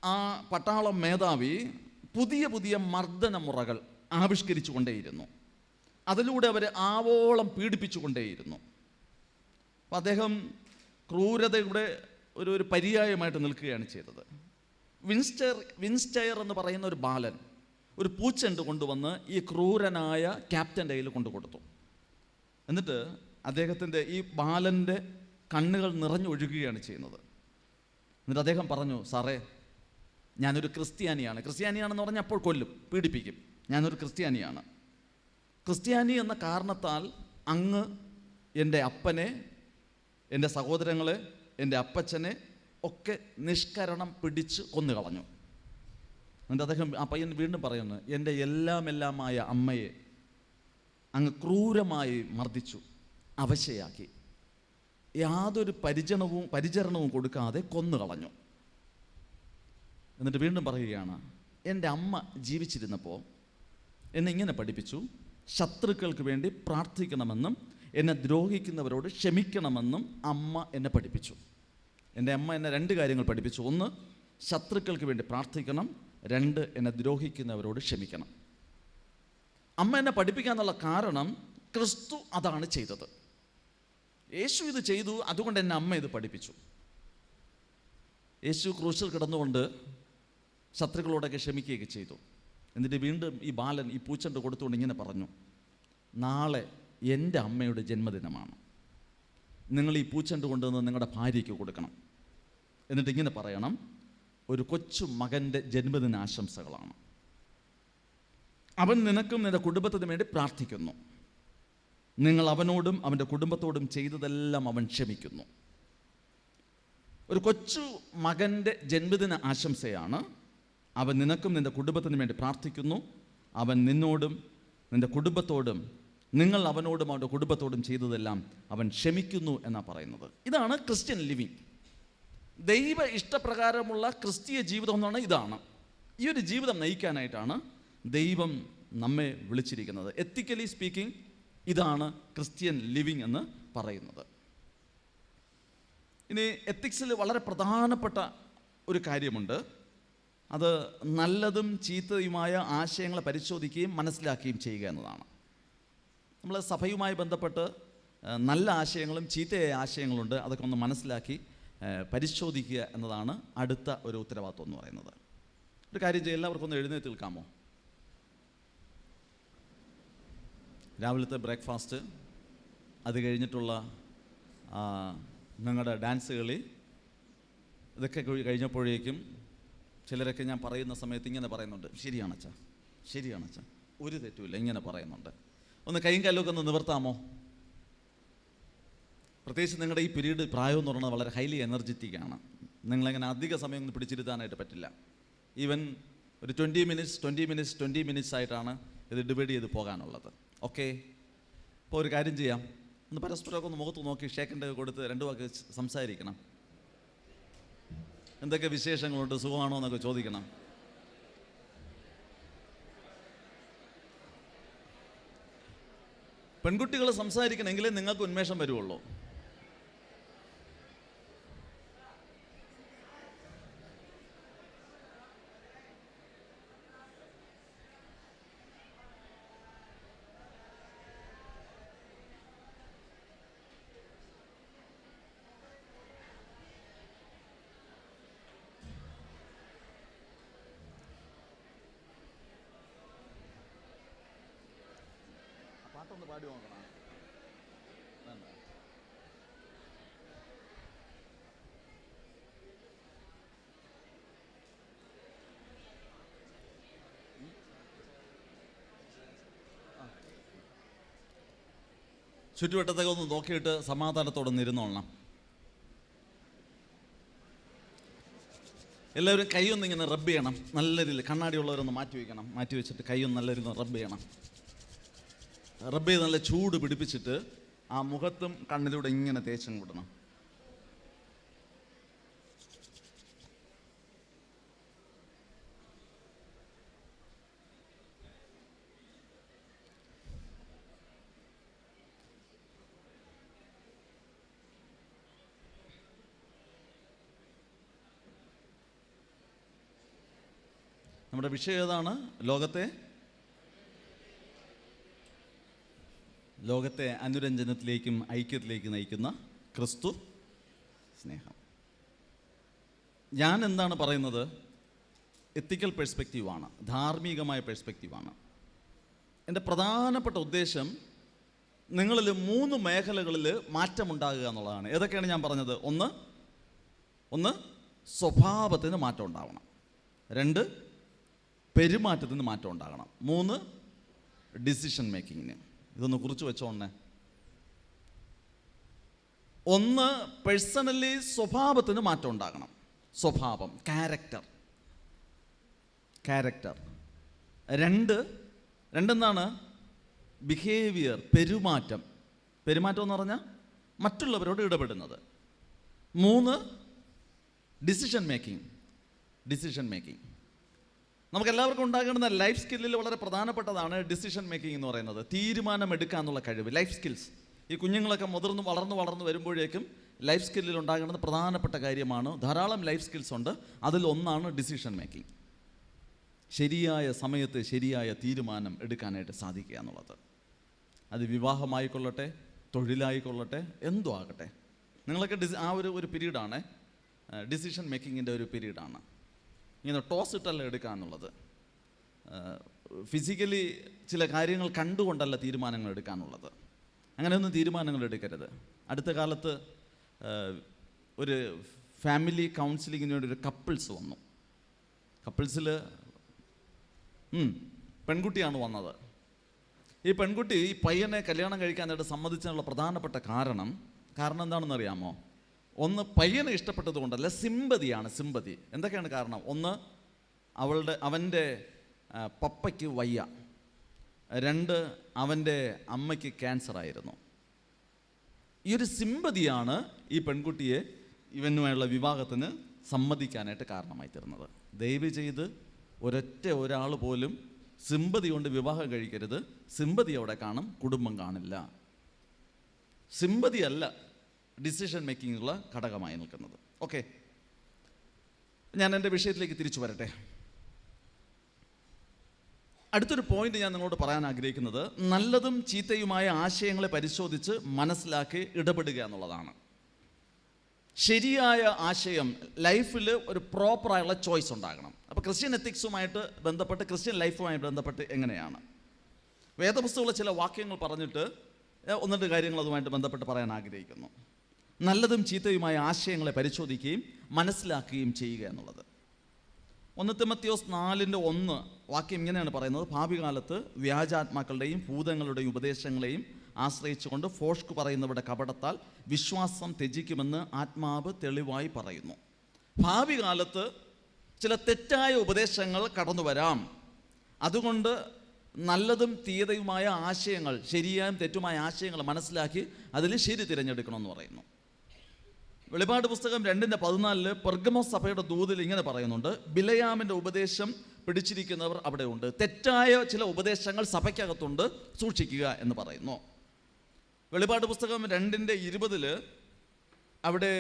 ആ പട്ടാളം മേധാവി പുതിയ മർദ്ദന മുറകൾ ആവിഷ്കരിച്ചു കൊണ്ടേയിരുന്നു. അതിലൂടെ അവർ ആവോളം പീഡിപ്പിച്ചു കൊണ്ടേയിരുന്നു. അപ്പം അദ്ദേഹം ക്രൂരതയുടെ ഒരു പര്യായമായിട്ട് നിൽക്കുകയാണ് ചെയ്തത്. വിൻസ്റ്റെയർ എന്ന് പറയുന്ന ഒരു ബാലൻ ഒരു പൂച്ചെണ്ട് കൊണ്ടുവന്ന് ഈ ക്രൂരനായ ക്യാപ്റ്റൻ്റെ കയ്യിൽ കൊണ്ടുകൊടുത്തു. എന്നിട്ട് അദ്ദേഹത്തിൻ്റെ ഈ ബാലൻ്റെ കണ്ണുകൾ നിറഞ്ഞൊഴുകുകയാണ് ചെയ്യുന്നത്. എന്നിട്ട് അദ്ദേഹം പറഞ്ഞു, സാറേ, ഞാനൊരു ക്രിസ്ത്യാനിയാണെന്ന് പറഞ്ഞാൽ അപ്പോൾ കൊല്ലും, പീഡിപ്പിക്കും. ഞാനൊരു ക്രിസ്ത്യാനി എന്ന കാരണത്താൽ അങ്ങ് എൻ്റെ അപ്പനെ, എൻ്റെ സഹോദരങ്ങളെ, എൻ്റെ അപ്പച്ചനെ ഒക്കെ നിഷ്കരണം പിടിച്ച് കൊന്നുകളഞ്ഞു. എന്നിട്ട് അദ്ദേഹം ആ പയ്യൻ വീണ്ടും പറയുന്നു, എൻ്റെ എല്ലാമായ അമ്മയെ അങ്ങ് ക്രൂരമായി മർദ്ദിച്ചു, അവശയാക്കി, യാതൊരു പരിചരണവും കൊടുക്കാതെ കൊന്നുകളഞ്ഞു. എന്നിട്ട് വീണ്ടും പറയുകയാണ്, എൻ്റെ അമ്മ ജീവിച്ചിരുന്നപ്പോൾ എന്നെ ഇങ്ങനെ പഠിപ്പിച്ചു, ശത്രുക്കൾക്ക് വേണ്ടി പ്രാർത്ഥിക്കണമെന്നും എന്നെ ദ്രോഹിക്കുന്നവരോട് ക്ഷമിക്കണമെന്നും അമ്മ എന്നെ പഠിപ്പിച്ചു. എൻ്റെ അമ്മ എന്നെ 2 കാര്യങ്ങൾ പഠിപ്പിച്ചു. 1, ശത്രുക്കൾക്ക് വേണ്ടി പ്രാർത്ഥിക്കണം. 2, എന്നെ ദ്രോഹിക്കുന്നവരോട് ക്ഷമിക്കണം. അമ്മ എന്നെ പഠിപ്പിക്കാനുള്ള കാരണം ക്രിസ്തു അതാണ് ചെയ്തത്. യേശു ഇത് ചെയ്തു, അതുകൊണ്ട് എന്നെ അമ്മ ഇത് പഠിപ്പിച്ചു. യേശു ക്രൂശിൽ കിടന്നുകൊണ്ട് ശത്രുക്കളോടൊക്കെ ക്ഷമിക്കുകയൊക്കെ ചെയ്തു. എന്നിട്ട് വീണ്ടും ഈ ബാലൻ ഈ പൂച്ചെണ്ട് കൊടുത്തുകൊണ്ട് ഇങ്ങനെ പറഞ്ഞു, നാളെ എൻ്റെ അമ്മയുടെ ജന്മദിനമാണ്, നിങ്ങൾ ഈ പൂച്ചെണ്ട് കൊണ്ടുവന്ന് നിങ്ങളുടെ ഭാര്യയ്ക്ക് കൊടുക്കണം. എന്നിട്ട് ഇങ്ങനെ പറയണം, ഒരു കൊച്ചു മകൻ്റെ ജന്മദിനാശംസകളാണ്, അവൻ നിനക്കും നിൻ്റെ കുടുംബത്തിനു വേണ്ടി പ്രാർത്ഥിക്കുന്നു, നിങ്ങൾ അവനോടും അവൻ്റെ കുടുംബത്തോടും ചെയ്തതെല്ലാം അവൻ ക്ഷമിക്കുന്നു. ഒരു കൊച്ചു മകൻ്റെ ജന്മദിന ആശംസയാണ്, അവൻ നിനക്കും നിൻ്റെ കുടുംബത്തിനു വേണ്ടി പ്രാർത്ഥിക്കുന്നു, അവൻ നിന്നോടും നിൻ്റെ കുടുംബത്തോടും നിങ്ങൾ അവനോടും അവൻ്റെ കുടുംബത്തോടും ചെയ്തതെല്ലാം അവൻ ക്ഷമിക്കുന്നു എന്നാണ് പറയുന്നത്. ഇതാണ് ക്രിസ്ത്യൻ ലിവിങ്. ദൈവ ഇഷ്ടപ്രകാരമുള്ള ക്രിസ്തീയ ജീവിതം എന്നാണ് ഇതാണ്. ഈ ഒരു ജീവിതം നയിക്കാനായിട്ടാണ് ദൈവം നമ്മെ വിളിച്ചിരിക്കുന്നത്. എത്തിക്കലി സ്പീക്കിംഗ് ഇതാണ് ക്രിസ്ത്യൻ ലിവിങ് എന്ന് പറയുന്നത്. ഇനി എത്തിക്സിൽ വളരെ പ്രധാനപ്പെട്ട ഒരു കാര്യമുണ്ട്. അത് നല്ലതും ചീത്തയുമായ ആശയങ്ങളെ പരിശോധിക്കുകയും മനസ്സിലാക്കുകയും ചെയ്യുക എന്നതാണ്. നമ്മൾ സഭയുമായി ബന്ധപ്പെട്ട് നല്ല ആശയങ്ങളും ചീത്തയായ ആശയങ്ങളുണ്ട്, അതൊക്കെ ഒന്ന് മനസ്സിലാക്കി പരിശോധിക്കുക എന്നതാണ് അടുത്ത ഒരു ഉത്തരവാദിത്വം എന്ന് പറയുന്നത്. ഒരു കാര്യം ചെയ്യും, എല്ലാവർക്കും ഒന്ന് എഴുന്നേറ്റ് നിൽക്കാമോ? രാവിലത്തെ ബ്രേക്ക്ഫാസ്റ്റ്, അത് കഴിഞ്ഞിട്ടുള്ള നിങ്ങളുടെ ഡാൻസ് കളി, ഇതൊക്കെ കഴിഞ്ഞപ്പോഴേക്കും ചിലരൊക്കെ ഞാൻ പറയുന്ന സമയത്ത് ഇങ്ങനെ പറയുന്നുണ്ട്, ശരിയാണച്ചാ, ഒരു തെറ്റുമില്ല, ഇങ്ങനെ പറയുന്നുണ്ട്. ഒന്ന് കൈയും കാലൊക്കെ ഒന്ന് നിവർത്താമോ? പ്രത്യേകിച്ച് നിങ്ങളുടെ ഈ പീരീഡ് പ്രായം എന്ന് പറയുന്നത് വളരെ ഹൈലി എനർജറ്റിക് ആണ്. നിങ്ങളങ്ങനെ അധിക സമയം ഒന്നും പിടിച്ചിരുത്താനായിട്ട് പറ്റില്ല. ഈവൻ ഒരു 20 മിനിറ്റ്സ് ആയിട്ടാണ് ഇത് ഡിവൈഡ് ചെയ്ത് പോകാനുള്ളത്. ഓക്കെ, അപ്പോൾ ഒരു കാര്യം ചെയ്യാം, ഒന്ന് പരസ്പരമൊക്കെ ഒന്ന് മുഖത്ത് നോക്കി ഷേക്കിൻ്റെ കൊടുത്ത് 2 വാക്ക് സംസാരിക്കണം. എന്തൊക്കെ വിശേഷങ്ങളുണ്ട്, സുഖമാണോ എന്നൊക്കെ ചോദിക്കണം. പെൺകുട്ടികൾ സംസാരിക്കണമെങ്കിലേ നിങ്ങൾക്ക് ഉന്മേഷം വരുവുള്ളൂ. പാട്ടൊന്ന് പാടി നോക്കണം. ചുറ്റുവട്ടത്തൊക്കെ ഒന്ന് നോക്കിയിട്ട് സമാധാനത്തോടെ ഇരുന്നോളണം. എല്ലാവരും കൈയൊന്നിങ്ങനെ റബ്ബ് ചെയ്യണം. നല്ല രീതിയിൽ കണ്ണാടിയുള്ളവരൊന്ന് മാറ്റി വയ്ക്കണം. മാറ്റി വെച്ചിട്ട് കൈയൊന്ന് നല്ല രീതിയിൽ റബ്ബ് ചെയ്യണം. റബ്ബ് ചെയ്ത് നല്ല ചൂട് പിടിപ്പിച്ചിട്ട് ആ മുഖത്തും കണ്ണിലൂടെ ഇങ്ങനെ തേച്ചും വിടണം. നമ്മുടെ വിഷയം ഏതാണ്? ലോകത്തെ അനുരഞ്ജനത്തിലേക്കും ഐക്യത്തിലേക്കും നയിക്കുന്ന ക്രിസ്തു സ്നേഹം. ഞാൻ എന്താണ് പറയുന്നത്? എത്തിക്കൽ പെർസ്പെക്റ്റീവാണ്, ധാർമ്മികമായ പെർസ്പെക്റ്റീവാണ്. എൻ്റെ പ്രധാനപ്പെട്ട ഉദ്ദേശം നിങ്ങളിൽ 3 മേഖലകളിൽ മാറ്റമുണ്ടാകുക എന്നുള്ളതാണ്. ഏതൊക്കെയാണ് ഞാൻ പറഞ്ഞത്? ഒന്ന് സ്വഭാവത്തിന് മാറ്റം ഉണ്ടാവണം. 2 പെരുമാറ്റത്തിന് മാറ്റം ഉണ്ടാകണം. 3 ഡിസിഷൻ മേക്കിങ്ങിന്. ഇതൊന്ന് കുറിച്ച് വെച്ചോണേ. 1 പേഴ്സണലി സ്വഭാവത്തിന് മാറ്റം ഉണ്ടാകണം. സ്വഭാവം, ക്യാരക്ടർ. 2 എന്താണ്? ബിഹേവിയർ, പെരുമാറ്റം എന്ന് പറഞ്ഞാൽ മറ്റുള്ളവരോട് ഇടപെടുന്നത്. 3 ഡിസിഷൻ മേക്കിംഗ്. നമുക്കെല്ലാവർക്കും ഉണ്ടാകേണ്ടുന്ന ലൈഫ് സ്കില്ലിൽ വളരെ പ്രധാനപ്പെട്ടതാണ് ഡിസിഷൻ മേക്കിംഗ് എന്ന് പറയുന്നത്. തീരുമാനം എടുക്കാനുള്ള കഴിവ്, ലൈഫ് സ്കിൽസ്. ഈ കുഞ്ഞുങ്ങളൊക്കെ വളർന്നു വരുമ്പോഴേക്കും ലൈഫ് സ്കില്ലിൽ ഉണ്ടാകേണ്ടുന്ന പ്രധാനപ്പെട്ട കാര്യമാണ്. ധാരാളം ലൈഫ് സ്കിൽസ് ഉണ്ട്. അതിലൊന്നാണ് ഡിസിഷൻ മേക്കിംഗ്. ശരിയായ സമയത്ത് ശരിയായ തീരുമാനം എടുക്കാനായിട്ട് സാധിക്കുക എന്നുള്ളത്. അത് വിവാഹമായിക്കൊള്ളട്ടെ, തൊഴിലായിക്കൊള്ളട്ടെ, എന്തോ ആകട്ടെ. നിങ്ങളൊക്കെ ആ ഒരു പീരീഡാണ്, ഡിസിഷൻ മേക്കിങ്ങിൻ്റെ ഒരു പീരീഡാണ്. ഇങ്ങനെ ടോസ് ഇട്ടല്ല എടുക്കുക എന്നുള്ളത്. ഫിസിക്കലി ചില കാര്യങ്ങൾ കണ്ടുകൊണ്ടല്ല തീരുമാനങ്ങൾ എടുക്കാനുള്ളത്. അങ്ങനെയൊന്നും തീരുമാനങ്ങൾ എടുക്കരുത്. അടുത്ത കാലത്ത് ഒരു ഫാമിലി കൗൺസിലിങ്ങിന് വേണ്ടി ഒരു കപ്പിൾസ് വന്നു. കപ്പിൾസിൽ പെൺകുട്ടിയാണ് വന്നത്. ഈ പെൺകുട്ടി ഈ പയ്യനെ കല്യാണം കഴിക്കാനായിട്ട് സമ്മതിച്ചതിനുള്ള പ്രധാനപ്പെട്ട കാരണം എന്താണെന്ന് അറിയാമോ? 1 പയ്യനെ ഇഷ്ടപ്പെട്ടത് കൊണ്ടല്ല, സിമ്പതിയാണ്. എന്തൊക്കെയാണ് കാരണം? 1 അവൻ്റെ പപ്പയ്ക്ക് വയ്യ. 2 അവൻ്റെ അമ്മയ്ക്ക് ക്യാൻസർ ആയിരുന്നു. ഈ ഒരു സിമ്പതിയാണ് ഈ പെൺകുട്ടിയെ ഇവനുമായുള്ള വിവാഹത്തിന് സമ്മതിക്കാനായിട്ട് കാരണമായി തീർന്നത്. ദയവ് ചെയ്ത് ഒരാൾ പോലും സിമ്പതി കൊണ്ട് വിവാഹം കഴിക്കരുത്. സിമ്പതി അവിടെ കാണും, കുടുംബം കാണില്ല. സിമ്പതി അല്ല ഡിസിഷൻ മേക്കിങ്ങുള്ള ഘടകമായി നിൽക്കുന്നത്. ഓക്കെ, ഞാൻ എൻ്റെ വിഷയത്തിലേക്ക് തിരിച്ചു വരട്ടെ. അടുത്തൊരു പോയിന്റ് ഞാൻ നിങ്ങളോട് പറയാൻ ആഗ്രഹിക്കുന്നത് നല്ലതും ചീത്തയുമായ ആശയങ്ങളെ പരിശോധിച്ച് മനസ്സിലാക്കി ഇടപെടുക എന്നുള്ളതാണ്. ശരിയായ ആശയം ലൈഫിൽ ഒരു പ്രോപ്പറായുള്ള ചോയ്സ് ഉണ്ടാകണം. അപ്പോൾ ക്രിസ്ത്യൻ എത്തിക്സുമായിട്ട് ബന്ധപ്പെട്ട്, ക്രിസ്ത്യൻ ലൈഫുമായിട്ട് ബന്ധപ്പെട്ട് എങ്ങനെയാണ്? വേദപുസ്തകത്തിലെ ചില വാക്യങ്ങൾ പറഞ്ഞിട്ട് 1-2 കാര്യങ്ങൾ അതുമായിട്ട് ബന്ധപ്പെട്ട് പറയാൻ ആഗ്രഹിക്കുന്നു. നല്ലതും ചീത്തയുമായ ആശയങ്ങളെ പരിശോധിക്കുകയും മനസ്സിലാക്കുകയും ചെയ്യുക എന്നുള്ളത്. 1 തിമോത്തിയോസ് 4:1 വാക്യം ഇങ്ങനെയാണ് പറയുന്നത്: ഭാവി കാലത്ത് വ്യാജാത്മാക്കളുടെയും ഭൂതങ്ങളുടെയും ഉപദേശങ്ങളെയും ആശ്രയിച്ചുകൊണ്ട് ഫോഷ്ക് പറയുന്നവരുടെ കപടത്താൽ വിശ്വാസം ത്യജിക്കുമെന്ന് ആത്മാവ് തെളിവായി പറയുന്നു. ഭാവി കാലത്ത് ചില തെറ്റായ ഉപദേശങ്ങൾ കടന്നു വരാം. അതുകൊണ്ട് നല്ലതും തീയതയുമായ ആശയങ്ങൾ, ശരിയായും തെറ്റുമായ ആശയങ്ങൾ മനസ്സിലാക്കി അതിൽ ശരി തിരഞ്ഞെടുക്കണമെന്ന് പറയുന്നു. വെളിപാട് പുസ്തകം 2:14 പെർഗമോസ് സഭയുടെ ദൂതിൽ ഇങ്ങനെ പറയുന്നുണ്ട്: ബിലയാമിൻ്റെ ഉപദേശം പിടിച്ചിരിക്കുന്നവർ അവിടെ ഉണ്ട്, തെറ്റായ ചില ഉപദേശങ്ങൾ സഭയ്ക്കകത്തുണ്ട്, സൂക്ഷിക്കുക എന്ന് പറയുന്നു. വെളിപാട് പുസ്തകം 2:20 അവിടെ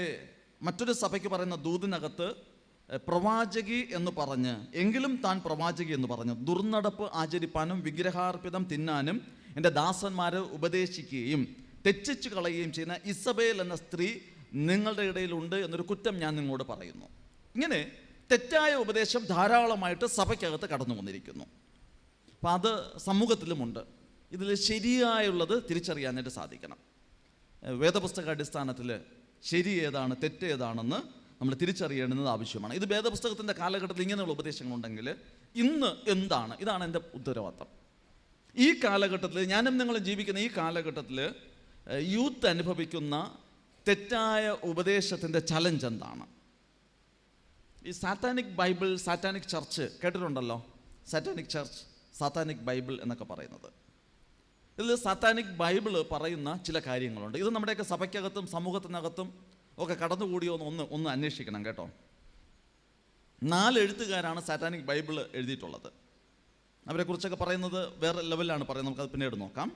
മറ്റൊരു സഭയ്ക്ക് പറയുന്ന ദൂതിനകത്ത് പ്രവാചകി എന്ന് പറഞ്ഞ്, എങ്കിലും താൻ പ്രവാചകി എന്ന് പറഞ്ഞു, ദുർനടപ്പ് ആചരിപ്പാനും വിഗ്രഹാർപ്പിതം തിന്നാനും എൻ്റെ ദാസന്മാരെ ഉപദേശിക്കുകയും തെറ്റിച്ചു കളയുകയും ചെയ്യുന്ന ഇസബേൽ എന്ന സ്ത്രീ നിങ്ങളുടെ ഇടയിലുണ്ട് എന്നൊരു കുറ്റം ഞാൻ നിങ്ങളോട് പറയുന്നു. ഇങ്ങനെ തെറ്റായ ഉപദേശം ധാരാളമായിട്ട് സഭയ്ക്കകത്ത് കടന്നു വന്നിരിക്കുന്നു. അപ്പം അത് സമൂഹത്തിലുമുണ്ട്. ഇതിൽ ശരിയായുള്ളത് തിരിച്ചറിയാനായിട്ട് സാധിക്കണം. വേദപുസ്തക അടിസ്ഥാനത്തിൽ ശരി ഏതാണ് തെറ്റ് ഏതാണെന്ന് നമ്മൾ തിരിച്ചറിയേണ്ടുന്നത് ആവശ്യമാണ്. ഇത് വേദപുസ്തകത്തിൻ്റെ കാലഘട്ടത്തിൽ ഇങ്ങനെയുള്ള ഉപദേശങ്ങളുണ്ടെങ്കിൽ ഇന്ന് എന്താണ്? ഇതാണ് എൻ്റെ ഉത്തരവാദിത്തം. ഈ കാലഘട്ടത്തിൽ, ഞാനും നിങ്ങളും ജീവിക്കുന്ന ഈ കാലഘട്ടത്തിൽ യൂത്ത് അനുഭവിക്കുന്ന തെറ്റായ ഉപദേശത്തിൻ്റെ ചലഞ്ച് എന്താണ്? ഈ സാത്താനിക് ബൈബിൾ, സാത്താനിക് ചർച്ച് കേട്ടിട്ടുണ്ടല്ലോ. സാത്താനിക് ചർച്ച്, സാത്താനിക് ബൈബിൾ എന്നൊക്കെ പറയുന്നത്. ഇതിൽ സാത്താനിക് ബൈബിൾ പറയുന്ന ചില കാര്യങ്ങളുണ്ട്. ഇത് നമ്മുടെയൊക്കെ സഭയ്ക്കകത്തും സമൂഹത്തിനകത്തും ഒക്കെ കടന്നുകൂടിയോ ഒന്ന് അന്വേഷിക്കണം കേട്ടോ. 4 എഴുത്തുകാരാണ് സാത്താനിക് ബൈബിൾ എഴുതിയിട്ടുള്ളത്. അവരെക്കുറിച്ചൊക്കെ പറയുന്നത് വേറെ ലെവലിലാണ് പറയുന്നത്, നമുക്കത് പിന്നീട് നോക്കാം.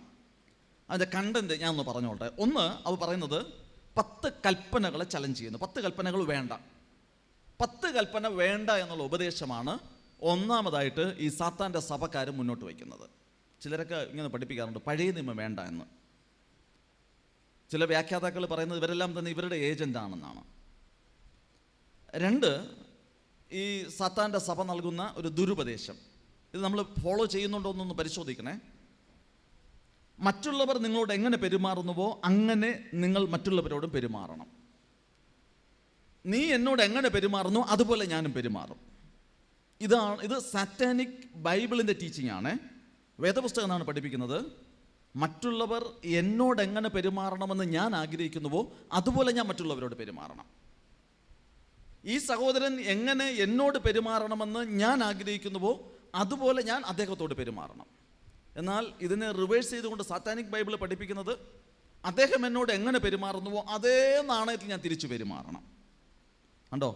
അതിൻ്റെ കണ്ടന്റ് ഞാൻ ഒന്ന് പറഞ്ഞോട്ടെ. ഒന്ന്, അവർ പറയുന്നത് 10 കൽപ്പനകളെ ചലഞ്ച് ചെയ്യുന്നു. 10 കൽപ്പനകൾ വേണ്ട, 10 കൽപ്പന വേണ്ട എന്നുള്ള ഉപദേശമാണ് ഒന്നാമതായിട്ട് ഈ സാത്താൻ്റെ സഭക്കാർ മുന്നോട്ട് വയ്ക്കുന്നത്. ചിലരൊക്കെ ഇങ്ങനെ പഠിപ്പിക്കാറുണ്ട്, പഴയ നിയമം വേണ്ട എന്ന്. ചില വ്യാഖ്യാതാക്കൾ പറയുന്നത് ഇവരെല്ലാം തന്നെ ഇവരുടെ ഏജൻ്റാണെന്നാണ്. 2, ഈ സാത്താൻ്റെ സഭ നൽകുന്ന ഒരു ദുരുപദേശം, ഇത് നമ്മൾ ഫോളോ ചെയ്യുന്നുണ്ടോ എന്നൊന്ന് പരിശോധിക്കണേ. മറ്റുള്ളവർ നിങ്ങളോട് എങ്ങനെ പെരുമാറുന്നുവോ അങ്ങനെ നിങ്ങൾ മറ്റുള്ളവരോടും പെരുമാറണം. നീ എന്നോട് എങ്ങനെ പെരുമാറുന്നു അതുപോലെ ഞാനും പെരുമാറും. ഇത് സാറ്റാനിക് ബൈബിളിൻ്റെ ടീച്ചിങ് ആണ്. വേദപുസ്തകം എന്നാണ് പഠിപ്പിക്കുന്നത്. മറ്റുള്ളവർ എന്നോട് എങ്ങനെ പെരുമാറണമെന്ന് ഞാൻ ആഗ്രഹിക്കുന്നുവോ അതുപോലെ ഞാൻ മറ്റുള്ളവരോട് പെരുമാറണം. ഈ സഹോദരൻ എങ്ങനെ എന്നോട് പെരുമാറണമെന്ന് ഞാൻ ആഗ്രഹിക്കുന്നുവോ അതുപോലെ ഞാൻ അദ്ദേഹത്തോട് പെരുമാറണം. എന്നാൽ ഇതിനെ റിവേഴ്സ് ചെയ്തുകൊണ്ട് സാത്താനിക് ബൈബിൾ പഠിപ്പിക്കുന്നത് അദ്ദേഹം എന്നോട് എങ്ങനെ പെരുമാറുന്നുവോ അതേ നാണയത്തിൽ ഞാൻ തിരിച്ചു പെരുമാറണം. കണ്ടോ?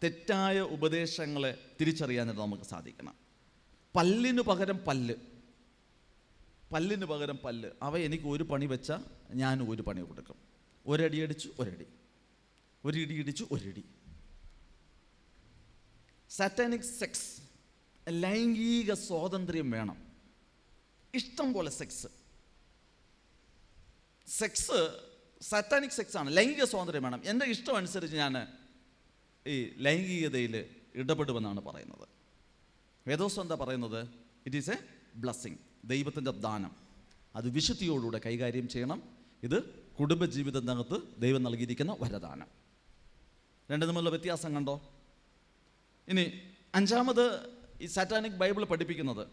തെറ്റായ ഉപദേശങ്ങളെ തിരിച്ചറിയാനായിട്ട് നമുക്ക് സാധിക്കണം. പല്ലിന് പകരം പല്ല്, പല്ലിന് പകരം പല്ല്. അവ എനിക്ക് ഒരു പണി വെച്ചാൽ ഞാൻ ഒരു പണി കൊടുക്കും. ഒരടി അടിച്ചു ഒരടി, ഒരു ഇടി ഇടിച്ചു ഒരിടി. സാറ്റാനിക് സെക്സ്, ലൈംഗിക സ്വാതന്ത്ര്യം വേണം. ഇഷ്ടം പോലെ സെക്സ് സാറ്റാനിക് സെക്സ് ആണ്. ലൈംഗിക സ്വാതന്ത്ര്യം വേണം. എൻ്റെ ഇഷ്ടം അനുസരിച്ച് ഞാൻ ഈ ലൈംഗികതയിൽ ഇടപെടുമെന്നാണ് പറയുന്നത്. വേദോസം എന്താ പറയുന്നത്? ഇറ്റ് ഈസ് എ ബ്ലെസ്സിങ്, ദൈവത്തിൻ്റെ ദാനം. അത് വിശുദ്ധിയോടുകൂടെ കൈകാര്യം ചെയ്യണം. ഇത് കുടുംബജീവിതത്തിനകത്ത് ദൈവം നൽകിയിരിക്കുന്ന വരദാനം. രണ്ടും തമ്മിലുള്ള വ്യത്യാസം കണ്ടോ? ഇനി 5ാമത് ഈ സാറ്റാനിക് ബൈബിൾ പഠിപ്പിക്കുന്നത്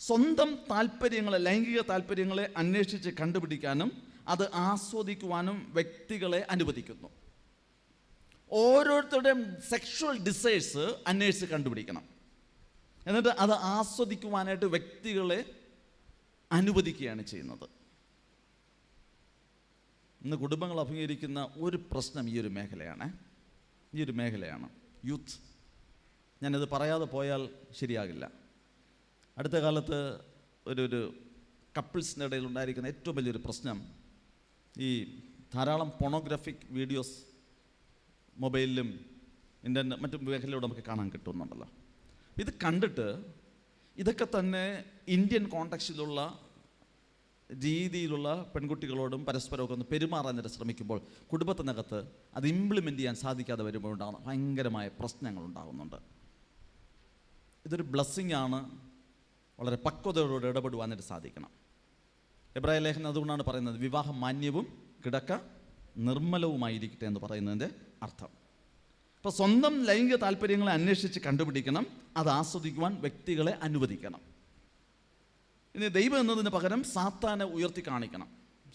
സ്വന്തം താല്പര്യങ്ങളെ, ലൈംഗിക താല്പര്യങ്ങളെ അന്വേഷിച്ച് കണ്ടുപിടിക്കാനും അത് ആസ്വദിക്കുവാനും വ്യക്തികളെ അനുവദിക്കുന്നു. ഓരോരുത്തരുടെയും സെക്ഷുവൽ ഡിസൈർസ് അന്വേഷിച്ച് കണ്ടുപിടിക്കണം. എന്നിട്ട് അത് ആസ്വദിക്കുവാനായിട്ട് വ്യക്തികളെ അനുവദിക്കുകയാണ് ചെയ്യുന്നത്. ഇന്ന് കുടുംബങ്ങൾ അഭിമുഖീകരിക്കുന്ന ഒരു പ്രശ്നം ഈ ഒരു മേഖലയാണ് യൂത്ത്. ഞാനത് പറയാതെ പോയാൽ ശരിയാകില്ല. അടുത്ത കാലത്ത് ഒരു കപ്പിൾസിൻ്റെ ഇടയിൽ ഉണ്ടായിരിക്കുന്ന ഏറ്റവും വലിയൊരു പ്രശ്നം ഈ ധാരാളം പോണോഗ്രാഫിക് വീഡിയോസ് മൊബൈലിലും ഇൻ്റർനെറ്റ് മറ്റു മേഖലയിലൂടെ നമുക്ക് കാണാൻ കിട്ടുന്നുണ്ടല്ലോ. ഇത് കണ്ടിട്ട് ഇതൊക്കെ തന്നെ ഇന്ത്യൻ കോണ്ടക്സ്റ്റിലുള്ള രീതിയിലുള്ള പെൺകുട്ടികളോടും പരസ്പരമൊക്കെ ഒന്ന് പെരുമാറാനായിട്ട് ശ്രമിക്കുമ്പോൾ കുടുംബത്തിനകത്ത് അത് ഇംപ്ലിമെൻ്റ് ചെയ്യാൻ സാധിക്കാതെ വരുമ്പോൾ ഉണ്ടാകുന്ന ഭയങ്കരമായ പ്രശ്നങ്ങൾ ഉണ്ടാകുന്നുണ്ട്. ഇതൊരു ബ്ലെസ്സിങ് ആണ്. വളരെ പക്വതയോടെ ഇടപെടുവാനായിട്ട് സാധിക്കണം. എബ്രായ ലേഖനം അതുകൊണ്ടാണ് പറയുന്നത് വിവാഹം മാന്യവും കിടക്ക നിർമ്മലവുമായിരിക്കട്ടെ എന്ന് പറയുന്നതിൻ്റെ അർത്ഥം. അപ്പോൾ സ്വന്തം ലൈംഗിക താല്പര്യങ്ങളെ അന്വേഷിച്ച് കണ്ടുപിടിക്കണം, അത് ആസ്വദിക്കുവാൻ വ്യക്തികളെ അനുവദിക്കണം. ഇനി ദൈവം എന്നതിന് പകരം സാത്താനെ ഉയർത്തി കാണിക്കണം.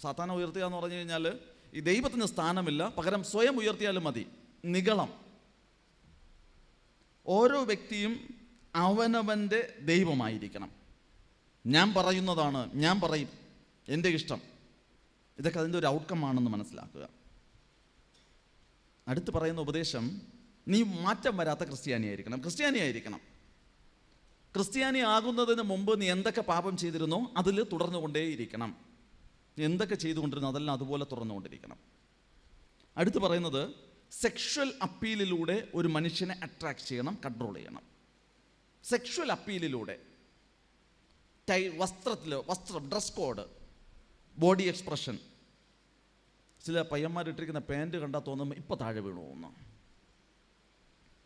സാത്താനെ ഉയർത്തുക എന്ന് പറഞ്ഞു കഴിഞ്ഞാൽ ഈ ദൈവത്തിന് സ്ഥാനമില്ല, പകരം സ്വയം ഉയർത്തിയാലും മതി. നിഗളം ഓരോ വ്യക്തിയും അവനവൻ്റെ ദൈവമായിരിക്കണം. ഞാൻ പറയുന്നതാണ്, ഞാൻ പറയും, എൻ്റെ ഇഷ്ടം, ഇതൊക്കെ അതിൻ്റെ ഒരു ഔട്ട്കം ആണെന്ന് മനസ്സിലാക്കുക. അടുത്ത് പറയുന്ന ഉപദേശം, നീ മാറ്റം വരാത്ത ക്രിസ്ത്യാനിയായിരിക്കണം. ക്രിസ്ത്യാനി ആകുന്നതിന് മുമ്പ് നീ എന്തൊക്കെ പാപം ചെയ്തിരുന്നോ അതിൽ തുടർന്നുകൊണ്ടേയിരിക്കണം. നീ എന്തൊക്കെ ചെയ്തുകൊണ്ടിരുന്നോ അതെല്ലാം അതുപോലെ തുറന്നുകൊണ്ടിരിക്കണം. അടുത്ത് പറയുന്നത്, സെക്ഷൽ അപ്പീലിലൂടെ ഒരു മനുഷ്യനെ അട്രാക്ട് ചെയ്യണം, കൺട്രോൾ ചെയ്യണം. സെക്ഷൽ അപ്പീലിലൂടെ വസ്ത്രം, ഡ്രസ് കോഡ്, ബോഡി എക്സ്പ്രഷൻ. ചില പയ്യന്മാരിട്ടിരിക്കുന്ന പാൻറ് കണ്ടാൽ തോന്നുമ്പോൾ ഇപ്പം താഴെ വീണു പോകുന്നു.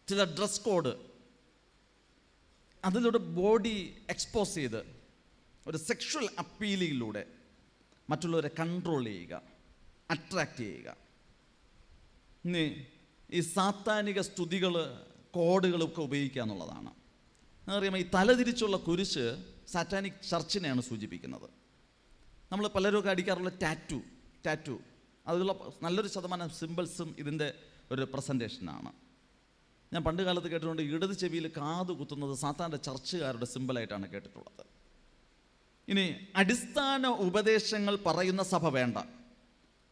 ചില ഡ്രസ് കോഡ്, അതിലൂടെ ബോഡി എക്സ്പോസ് ചെയ്ത് ഒരു സെക്ഷൽ അപ്പീലിലൂടെ മറ്റുള്ളവരെ കൺട്രോൾ ചെയ്യുക, അട്രാക്റ്റ് ചെയ്യുക. ഇനി ഈ സാത്താനിക സ്തുതികൾ, കോഡുകളൊക്കെ ഉപയോഗിക്കുക എന്നുള്ളതാണ്. അറിയാമോ, ഈ തലതിരിച്ചുള്ള കുരിശ് സാറ്റാനിക് ചർച്ചിനെയാണ് സൂചിപ്പിക്കുന്നത്. നമ്മൾ പലരൊക്കെ അടിക്കാറുള്ള ടാറ്റു അതിലുള്ള നല്ലൊരു ശതമാനം സിമ്പിൾസും ഇതിൻ്റെ ഒരു പ്രസൻറ്റേഷനാണ്. ഞാൻ പണ്ട് കാലത്ത് കേട്ടിട്ടുണ്ട്, ഇടത് ചെവിയിൽ കാത് കുത്തുന്നത് സാത്താൻ്റെ ചർച്ചുകാരുടെ സിമ്പിളായിട്ടാണ് കേട്ടിട്ടുള്ളത്. ഇനി അടിസ്ഥാന ഉപദേശങ്ങൾ പറയുന്ന സഭ വേണ്ട.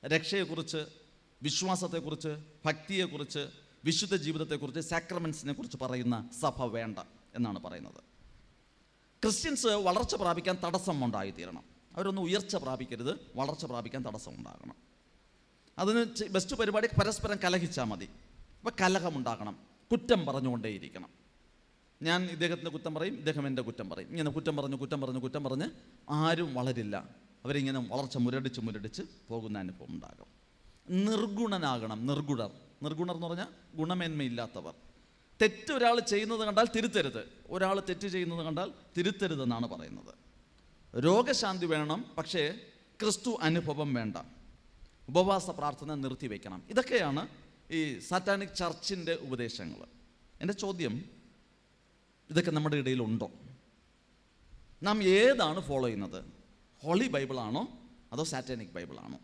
രക്ഷയെക്കുറിച്ച്, വിശ്വാസത്തെക്കുറിച്ച്, ഭക്തിയെക്കുറിച്ച്, വിശുദ്ധ ജീവിതത്തെക്കുറിച്ച്, സാക്രമെൻസിനെ കുറിച്ച് പറയുന്ന സഭ വേണ്ട എന്നാണ് പറയുന്നത്. ക്രിസ്ത്യൻസ് വളർച്ച പ്രാപിക്കാൻ തടസ്സം ഉണ്ടായിത്തീരണം. അവരൊന്നും ഉയർച്ച പ്രാപിക്കരുത്, വളർച്ച പ്രാപിക്കാൻ തടസ്സം ഉണ്ടാകണം. അതിന് ബെസ്റ്റ് പരിപാടി പരസ്പരം കലഹിച്ചാൽ മതി. അപ്പോൾ കലഹമുണ്ടാകണം, കുറ്റം പറഞ്ഞുകൊണ്ടേയിരിക്കണം. ഞാൻ ഇദ്ദേഹത്തിൻ്റെ കുറ്റം പറയും, ഇദ്ദേഹം എൻ്റെ കുറ്റം പറയും. ഇങ്ങനെ കുറ്റം പറഞ്ഞ് ആരും വളരില്ല. അവരിങ്ങനെ വളർച്ച മുരടിച്ച് പോകുന്ന അനുഭവം ഉണ്ടാകും. നിർഗുണനാകണം. നിർഗുണർ എന്ന് പറഞ്ഞാൽ ഗുണമേന്മയില്ലാത്തവർ. തെറ്റ് ഒരാൾ ചെയ്യുന്നത് കണ്ടാൽ തിരുത്തരുത്, ഒരാൾ തെറ്റ് ചെയ്യുന്നത് കണ്ടാൽ തിരുത്തരുതെന്നാണ് പറയുന്നത്. രോഗശാന്തി വേണം, പക്ഷേ ക്രിസ്തു അനുഭവം വേണ്ട. ഉപവാസ പ്രാർത്ഥന നിർത്തിവെക്കണം. ഇതൊക്കെയാണ് ഈ സാറ്റാനിക് ചർച്ചിൻ്റെ ഉപദേശങ്ങൾ. എൻ്റെ ചോദ്യം, ഇതൊക്കെ നമ്മുടെ ഇടയിലുണ്ടോ? നാം ഏതാണ് ഫോളോ ചെയ്യുന്നത്? ഹോളി ബൈബിളാണോ അതോ സാറ്റാനിക് ബൈബിളാണോ?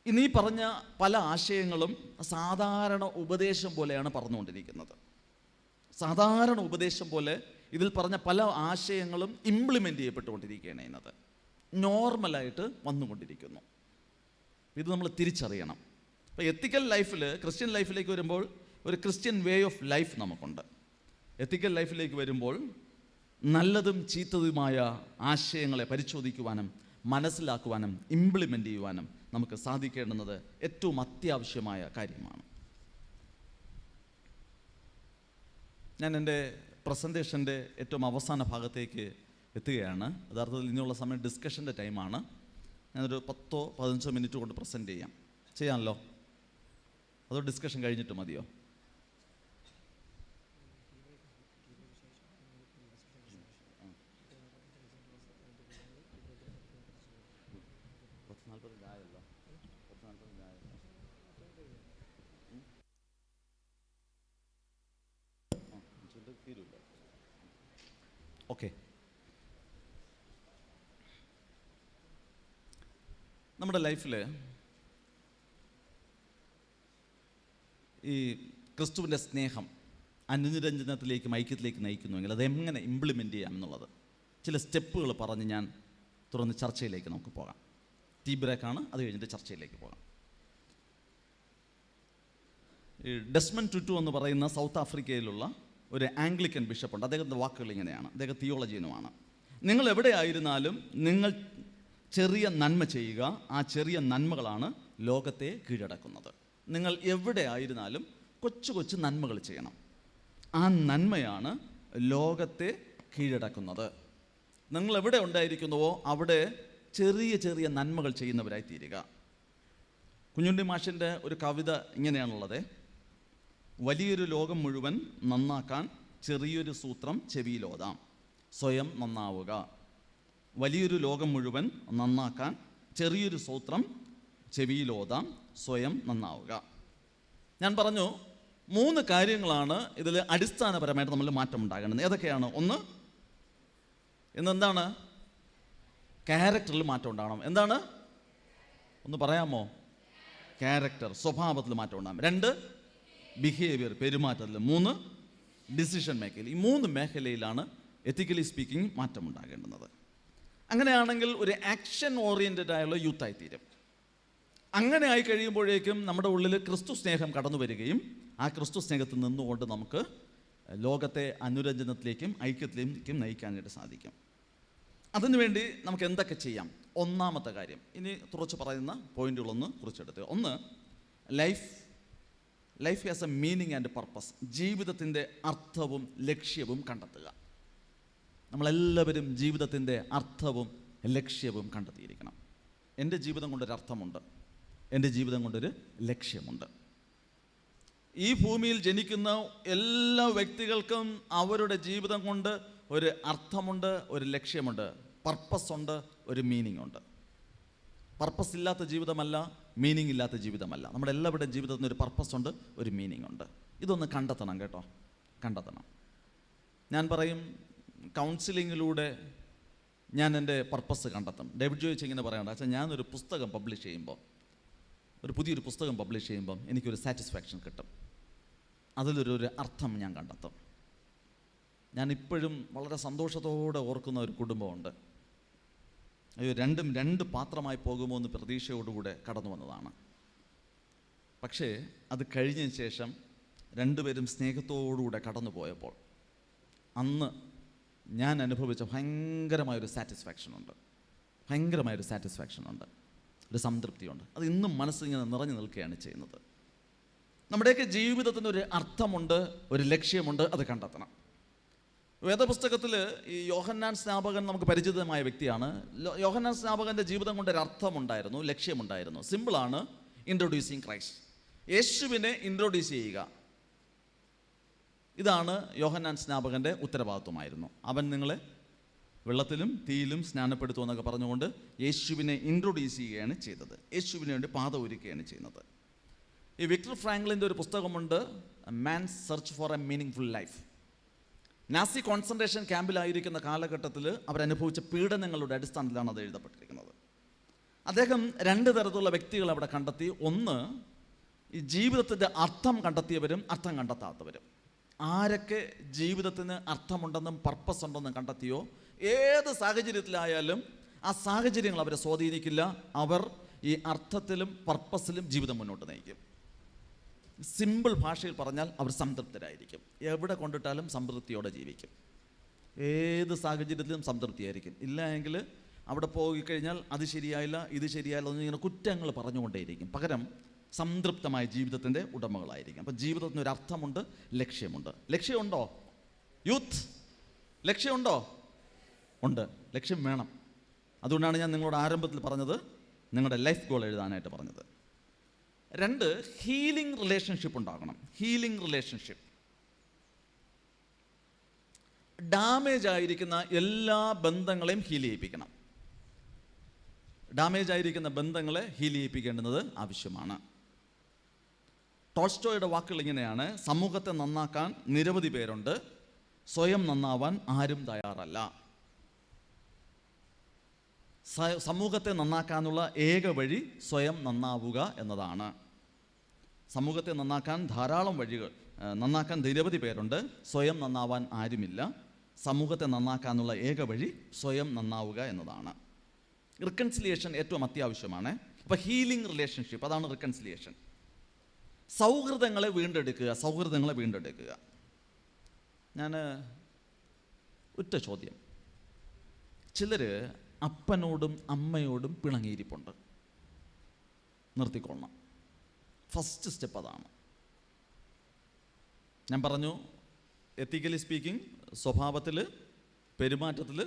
ഇനി പറഞ്ഞ പല ആശയങ്ങളും സാധാരണ ഉപദേശം പോലെയാണ് പറഞ്ഞുകൊണ്ടിരിക്കുന്നത്. സാധാരണ ഉപദേശം പോലെ ഇതിൽ പറഞ്ഞ പല ആശയങ്ങളും ഇംപ്ലിമെൻ്റ് ചെയ്യപ്പെട്ടുകൊണ്ടിരിക്കുകയാണ്. ഇതിനകത്ത് നോർമലായിട്ട് വന്നുകൊണ്ടിരിക്കുന്നു. ഇത് നമ്മൾ തിരിച്ചറിയണം. ഇപ്പോൾ എത്തിക്കൽ ലൈഫിൽ, ക്രിസ്ത്യൻ ലൈഫിലേക്ക് വരുമ്പോൾ ഒരു ക്രിസ്ത്യൻ വേ ഓഫ് ലൈഫ് നമുക്കുണ്ട്. എത്തിക്കൽ ലൈഫിലേക്ക് വരുമ്പോൾ നല്ലതും ചീത്തതുമായ ആശയങ്ങളെ പരിശോധിക്കുവാനും മനസ്സിലാക്കുവാനും ഇംപ്ലിമെൻ്റ് ചെയ്യുവാനും നമുക്ക് സാധിക്കേണ്ടുന്നത് ഏറ്റവും അത്യാവശ്യമായ കാര്യമാണ്. ഞാൻ എൻ്റെ പ്രസൻറ്റേഷൻ്റെ ഏറ്റവും അവസാന ഭാഗത്തേക്ക് എത്തുകയാണ്. യഥാർത്ഥത്തിൽ ഇനിയുള്ള സമയം ഡിസ്കഷൻ്റെ ടൈമാണ്. ഞാനൊരു 10-15 മിനിറ്റ് കൊണ്ട് പ്രസൻറ്റ് ചെയ്യാമല്ലോ? അതോ ഡിസ്കഷൻ കഴിഞ്ഞിട്ട് മതിയോ? ഓക്കെ, നമ്മുടെ ലൈഫിൽ ഈ ക്രിസ്തുവിൻ്റെ സ്നേഹം അനുരഞ്ജനത്തിലേക്കും ഐക്യത്തിലേക്ക് നയിക്കുന്നുവെങ്കിൽ അതെങ്ങനെ ഇംപ്ലിമെൻ്റ് ചെയ്യാം എന്നുള്ളത് ചില സ്റ്റെപ്പുകൾ പറഞ്ഞ് ഞാൻ തുറന്ന് ചർച്ചയിലേക്ക് നമുക്ക് പോകാം. ടീ ബ്രേക്കാണ്, അത് കഴിഞ്ഞിട്ട് ചർച്ചയിലേക്ക് പോകാം. ഈ ഡെസ്മണ്ട് ടുറ്റു എന്ന് പറയുന്ന സൗത്ത് ആഫ്രിക്കയിലുള്ള ഒരു ആംഗ്ലിക്കൻ ബിഷപ്പുണ്ട്. അദ്ദേഹത്തിൻ്റെ വാക്കുകൾ ഇങ്ങനെയാണ്, അദ്ദേഹം തിയോളജിയനുമാണ്. നിങ്ങൾ എവിടെ ആയിരുന്നാലും നിങ്ങൾ ചെറിയ നന്മ ചെയ്യുക, ആ ചെറിയ നന്മകളാണ് ലോകത്തെ കീഴടക്കുന്നത്. നിങ്ങൾ എവിടെ ആയിരുന്നാലും കൊച്ചു കൊച്ചു നന്മകൾ ചെയ്യണം, ആ നന്മയാണ് ലോകത്തെ കീഴടക്കുന്നത്. നിങ്ങൾ എവിടെ ഉണ്ടായിരിക്കുന്നുവോ അവിടെ ചെറിയ ചെറിയ നന്മകൾ ചെയ്യുന്നവരായി തീരുക. കുഞ്ഞുണ്ണി മാഷിൻ്റെ ഒരു കവിത ഇങ്ങനെയാണുള്ളത്: വലിയൊരു ലോകം മുഴുവൻ നന്നാക്കാൻ ചെറിയൊരു സൂത്രം ചെവിയിലോതാം, സ്വയം നന്നാവുക. വലിയൊരു ലോകം മുഴുവൻ നന്നാക്കാൻ ചെറിയൊരു സൂത്രം ചെവിയിലോതാം, സ്വയം നന്നാവുക. ഞാൻ പറഞ്ഞു 3 കാര്യങ്ങളാണ് ഇതിൽ അടിസ്ഥാനപരമായിട്ട് നമ്മൾ മാറ്റം ഉണ്ടാകേണ്ടത്. ഏതൊക്കെയാണ്? ഒന്ന്, എന്താണ്? ക്യാരക്ടറിൽ മാറ്റം ഉണ്ടാകണം. എന്താണ്? ഒന്ന് പറയാമോ? ക്യാരക്ടർ, സ്വഭാവത്തിൽ മാറ്റം ഉണ്ടാകും. 2, ബിഹേവിയർ, പെരുമാറ്റത്തിൽ. 3, ഡിസിഷൻ മേഖല, ഈ 3 മേഖലയിലാണ് എത്തിക്കലി സ്പീക്കിംഗ് മാറ്റമുണ്ടാകേണ്ടുന്നത്. അങ്ങനെയാണെങ്കിൽ ഒരു ആക്ഷൻ ഓറിയൻറ്റഡ് ആയുള്ള യൂത്തായി തീരും. അങ്ങനെ ആയി കഴിയുമ്പോഴേക്കും നമ്മുടെ ഉള്ളിൽ ക്രിസ്തു സ്നേഹം കടന്നു വരികയും ആ ക്രിസ്തു സ്നേഹത്തിൽ നിന്നുകൊണ്ട് നമുക്ക് ലോകത്തെ അനുരഞ്ജനത്തിലേക്കും ഐക്യത്തിലേക്കും നയിക്കാനായിട്ട് സാധിക്കും. അതിനുവേണ്ടി നമുക്ക് എന്തൊക്കെ ചെയ്യാം? ഒന്നാമത്തെ കാര്യം, ഇനി കുറച്ച് പറയുന്ന പോയിന്റുകളൊന്ന് കുറിച്ചെടുത്ത്. ഒന്ന്, life has A meaning and purpose. ജീവിതത്തിൻ്റെ അർത്ഥവും ലക്ഷ്യവും കണ്ടെത്തുക. നമ്മളെല്ലാവരും ജീവിതത്തിൻ്റെ അർത്ഥവും ലക്ഷ്യവും കണ്ടെത്തിയിരിക്കണം. എൻ്റെ ജീവിതം കൊണ്ടൊരു അർത്ഥമുണ്ട്, എൻ്റെ ജീവിതം കൊണ്ടൊരു ലക്ഷ്യമുണ്ട്. ഈ ഭൂമിയിൽ ജനിക്കുന്ന എല്ലാ വ്യക്തികൾക്കും അവരുടെ ജീവിതം കൊണ്ട് ഒരു അർത്ഥമുണ്ട്, ഒരു ലക്ഷ്യമുണ്ട്, പർപ്പസ് ഉണ്ട്, ഒരു മീനിങ് ഉണ്ട്. പർപ്പസ് ഇല്ലാത്ത ജീവിതമല്ല, മീനിങ് ഇല്ലാത്ത ജീവിതമല്ല. നമ്മുടെ എല്ലാവരുടെയും ജീവിതത്തിന് ഒരു പർപ്പസ് ഉണ്ട്, ഒരു മീനിങ് ഉണ്ട്. ഇതൊന്ന് കണ്ടെത്തണം കേട്ടോ, കണ്ടെത്തണം. ഞാൻ പറയും, കൗൺസിലിങ്ങിലൂടെ ഞാൻ എൻ്റെ പർപ്പസ് കണ്ടെത്തും. ഡേവിഡ് ജോയിച്ച് ഇങ്ങനെ പറയണ്ട, അച്ഛാ ഞാനൊരു പുസ്തകം പബ്ലിഷ് ചെയ്യുമ്പോൾ, ഒരു പുതിയൊരു പുസ്തകം പബ്ലിഷ് ചെയ്യുമ്പം എനിക്കൊരു സാറ്റിസ്ഫാക്ഷൻ കിട്ടും, അതിലൊരു അർത്ഥം ഞാൻ കണ്ടെത്തും. ഞാൻ ഇപ്പോഴും വളരെ സന്തോഷത്തോടെ ഓർക്കുന്ന ഒരു കുടുംബമുണ്ട്. അയ്യോ, രണ്ടും 2 പാത്രമായി പോകുമോ എന്ന് പ്രതീക്ഷയോടുകൂടെ കടന്നു വന്നതാണ്. പക്ഷേ അത് കഴിഞ്ഞതിന് ശേഷം 2 പേരും സ്നേഹത്തോടുകൂടെ കടന്നു പോയപ്പോൾ അന്ന് ഞാൻ അനുഭവിച്ച ഭയങ്കരമായൊരു സാറ്റിസ്ഫാക്ഷനുണ്ട്, ഒരു സംതൃപ്തിയുണ്ട്. അത് ഇന്നും മനസ്സിങ്ങനെ നിറഞ്ഞു നിൽക്കുകയാണ് ചെയ്യുന്നത്. നമ്മുടെയൊക്കെ ജീവിതത്തിന് ഒരു അർത്ഥമുണ്ട്, ഒരു ലക്ഷ്യമുണ്ട്, അത് കണ്ടെത്തണം. വേദപുസ്തകത്തിൽ ഈ യോഹന്നാൻ സ്നാപകൻ നമുക്ക് പരിചിതമായ വ്യക്തിയാണ്. യോഹന്നാൻ സ്നാപകൻ്റെ ജീവിതം കൊണ്ട് ഒരു അർത്ഥമുണ്ടായിരുന്നു, ലക്ഷ്യമുണ്ടായിരുന്നു. സിമ്പിളാണ്, ഇൻട്രൊഡ്യൂസിങ് ക്രൈസ്റ്റ്, യേശുവിനെ ഇൻട്രൊഡ്യൂസ് ചെയ്യുക. ഇതാണ് യോഹന്നാൻ സ്നാപകൻ്റെ ഉത്തരവാദിത്വമായിരുന്നു. അവൻ നിങ്ങളെ വെള്ളത്തിലും തീയിലും സ്നാനപ്പെടുത്തുമെന്നൊക്കെ പറഞ്ഞുകൊണ്ട് യേശുവിനെ ഇൻട്രൊഡ്യൂസ് ചെയ്യുകയാണ് ചെയ്തത്, യേശുവിന് വേണ്ടി പാത ഒരുക്കുകയാണ് ചെയ്യുന്നത്. ഈ വിക്ടർ ഫ്രാങ്ക്ലിൻ്റെ ഒരു പുസ്തകമുണ്ട്, man's search for a meaning life. Nazi concentration ക്യാമ്പിലായിരിക്കുന്ന കാലഘട്ടത്തിൽ അവരനുഭവിച്ച പീഡനങ്ങളുടെ അടിസ്ഥാനത്തിലാണ് അത് എഴുതപ്പെട്ടിരിക്കുന്നത്. അദ്ദേഹം 2 തരത്തിലുള്ള വ്യക്തികൾ അവിടെ കണ്ടെത്തി. ഒന്ന്, ഈ ജീവിതത്തിൻ്റെ അർത്ഥം കണ്ടെത്തിയവരും അർത്ഥം കണ്ടെത്താത്തവരും. ആരൊക്കെ ജീവിതത്തിന് അർത്ഥമുണ്ടെന്നും പർപ്പസ് ഉണ്ടെന്നും കണ്ടെത്തിയോ, ഏത് സാഹചര്യത്തിലായാലും ആ സാഹചര്യങ്ങൾ അവരെ സ്വാധീനിക്കില്ല. അവർ ഈ അർത്ഥത്തിലും പർപ്പസിലും ജീവിതം മുന്നോട്ട് നയിക്കും. സിമ്പിൾ ഭാഷയിൽ പറഞ്ഞാൽ അവർ സംതൃപ്തരായിരിക്കും. എവിടെ കൊണ്ടിട്ടാലും സംതൃപ്തിയോടെ ജീവിക്കും. ഏത് സാഹചര്യത്തിലും സംതൃപ്തിയായിരിക്കും. ഇല്ല എങ്കിൽ അവിടെ പോയി കഴിഞ്ഞാൽ അത് ശരിയായില്ല, ഇത് ശരിയായില്ല എന്നിങ്ങനെ കുറ്റങ്ങൾ പറഞ്ഞുകൊണ്ടേയിരിക്കും. പകരം സംതൃപ്തമായ ജീവിതത്തിൻ്റെ ഉടമകളായിരിക്കും. അപ്പം ജീവിതത്തിന് ഒരു അർത്ഥമുണ്ട്, ലക്ഷ്യമുണ്ട്. ലക്ഷ്യമുണ്ടോ യൂത്ത്? ലക്ഷ്യമുണ്ടോ? ഉണ്ട്. ലക്ഷ്യം വേണം. അതുകൊണ്ടാണ് ഞാൻ നിങ്ങളോട് ആരംഭത്തിൽ പറഞ്ഞത് നിങ്ങളുടെ ലൈഫ് ഗോൾ എഴുതാനായിട്ട് പറഞ്ഞത്. 2, ഹീലിംഗ് റിലേഷൻഷിപ്പ് ഉണ്ടാകണം. Healing relationship. ഡാമേജ് ആയിരിക്കുന്ന എല്ലാ ബന്ധങ്ങളെയും ഹീൽ ചെയ്യിപ്പിക്കണം. ഡാമേജ് ആയിരിക്കുന്ന ബന്ധങ്ങളെ ഹീൽ ചെയ്യിപ്പിക്കേണ്ടുന്നത് ആവശ്യമാണ്. ടോൾസ്റ്റോയുടെ വാക്കുകൾ ഇങ്ങനെയാണ്: സമൂഹത്തെ നന്നാക്കാൻ നിരവധി പേരുണ്ട്, സ്വയം നന്നാവാൻ ആരും തയ്യാറല്ല. സമൂഹത്തെ നന്നാക്കാനുള്ള ഏക വഴി സ്വയം നന്നാവുക എന്നതാണ്. സമൂഹത്തെ നന്നാക്കാൻ ധാരാളം വഴികൾ, നന്നാക്കാൻ നിരവധി പേരുണ്ട്, സ്വയം നന്നാവാൻ ആരുമില്ല. സമൂഹത്തെ നന്നാക്കാനുള്ള ഏക വഴി സ്വയം നന്നാവുക എന്നതാണ്. റിക്കൺസിലിയേഷൻ ഏറ്റവും അത്യാവശ്യമാണ്. അപ്പോൾ ഹീലിംഗ് റിലേഷൻഷിപ്പ്, അതാണ് റിക്കൺസിലിയേഷൻ. സൗഹൃദങ്ങളെ വീണ്ടെടുക്കുക. ഞാൻ ഒറ്റ ചോദ്യം, ചിലർ അപ്പനോടും അമ്മയോടും പിണങ്ങിയിരിപ്പുണ്ട്. നിർത്തിക്കൊള്ളണം. ഫസ്റ്റ് സ്റ്റെപ്പ് അതാണ്. ഞാൻ പറഞ്ഞു, എത്തിക്കലി സ്പീക്കിംഗ്, സ്വഭാവത്തിൽ, പെരുമാറ്റത്തിൽ,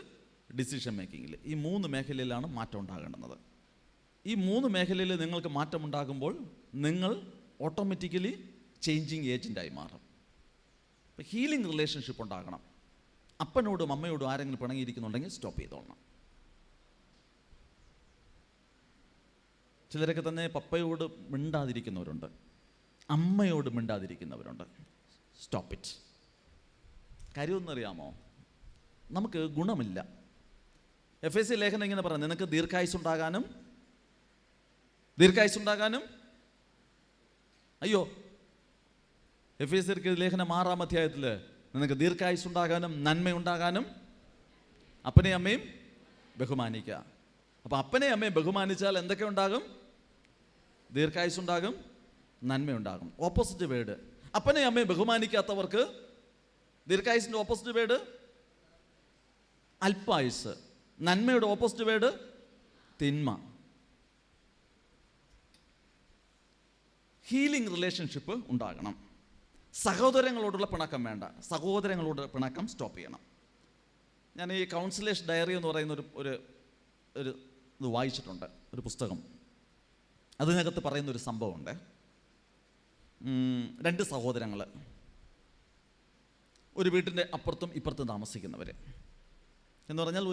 ഡിസിഷൻ മേക്കിങ്ങിൽ, ഈ 3 മേഖലയിലാണ് മാറ്റം ഉണ്ടാകേണ്ടത്. ഈ 3 മേഖലയിൽ നിങ്ങൾക്ക് മാറ്റമുണ്ടാകുമ്പോൾ നിങ്ങൾ ഓട്ടോമാറ്റിക്കലി ചേഞ്ചിങ് ഏജൻ്റായി മാറും. അപ്പോൾ ഹീലിംഗ് റിലേഷൻഷിപ്പ് ഉണ്ടാകണം. അപ്പനോടും അമ്മയോടും ആരെങ്കിലും പിണങ്ങിയിരിക്കുന്നുണ്ടെങ്കിൽ സ്റ്റോപ്പ് ചെയ്തോളണം. ചിലരൊക്കെ തന്നെ പപ്പയോട് മിണ്ടാതിരിക്കുന്നവരുണ്ട്, അമ്മയോട് മിണ്ടാതിരിക്കുന്നവരുണ്ട്. Stop it. കാര്യമൊന്നറിയാമോ? നമുക്ക് ഗുണമില്ല. എഫ് ലേഖനം ഇങ്ങനെ പറഞ്ഞു, നിനക്ക് ദീർഘായുസ്സുണ്ടാകാനും അയ്യോ, എഫ് ലേഖനം 6-ാം അധ്യായത്തിൽ നിനക്ക് ദീർഘായുസ്സുണ്ടാകാനും നന്മയുണ്ടാകാനും അപ്പനെയും അമ്മയും ബഹുമാനിക്കുക. അപ്പോൾ അപ്പനെയും അമ്മയും ബഹുമാനിച്ചാൽ എന്തൊക്കെ ഉണ്ടാകും? ദീർഘായുസ്സുണ്ടാകും, നന്മയുണ്ടാകും. Opposite word. അപ്പനെയും അമ്മയും ബഹുമാനിക്കാത്തവർക്ക് ദീർഘായുസിൻ്റെ ഓപ്പോസിറ്റ് വേർഡ് അല്പായുസ്. നന്മയുടെ ഓപ്പോസിറ്റ് വേർഡ് തിന്മ. ഹീലിംഗ് റിലേഷൻഷിപ്പ് ഉണ്ടാകണം. സഹോദരങ്ങളോടുള്ള പിണക്കം വേണ്ട. സഹോദരങ്ങളോട് പിണക്കം സ്റ്റോപ്പ് ചെയ്യണം. ഞാൻ ഈ കൗൺസിലേഴ്സ് ഡയറി എന്ന് പറയുന്ന ഒരു ഇത് വായിച്ചിട്ടുണ്ട്, ഒരു പുസ്തകം. അതിനകത്ത് പറയുന്നൊരു സംഭവമുണ്ട്. 2 സഹോദരങ്ങൾ, ഒരു വീട്ടിൻ്റെ അപ്പുറത്തും ഇപ്പുറത്തും താമസിക്കുന്നവർ എന്ന് പറഞ്ഞാൽ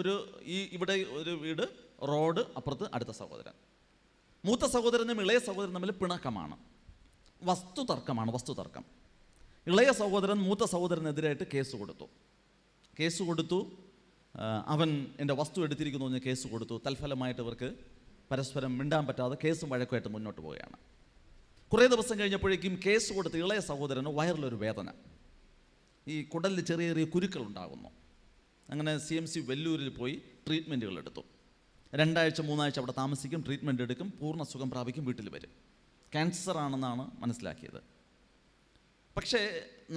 ഇവിടെ ഒരു വീട്, റോഡ്, അപ്പുറത്ത് അടുത്ത സഹോദരൻ. മൂത്ത സഹോദരനും ഇളയ സഹോദരൻ തമ്മിൽ പിണക്കമാണ്, വസ്തുതർക്കം. ഇളയ സഹോദരൻ മൂത്ത സഹോദരനെതിരായിട്ട് കേസ് കൊടുത്തു. അവൻ എൻ്റെ വസ്തു എടുത്തിരിക്കുന്നു എന്ന് കേസ് കൊടുത്തു. തൽഫലമായിട്ട് ഇവർക്ക് പരസ്പരം മിണ്ടാൻ പറ്റാതെ കേസും വഴക്കുമായിട്ട് മുന്നോട്ട് പോവുകയാണ്. കുറേ ദിവസം കഴിഞ്ഞപ്പോഴേക്കും കേസ് കൊടുത്ത് ഇളയ സഹോദരന് വയറിലൊരു വേദന, ഈ കുടലിൽ ചെറിയ ചെറിയ കുരുക്കൾ ഉണ്ടാകുന്നു. അങ്ങനെ CMC വെല്ലൂരിൽ പോയി ട്രീറ്റ്മെൻറ്റുകൾ എടുത്തു. 2 ആഴ്ച 3 ആഴ്ച അവിടെ താമസിക്കും, ട്രീറ്റ്മെൻറ്റ് എടുക്കും, പൂർണ്ണ സുഖം പ്രാപിക്കും, വീട്ടിൽ വരും. ക്യാൻസർ ആണെന്നാണ് മനസ്സിലാക്കിയത്. പക്ഷേ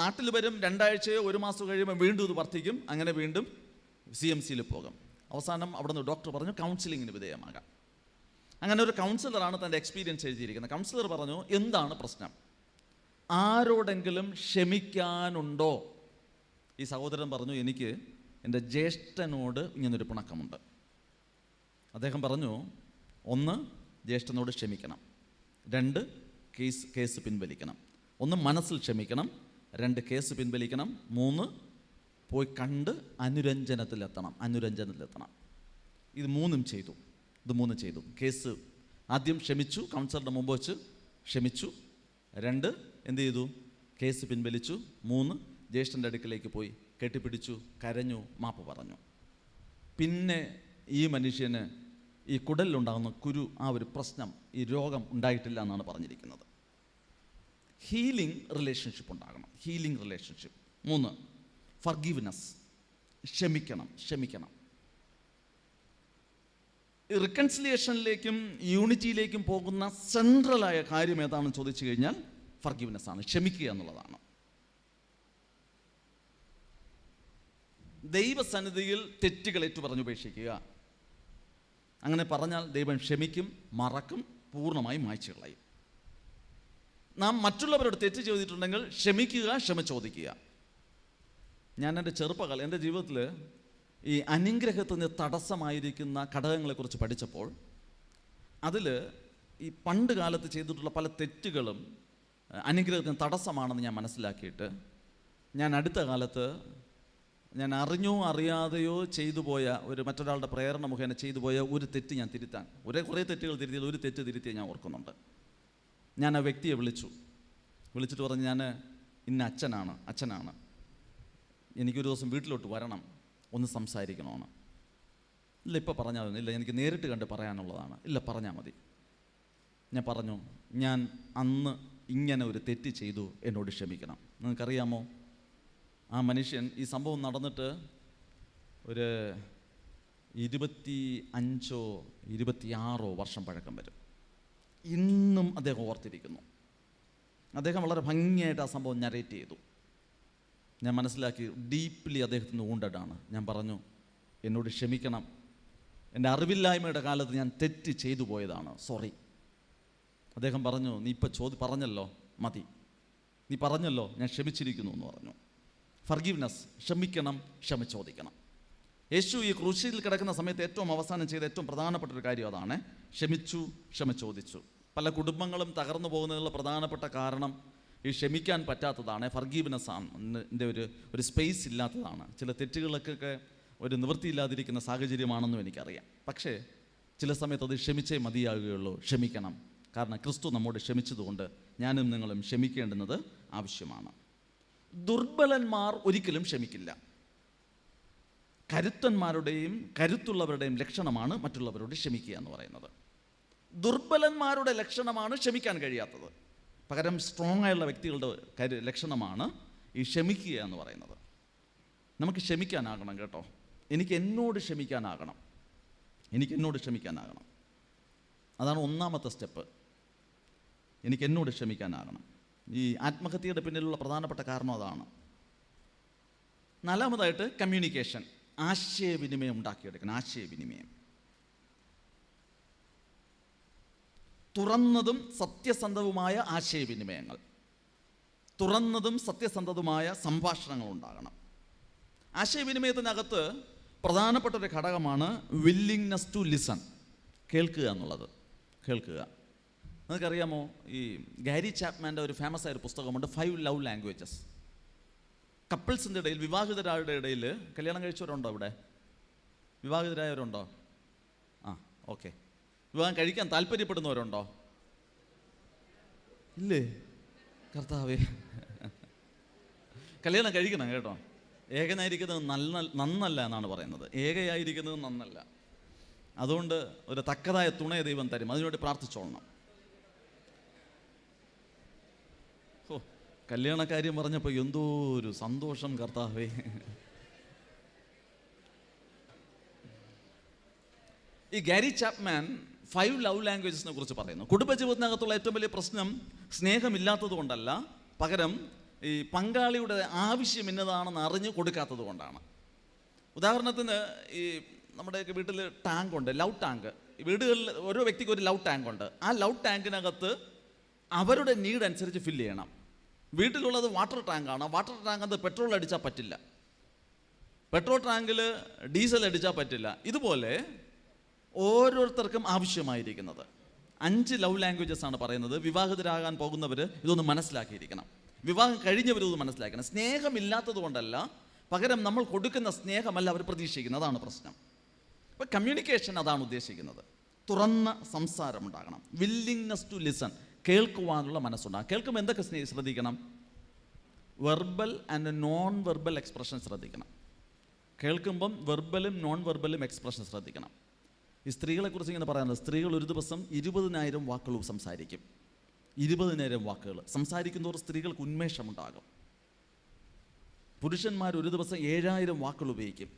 നാട്ടിൽ വരും, 2 ആഴ്ചയോ 1 മാസം കഴിയുമ്പോൾ വീണ്ടും ഇത് വർദ്ധിക്കും. അങ്ങനെ വീണ്ടും CMCയിൽ പോകും. അവസാനം അവിടെ നിന്ന് ഡോക്ടർ പറഞ്ഞു കൗൺസിലിങ്ങിന് വിധേയമാകാം. അങ്ങനെ ഒരു കൗൺസിലറാണ് തൻ്റെ എക്സ്പീരിയൻസ് എഴുതിയിരിക്കുന്നത്. കൗൺസിലർ പറഞ്ഞു, എന്താണ് പ്രശ്നം? ആരോടെങ്കിലും ക്ഷമിക്കാനുണ്ടോ? ഈ സഹോദരൻ പറഞ്ഞു, എനിക്ക് എൻ്റെ ജ്യേഷ്ഠനോട് ഇങ്ങനൊരു പിണക്കമുണ്ട്. അദ്ദേഹം പറഞ്ഞു, 1 ജ്യേഷ്ഠനോട് ക്ഷമിക്കണം, 2 കേസ് പിൻവലിക്കണം. 1 മനസ്സിൽ ക്ഷമിക്കണം, 2 കേസ് പിൻവലിക്കണം, 3 പോയി കണ്ട് അനുരഞ്ജനത്തിലെത്തണം. ഇത് 3 ചെയ്തു. കേസ് ആദ്യം ക്ഷമിച്ചു, കൗൺസിലറുടെ മുമ്പ് വെച്ച് ക്ഷമിച്ചു. 2 എന്ത് ചെയ്തു? കേസ് പിൻവലിച്ചു. 3 ജ്യേഷ്ഠൻ്റെ അടുക്കിലേക്ക് പോയി കെട്ടിപ്പിടിച്ചു, കരഞ്ഞു, മാപ്പ് പറഞ്ഞു. പിന്നെ ഈ മനുഷ്യന് ഈ കുടലിലുണ്ടാകുന്ന കുരു, ആ ഒരു പ്രശ്നം, ഈ രോഗം ഉണ്ടായിട്ടില്ല എന്നാണ് പറഞ്ഞിരിക്കുന്നത്. ഹീലിംഗ് റിലേഷൻഷിപ്പ് ഉണ്ടാകണം. 3 ഫർഗീവ്നെസ്, ക്ഷമിക്കണം. റിക്കൺസിലിയേഷനിലേക്കും യൂണിറ്റിയിലേക്കും പോകുന്ന സെൻട്രലായ കാര്യം ഏതാണെന്ന് ചോദിച്ചു കഴിഞ്ഞാൽ ഫർഗീവ്നെസ് ആണ്, ക്ഷമിക്കുക എന്നുള്ളതാണ്. ദൈവസന്നിധിയിൽ തെറ്റുകൾ ഏറ്റുപറഞ്ഞുപേക്ഷിക്കുക. അങ്ങനെ പറഞ്ഞാൽ ദൈവം ക്ഷമിക്കും, മറക്കും, പൂർണ്ണമായും മായ്ച്ചു കളയും. നാം മറ്റുള്ളവരോട് തെറ്റ് ചെയ്തിട്ടുണ്ടെങ്കിൽ ക്ഷമിക്കുക, ക്ഷമ ചോദിക്കുക. ഞാൻ എൻ്റെ ജീവിതത്തിൽ ഈ അനുഗ്രഹത്തിന് തടസ്സമായിരിക്കുന്ന ഘടകങ്ങളെക്കുറിച്ച് പഠിച്ചപ്പോൾ അതിൽ ഈ പണ്ട് കാലത്ത് ചെയ്തിട്ടുള്ള പല തെറ്റുകളും അനുഗ്രഹത്തിന് തടസ്സമാണെന്ന് ഞാൻ മനസ്സിലാക്കിയിട്ട് ഞാൻ അടുത്ത കാലത്ത് ഞാൻ അറിഞ്ഞോ അറിയാതെയോ ചെയ്തു പോയ മറ്റൊരാളുടെ പ്രേരണ മുഖേന ചെയ്തു പോയ ഒരു തെറ്റ് ഞാൻ തിരുത്താൻ, കുറേ തെറ്റുകൾ തിരുത്തിയത് ഒരു തെറ്റ് തിരുത്തിയ ഞാൻ ഓർക്കുന്നുണ്ട്. ഞാൻ ആ വ്യക്തിയെ വിളിച്ചിട്ട് പറഞ്ഞു, ഞാൻ ഇന്ന അച്ഛനാണ്, എനിക്കൊരു ദിവസം വീട്ടിലോട്ട് വരണം, ഒന്ന് സംസാരിക്കണമെന്ന്. ഇല്ല, ഇപ്പോൾ പറഞ്ഞാൽ മതി. ഇല്ല, എനിക്ക് നേരിട്ട് കണ്ട് പറയാനുള്ളതാണ്. ഇല്ല, പറഞ്ഞാൽ മതി. ഞാൻ പറഞ്ഞു, ഞാൻ അന്ന് ഇങ്ങനെ ഒരു തെറ്റ് ചെയ്തു, എന്നോട് ക്ഷമിക്കണം. നിങ്ങൾക്കറിയാമോ, ആ മനുഷ്യൻ, ഈ സംഭവം നടന്നിട്ട് ഒരു 25 26 വർഷം പഴക്കം വരും. ഇന്നും അദ്ദേഹം ഓർത്തിരിക്കുന്നു. അദ്ദേഹം വളരെ ഭംഗിയായിട്ട് ആ സംഭവം നരേറ്റ് ചെയ്തു. ഞാൻ മനസ്സിലാക്കി, ഡീപ്ലി അദ്ദേഹത്തിന് വൂണ്ടഡാണ്. ഞാൻ പറഞ്ഞു, എന്നോട് ക്ഷമിക്കണം, എൻ്റെ അറിവില്ലായ്മയുടെ കാലത്ത് ഞാൻ തെറ്റ് ചെയ്തു പോയതാണ്, സോറി. അദ്ദേഹം പറഞ്ഞു, നീ ഇപ്പോൾ പറഞ്ഞല്ലോ, മതി, നീ പറഞ്ഞല്ലോ, ഞാൻ ക്ഷമിച്ചിരിക്കുന്നു എന്ന് പറഞ്ഞു. ഫർഗീവ്നെസ്, ക്ഷമിക്കണം, ക്ഷമ ചോദിക്കണം. യേശു ഈ ക്രൂശിൽ കിടക്കുന്ന സമയത്ത് ഏറ്റവും അവസാനം ചെയ്ത ഏറ്റവും പ്രധാനപ്പെട്ട ഒരു കാര്യം അതാണ്, ക്ഷമിച്ചു, ക്ഷമ ചോദിച്ചു. പല കുടുംബങ്ങളും തകർന്നു പോകുന്നതിനുള്ള പ്രധാനപ്പെട്ട കാരണം ഈ ക്ഷമിക്കാൻ പറ്റാത്തതാണ്, ഫർഗീവ്നെസ് ആണ്, ഒരു സ്പേസ് ഇല്ലാത്തതാണ്. ചില തെറ്റുകൾക്കൊക്കെ ഒരു നിവൃത്തിയില്ലാതിരിക്കുന്ന സാഹചര്യമാണെന്നും എനിക്കറിയാം. പക്ഷേ ചില സമയത്ത് അത് ക്ഷമിച്ചേ മതിയാകുകയുള്ളൂ. ക്ഷമിക്കണം, കാരണം ക്രിസ്തു നമ്മോട് ക്ഷമിച്ചതുകൊണ്ട് ഞാനും നിങ്ങളും ക്ഷമിക്കേണ്ടുന്നത് ആവശ്യമാണ്. ദുർബലന്മാർ ഒരിക്കലും ക്ഷമിക്കില്ല. കരുത്തന്മാരുടെയും കരുത്തുള്ളവരുടെയും ലക്ഷണമാണ് മറ്റുള്ളവരോട് ക്ഷമിക്കുക എന്ന് പറയുന്നത്. ദുർബലന്മാരുടെ ലക്ഷണമാണ് ക്ഷമിക്കാൻ കഴിയാത്തത്. പകരം സ്ട്രോങ് ആയുള്ള വ്യക്തികളുടെ ലക്ഷണമാണ് ഈ ക്ഷമിക്കുക എന്ന് പറയുന്നത്. നമുക്ക് ക്ഷമിക്കാനാകണം കേട്ടോ. എനിക്ക് എന്നോട് ക്ഷമിക്കാനാകണം. അതാണ് ഒന്നാമത്തെ സ്റ്റെപ്പ്. എനിക്ക് എന്നോട് ക്ഷമിക്കാനാകണം. ഈ ആത്മഹത്യയുടെ പിന്നിലുള്ള പ്രധാനപ്പെട്ട കാരണം അതാണ്. നാലാമതായിട്ട് കമ്മ്യൂണിക്കേഷൻ, ആശയവിനിമയം ഉണ്ടാക്കിയെടുക്കണം. ആശയവിനിമയം തുറന്നതും സത്യസന്ധവുമായ ആശയവിനിമയങ്ങൾ, തുറന്നതും സത്യസന്ധവുമായ സംഭാഷണങ്ങൾ ഉണ്ടാകണം. ആശയവിനിമയത്തിനകത്ത് പ്രധാനപ്പെട്ട ഒരു ഘടകമാണ് വില്ലിങ്നെസ് ടു ലിസൺ, കേൾക്കുക എന്നുള്ളത്. കേൾക്കുക. നിങ്ങൾക്കറിയാമോ, ഈ ഗാരി ചാപ്മാൻ്റെ ഒരു ഫേമസ് ആയ ഒരു പുസ്തകമുണ്ട്, 5 ലവ് ലാംഗ്വേജസ്. കപ്പിൾസിൻ്റെ ഇടയിൽ, വിവാഹിതരായുടെ ഇടയിൽ, കല്യാണം കഴിച്ചവരുണ്ടോ ഇവിടെ? വിവാഹിതരായവരുണ്ടോ? ആ, ഓക്കെ. വിവാഹം കഴിക്കാൻ താല്പര്യപ്പെടുന്നവരുണ്ടോ? ഇല്ലേ? കർത്താവേ, കല്യാണം കഴിക്കണം കേട്ടോ. ഏകനായിരിക്കുന്നത് നന്നല്ല എന്നാണ് പറയുന്നത്. ഏകയായിരിക്കുന്നത് നന്നല്ല. അതുകൊണ്ട് ഒരു തക്കതായ തുണയെ ദൈവം തരും. അതിനുവേണ്ടി പ്രാർത്ഥിച്ചോളണം. ഓ, കല്യാണക്കാര്യം പറഞ്ഞപ്പോൾ എന്തോ ഒരു സന്തോഷം കർത്താവേ. ഈ ഗാരി ചാപ്മാൻ 5 ലവ് ലാംഗ്വേജസിനെ കുറിച്ച് പറയുന്നു. കുടുംബജീവിതത്തിനകത്തുള്ള ഏറ്റവും വലിയ പ്രശ്നം സ്നേഹമില്ലാത്തത് കൊണ്ടല്ല, പകരം ഈ പങ്കാളിയുടെ ആവശ്യം ഇന്നതാണെന്ന് അറിഞ്ഞ് കൊടുക്കാത്തത് കൊണ്ടാണ്. ഉദാഹരണത്തിന്, ഈ നമ്മുടെയൊക്കെ വീട്ടിൽ ടാങ്ക് ഉണ്ട്, ലവ് ടാങ്ക്. വീടുകളിൽ ഓരോ വ്യക്തിക്ക് ഒരു ലവ് ടാങ്ക് ഉണ്ട്. ആ ലവ് ടാങ്കിനകത്ത് അവരുടെ നീഡ് അനുസരിച്ച് ഫില്ല് ചെയ്യണം. വീട്ടിലുള്ളത് വാട്ടർ ടാങ്കാണ്. വാട്ടർ ടാങ്ക് പെട്രോൾ അടിച്ചാൽ പറ്റില്ല, പെട്രോൾ ടാങ്കിൽ ഡീസൽ അടിച്ചാൽ പറ്റില്ല. ഇതുപോലെ ഓരോരുത്തർക്കും ആവശ്യമായിരിക്കുന്നത് 5 ലവ് ലാംഗ്വേജസ് ആണ് പറയുന്നത്. വിവാഹിതരാകാൻ പോകുന്നവർ ഇതൊന്ന് മനസ്സിലാക്കിയിരിക്കണം. വിവാഹം കഴിഞ്ഞവർ ഇത് മനസ്സിലാക്കണം. സ്നേഹമില്ലാത്തത് കൊണ്ടല്ല, പകരം നമ്മൾ കൊടുക്കുന്ന സ്നേഹമല്ല അവർ പ്രതീക്ഷിക്കുന്നത്. അതാണ് പ്രശ്നം. അപ്പോൾ കമ്മ്യൂണിക്കേഷൻ അതാണ് ഉദ്ദേശിക്കുന്നത്. തുറന്ന സംസാരം ഉണ്ടാകണം. വില്ലിങ്നെസ് ടു ലിസൺ, കേൾക്കുവാനുള്ള മനസ്സുണ്ടാകും. കേൾക്കുമ്പോൾ എന്തൊക്കെ ശ്രദ്ധിക്കണം? Verbal and non verbal expression ശ്രദ്ധിക്കണം. കേൾക്കുമ്പം വെർബലും നോൺ വെർബലും എക്സ്പ്രഷൻ ശ്രദ്ധിക്കണം. ഈ സ്ത്രീകളെക്കുറിച്ച് ഇങ്ങനെ പറയുന്നത്, സ്ത്രീകൾ ഒരു ദിവസം 20,000 വാക്കുകൾ സംസാരിക്കും. 20,000 വാക്കുകൾ സംസാരിക്കുന്നവർ സ്ത്രീകൾക്ക് ഉന്മേഷമുണ്ടാകും. പുരുഷന്മാർ ഒരു ദിവസം 7,000 വാക്കുകൾ ഉപയോഗിക്കും.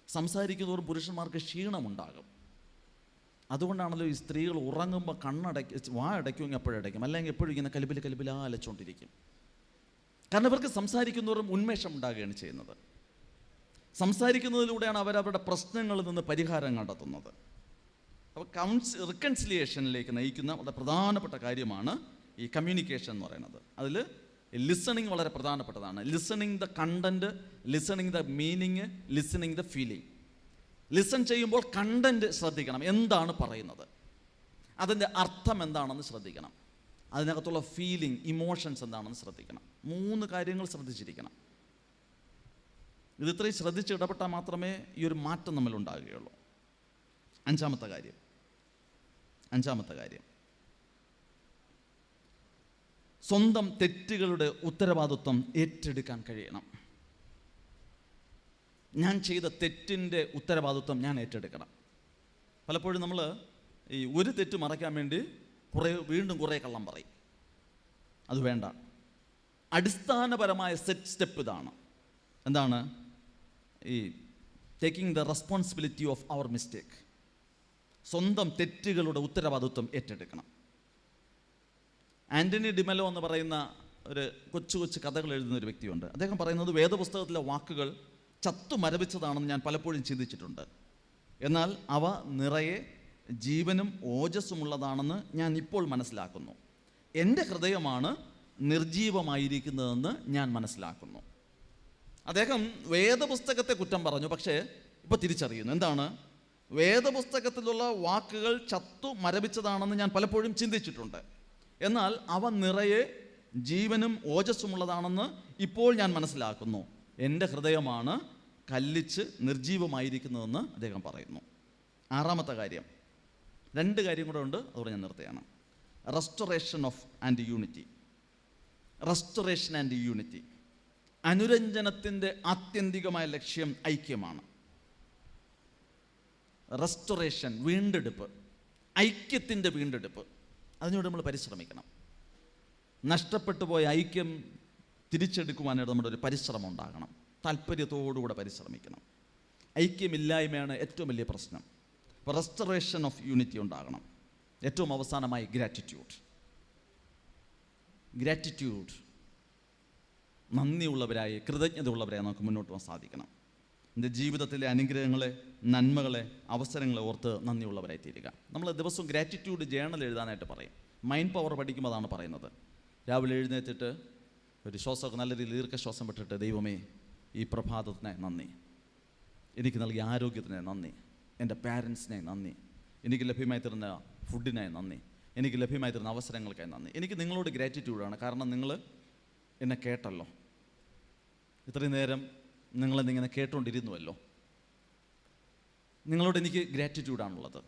സംസാരിക്കുന്നവർ പുരുഷന്മാർക്ക് ക്ഷീണമുണ്ടാകും. അതുകൊണ്ടാണല്ലോ ഈ സ്ത്രീകൾ ഉറങ്ങുമ്പോൾ വാ അടയ്ക്കുമെങ്കിൽ എപ്പോഴടയ്ക്കും, അല്ലെങ്കിൽ എപ്പോഴും ഇങ്ങനെ കലിബില അലച്ചുകൊണ്ടിരിക്കും. കാരണം ഇവർക്ക് സംസാരിക്കുന്നവരും ഉന്മേഷം ഉണ്ടാകുകയാണ് ചെയ്യുന്നത്. സംസാരിക്കുന്നതിലൂടെയാണ് അവരവരുടെ പ്രശ്നങ്ങളിൽ നിന്ന് പരിഹാരം കണ്ടെത്തുന്നത്. അപ്പോൾ റിക്കൺസിലിയേഷനിലേക്ക് നയിക്കുന്ന വളരെ പ്രധാനപ്പെട്ട കാര്യമാണ് ഈ കമ്മ്യൂണിക്കേഷൻ എന്ന് പറയുന്നത്. അതിൽ ലിസണിങ് വളരെ പ്രധാനപ്പെട്ടതാണ്. Listening the content, listening the meaning, listening the feeling. Listen ചെയ്യുമ്പോൾ കണ്ടന്റ് ശ്രദ്ധിക്കണം, എന്താണ് പറയുന്നത്, അതിൻ്റെ അർത്ഥം എന്താണെന്ന് ശ്രദ്ധിക്കണം, അതിനകത്തുള്ള ഫീലിംഗ്, ഇമോഷൻസ് എന്താണെന്ന് ശ്രദ്ധിക്കണം. 3 കാര്യങ്ങൾ ശ്രദ്ധിച്ചിരിക്കണം. ഇത് ഇത്രയും ശ്രദ്ധിച്ച് ഇടപെട്ടാൽ മാത്രമേ ഈ ഒരു മാറ്റം നമ്മളുണ്ടാകുകയുള്ളൂ. അഞ്ചാമത്തെ കാര്യം, സ്വന്തം തെറ്റുകളുടെ ഉത്തരവാദിത്വം ഏറ്റെടുക്കാൻ കഴിയണം. ഞാൻ ചെയ്ത തെറ്റിൻ്റെ ഉത്തരവാദിത്വം ഞാൻ ഏറ്റെടുക്കണം. പലപ്പോഴും നമ്മൾ ഈ ഒരു തെറ്റ് മറയ്ക്കാൻ വേണ്ടി വീണ്ടും കുറേ കള്ളം പറയും. അത് വേണ്ട. അടിസ്ഥാനപരമായ സ്റ്റെപ്പ് ഇതാണ്. എന്താണ്? ഈ taking the responsibility of our mistake. സ്വന്തം തെറ്റുകളുടെ ഉത്തരവാദിത്വം ഏറ്റെടുക്കണം. ആൻ്റണി ഡിമെലോ എന്ന് പറയുന്ന ഒരു കൊച്ചു കഥകൾ എഴുതുന്ന ഒരു വ്യക്തിയുണ്ട്. അദ്ദേഹം പറയുന്നത്, വേദപുസ്തകത്തിലെ വാക്കുകൾ ചത്തു മരവിച്ചതാണെന്ന് ഞാൻ പലപ്പോഴും ചിന്തിച്ചിട്ടുണ്ട്. എന്നാൽ അവ നിറയെ ജീവനും ഓജസ്സുമുള്ളതാണെന്ന് ഞാൻ ഇപ്പോൾ മനസ്സിലാക്കുന്നു. എൻ്റെ ഹൃദയമാണ് നിർജീവമായിരിക്കുന്നതെന്ന് ഞാൻ മനസ്സിലാക്കുന്നു. അദ്ദേഹം വേദപുസ്തകത്തെ കുറ്റം പറഞ്ഞു, പക്ഷേ ഇപ്പോൾ തിരിച്ചറിയുന്നു. എന്താണ്? വേദപുസ്തകത്തിലുള്ള വാക്കുകൾ ചത്തു മരവിച്ചതാണെന്ന് ഞാൻ പലപ്പോഴും ചിന്തിച്ചിട്ടുണ്ട്. എന്നാൽ അവ നിറയെ ജീവനും ഓജസ്സുമുള്ളതാണെന്ന് ഇപ്പോൾ ഞാൻ മനസ്സിലാക്കുന്നു. എൻ്റെ ഹൃദയമാണ് കല്ലിച്ച് നിർജീവമായിരിക്കുന്നതെന്ന് അദ്ദേഹം പറയുന്നു. 6ാമത്തെ കാര്യം, 2 കാര്യം കൂടെ ഉണ്ട്, അതോടെ ഞാൻ നിർത്തുകയാണ്. Restoration and unity. അനുരഞ്ജനത്തിൻ്റെ ആത്യന്തികമായ ലക്ഷ്യം ഐക്യമാണ്. റെസ്റ്റോറേഷൻ, വീണ്ടെടുപ്പ്, ഐക്യത്തിൻ്റെ വീണ്ടെടുപ്പ്, അതിനോട് നമ്മൾ പരിശ്രമിക്കണം. നഷ്ടപ്പെട്ടു പോയ ഐക്യം തിരിച്ചെടുക്കുവാനായിട്ട് നമ്മുടെ ഒരു പരിശ്രമം ഉണ്ടാകണം. താല്പര്യത്തോടുകൂടെ പരിശ്രമിക്കണം. ഐക്യമില്ലായ്മയാണ് ഏറ്റവും വലിയ പ്രശ്നം. അപ്പോൾ റെസ്റ്റോറേഷൻ ഓഫ് യൂണിറ്റി ഉണ്ടാകണം. ഏറ്റവും അവസാനമായി ഗ്രാറ്റിറ്റ്യൂഡ്. നന്ദിയുള്ളവരായി, കൃതജ്ഞതയുള്ളവരായി നമുക്ക് മുന്നോട്ട് പോകാൻ സാധിക്കണം. എൻ്റെ ജീവിതത്തിലെ അനുഗ്രഹങ്ങളെ, നന്മകളെ, അവസരങ്ങളെ ഓർത്ത് നന്ദിയുള്ളവരായി തീരുക. നമ്മൾ ദിവസവും ഗ്രാറ്റിറ്റ്യൂഡ് ജേണൽ എഴുതാനായിട്ട് പറയും. മൈൻഡ് പവർ പഠിക്കുമ്പോൾ അതാണ് പറയുന്നത്. രാവിലെ എഴുന്നേറ്റിട്ട് ഒരു ശ്വാസമൊക്കെ നല്ല രീതിയിൽ ദീർഘശ്വാസം വിട്ടിട്ട്, ദൈവമേ ഈ പ്രഭാതത്തിനായി നന്ദി, എനിക്ക് നൽകിയ ആരോഗ്യത്തിനായി നന്ദി, എൻ്റെ പാരൻസിനായി നന്ദി, എനിക്ക് ലഭ്യമായി തരുന്ന ഫുഡിനായി നന്ദി, എനിക്ക് ലഭ്യമായി തരുന്ന അവസരങ്ങൾക്കായി നന്ദി. എനിക്ക് നിങ്ങളോട് ഗ്രാറ്റിറ്റ്യൂഡാണ്. കാരണം നിങ്ങൾ എന്നെ കേട്ടല്ലോ, ഇത്രയും നേരം നിങ്ങളെന്നിങ്ങനെ കേട്ടുകൊണ്ടിരുന്നുവല്ലോ. നിങ്ങളോട് എനിക്ക് ഗ്രാറ്റിറ്റ്യൂഡാണുള്ളത്.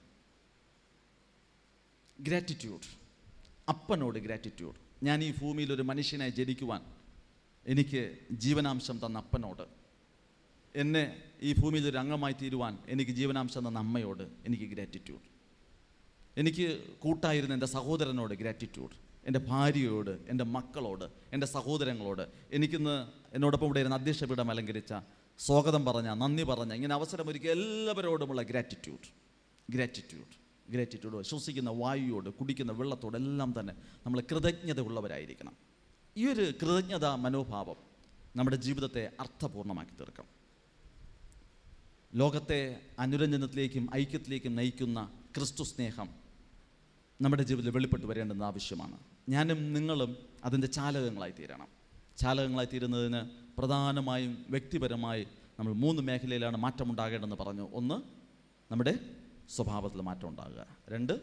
ഗ്രാറ്റിറ്റ്യൂഡ്, അപ്പനോട് ഗ്രാറ്റിറ്റ്യൂഡ്. ഞാൻ ഈ ഭൂമിയിൽ ഒരു മനുഷ്യനായി ജനിക്കുവാൻ എനിക്ക് ജീവനാംശം തന്ന അപ്പനോട്, എന്നെ ഈ ഭൂമിയിൽ ഒരു അംഗമായി തീരുവാൻ എനിക്ക് ജീവനാംശം തന്ന അമ്മയോട് എനിക്ക് ഗ്രാറ്റിറ്റ്യൂഡ്. എനിക്ക് കൂട്ടായിരുന്ന എൻ്റെ സഹോദരനോട് ഗ്രാറ്റിറ്റ്യൂഡ്. എൻ്റെ ഭാര്യയോട്, എൻ്റെ മക്കളോട്, എൻ്റെ സഹോദരങ്ങളോട്, എനിക്കിന്ന് എന്നോടൊപ്പം ഇവിടെ ഇരുന്ന് അധ്യക്ഷപീഠം അലങ്കരിച്ച, സ്വാഗതം പറഞ്ഞ, നന്ദി പറഞ്ഞ, ഇങ്ങനെ അവസരമൊരുക്കിയ എല്ലാവരോടുമുള്ള ഗ്രാറ്റിറ്റ്യൂഡ്. ശ്വസിക്കുന്ന വായുയോട്, കുടിക്കുന്ന വെള്ളത്തോട് എല്ലാം തന്നെ നമ്മൾ കൃതജ്ഞതയുള്ളവരായിരിക്കണം. ഈ ഒരു കൃതജ്ഞതാ മനോഭാവം നമ്മുടെ ജീവിതത്തെ അർത്ഥപൂർണ്ണമാക്കി തീർക്കും. ലോകത്തെ അനുരഞ്ജനത്തിലേക്കും ഐക്യത്തിലേക്കും നയിക്കുന്ന ക്രിസ്തു സ്നേഹം നമ്മുടെ ജീവിതത്തിൽ വെളിപ്പെട്ട് വരേണ്ടത് ആവശ്യമാണ്. ഞാനും നിങ്ങളും അതിൻ്റെ ചാലകങ്ങളായി തീരണം. ചാലകങ്ങളായി തീരുന്നതിന് പ്രധാനമായും വ്യക്തിപരമായി നമ്മൾ 3 മേഖലയിലാണ് മാറ്റമുണ്ടാകേണ്ടതെന്ന് പറഞ്ഞു. 1, നമ്മുടെ സ്വഭാവത്തിൽ മാറ്റം ഉണ്ടാകുക. 2,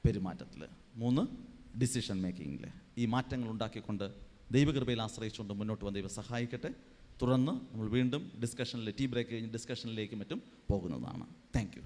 പെരുമാറ്റത്തിൽ. 3, ഡിസിഷൻ മേക്കിങ്ങിൽ. ഈ മാറ്റങ്ങൾ ഉണ്ടാക്കിക്കൊണ്ട് ദൈവകൃപയിൽ ആശ്രയിച്ചുകൊണ്ട് മുന്നോട്ട് വന്ന് ദൈവം സഹായിക്കട്ടെ. തുടർന്ന് നമ്മൾ വീണ്ടും ഡിസ്കഷനിൽ, ടീ ബ്രേക്ക് കഴിഞ്ഞ് ഡിസ്കഷനിലേക്കും മറ്റും പോകുന്നതാണ്. Thank you.